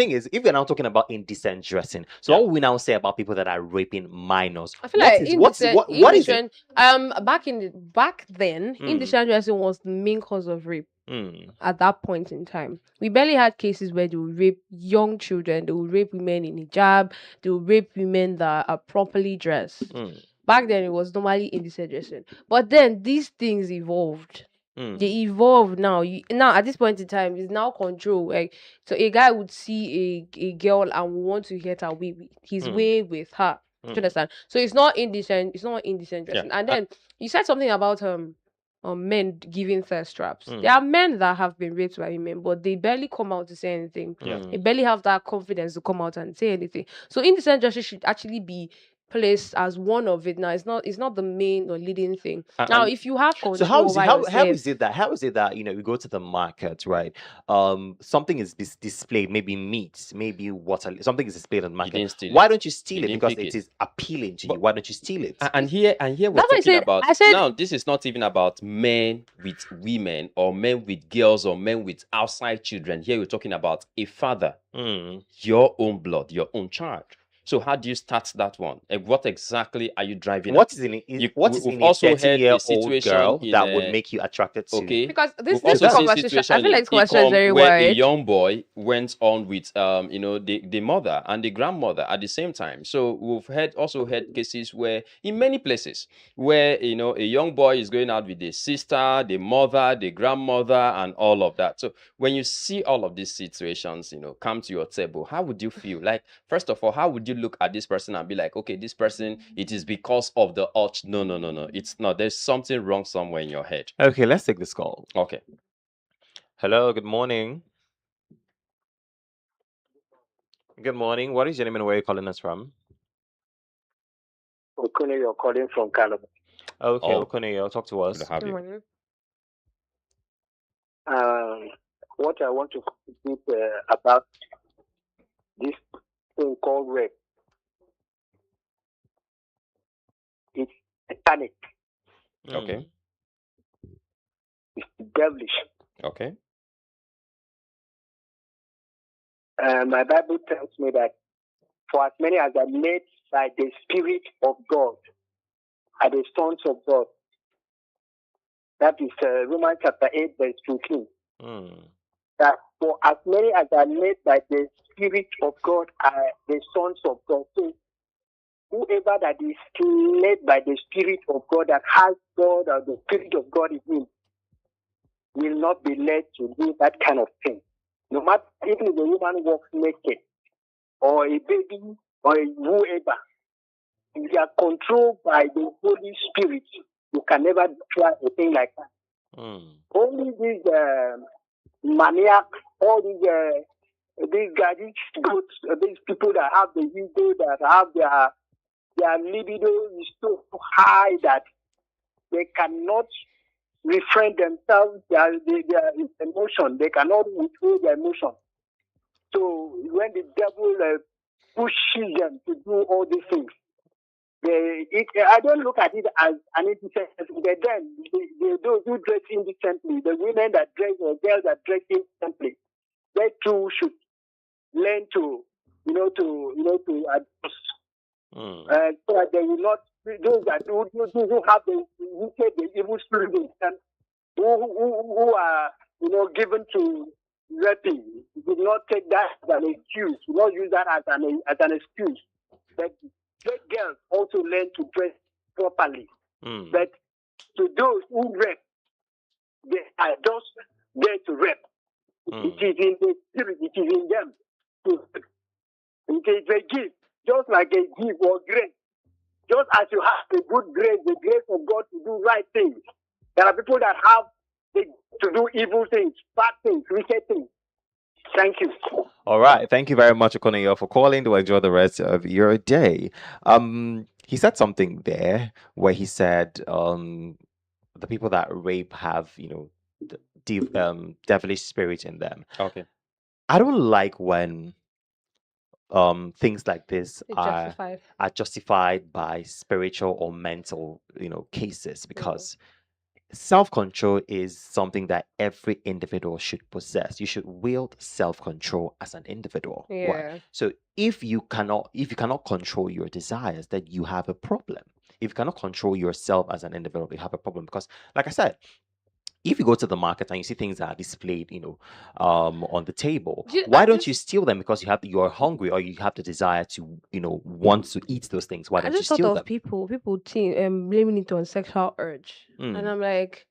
is, why. if we're now talking about indecent dressing, so Yeah. what will we now say about people that are raping minors? I feel What like is what is it? indecent. Back then, Mm. indecent dressing was the main cause of rape. Mm. At that point in time, we barely had cases where they would rape young children. They would rape women in hijab. They would rape women that are properly dressed. Mm. Back then, it was normally indecent dressing. But then these things evolved. Mm. They evolve now. Now at this point in time, it's now control. Like, so a guy would see a girl and would want to get away with his way with her. Do you understand? So it's not indecent. It's not indecent dressing. And then you said something about men giving thirst traps. There are men that have been raped by women, but they barely come out to say anything. They barely have that confidence to come out and say anything. So indecent dressing should actually be placed as one of it. Now it's not the main or leading thing. Now if you have control So how is over how is it that you go to the market, right? Something is displayed, maybe meat, maybe water, something is displayed on the market. didn't steal Why it. don't you steal You it? didn't Because pick it it. is appealing to you. Why don't you steal it? And here we're That's why I talking said- about I said- now. This is not even about men with women or men with girls or men with outside children. Here we're talking about a father, your own blood, your own child. So how do you start that one? And what exactly are you driving? What at? is in You- what we- is we've in a also heard 13-year-old situation girl in, that would make you attracted to? Okay. Because We've this also seen conversation, I situation feel like in this conversation is Ikom very where a wide. young boy went on with the mother and the grandmother at the same time. So we've also heard cases where in many places where a young boy is going out with the sister, the mother, the grandmother, and all of that. So when you see all of these situations, come to your table, how would you feel? Like, first of all, how would you look at this person and be like, okay, this person, it is because of the urge? No, it's not. There's something wrong somewhere in your head. Okay, let's take this call. Okay. Hello, good morning. Good morning. What is your name and where are you calling us from? Okune, you're calling from Calabar. Okay, Okune, talk to us. Good to have Good you. morning. What I want to speak about this thing called rape. It's satanic. Okay. It's devilish. Okay. My Bible tells me that for as many as are made by the Spirit of God are the sons of God. That is Romans chapter 8, verse 15. That for as many as are made by the Spirit of God are the sons of God. So whoever that is led by the Spirit of God, that has God or the Spirit of God in him, will not be led to do that kind of thing. No matter even if the woman walks naked, or a baby, or whoever, if you are controlled by the Holy Spirit, you can never try a thing like that. Only these maniacs, all these guys, these people that have the ego, that have their libido is so high that they cannot refrain themselves, their emotion. They cannot withhold their emotion. So when the devil pushes them to do all these things, I don't look at it as an indecency. But then those who dress indecently, the women that dress or girls that dress indecently, they too should learn to adjust, so that they will not those who have the wicked, the evil spirit in them, who are given to raping, do not take that as an excuse. Do not use that as an excuse. But let girls also learn to dress properly. But to those who rape, they are just there to rape. It is in the spirit. It is in them. It is a gift, just like a gift or grace. Just as you have the good grace, the grace of God to do right things, there are people that have to do evil things, bad things, wicked things. Thank you. All right. Thank you very much, Okoneyo, for calling. To enjoy the rest of your day. He said something there where he said the people that rape have, devilish spirit in them. Okay. I don't like when things like this It's are justified. justified by spiritual or mental, cases, because self-control is something that every individual should possess. You should wield self-control as an individual. Right? Yeah. So if you cannot control your desires, then you have a problem. If you cannot control yourself as an individual, you have a problem, because, like I said, if you go to the market and you see things that are displayed, on the table, why don't you steal them? Because you're hungry, or you have the desire to, want to eat those things. Why I don't you just thought steal of them? people blaming it on sexual urge, and I'm like,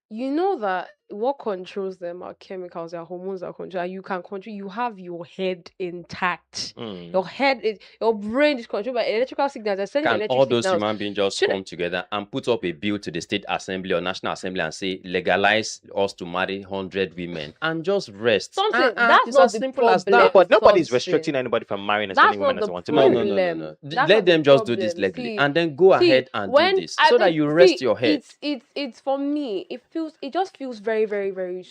you know that what controls them are chemicals, their hormones are controlled. You can control. You have your head intact. Your brain is controlled by electrical signals. They're sending Can electric all those signals. human beings just Should- come together and put up a bill to the state assembly or national assembly and say legalize us to marry 100 women and just rest? Something that's it's not as the simple as problem. that. But nobody's Something. restricting anybody from marrying as That's many women not as the they want to No, marry. no, no, no, problem. no. That's Let not the them just do this problem. legally See- and then go see, ahead and when do this I so that think- you rest see, your head. It's for me. It just feels very, very, very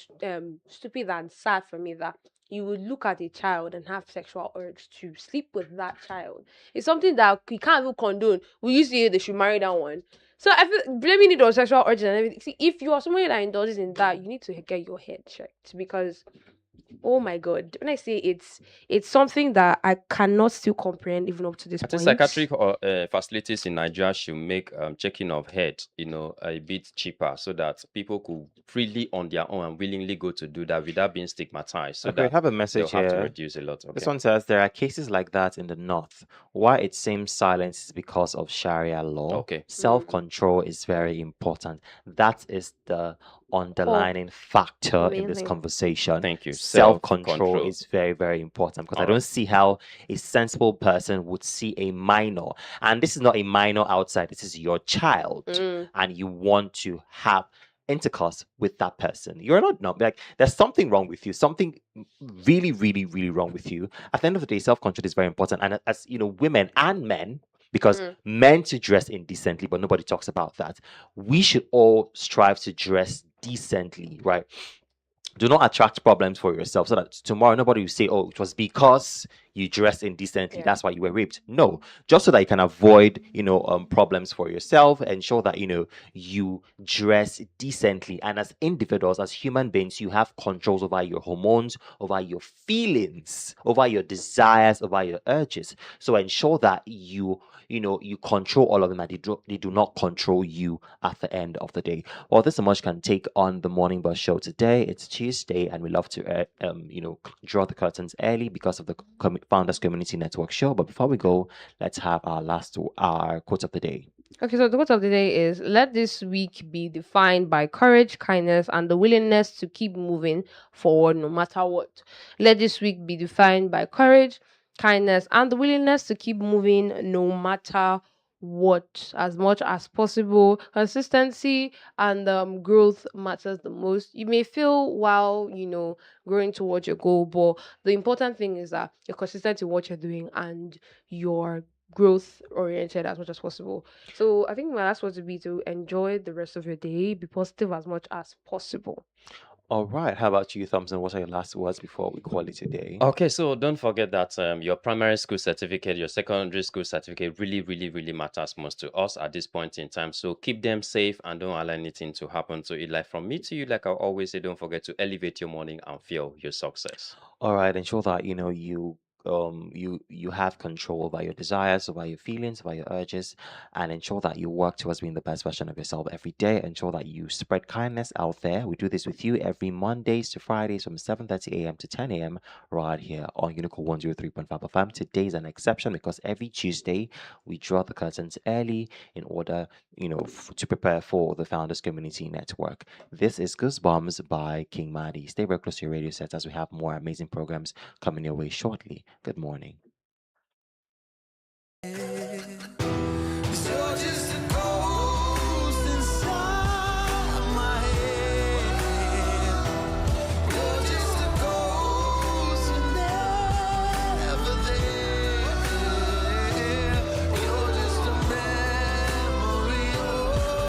stupid and sad for me that you would look at a child and have sexual urge to sleep with that child. It's something that we can't even condone. We used to say they should marry that one. So I feel blaming it on sexual urge and everything. See, if you are somebody that indulges in that, you need to get your head checked, because oh my god, when I say it's something that I cannot still comprehend even up to this I think point. psychiatric facilities in Nigeria should make checking of head, a bit cheaper, so that people could freely on their own and willingly go to do that without being stigmatized. So Okay, we that have a they'll message have to here. reduce a lot. This Okay. one says there are cases like that in the north. Why it seems silence is because of Sharia law. Okay. Self-control is very important. That is the underlining factor in this Amazing. conversation. Thank you. Self-control Self-control. is very, very important, because I All don't right. see how a sensible person would see a minor, and this is not a minor outside, this is your child, and you want to have intercourse with that person. You're not like, there's something wrong with you, something really, really, really wrong with you. At the end of the day, self-control is very important. And as women and men, because men to dress indecently, but nobody talks about that. We should all strive to dress decently, right? Do not attract problems for yourself, so that tomorrow nobody will say, oh, it was because you dressed indecently, that's why you were raped. No, just so that you can avoid problems for yourself. Ensure that you dress decently, and as individuals, as human beings, you have controls over your hormones, over your feelings, over your desires, over your urges. So ensure that you control all of them, and they do not control you at the end of the day. Well, this is much can take on the Morning Bus Show today. It's Tuesday, and we love to draw the curtains early because of the Founders Community Network show. But before we go, let's have our quote of the day. Okay, so the quote of the day is: let this week be defined by courage, kindness, and the willingness to keep moving forward no matter what. Let this week be defined by courage, kindness, and the willingness to keep moving no matter what. As much as possible, consistency and growth matters the most. You may feel while growing towards your goal, but the important thing is that you're consistent in what you're doing and you're growth oriented as much as possible. So I think my last word would be to enjoy the rest of your day, be positive as much as possible. All right. How about you, Thompson? What are your last words before we call it a day? Okay, so don't forget that your primary school certificate, your secondary school certificate really, really, really matters most to us at this point in time. So keep them safe and don't allow anything to happen to it. Like from me to you, like I always say, don't forget to elevate your morning and feel your success. All right, ensure that you have control over your desires, over your feelings, over your urges, and ensure that you work towards being the best version of yourself every day. Ensure that you spread kindness out there. We do this with you every Mondays to Fridays from 7:30 a.m. to 10 a.m. right here on Unicorn 103.5 FM. Today's an exception because every Tuesday we draw the curtains early in order, to prepare for the Founders Community Network. This is Goosebumps by King Maddie. Stay very close to your radio sets as we have more amazing programs coming your way shortly. Good morning.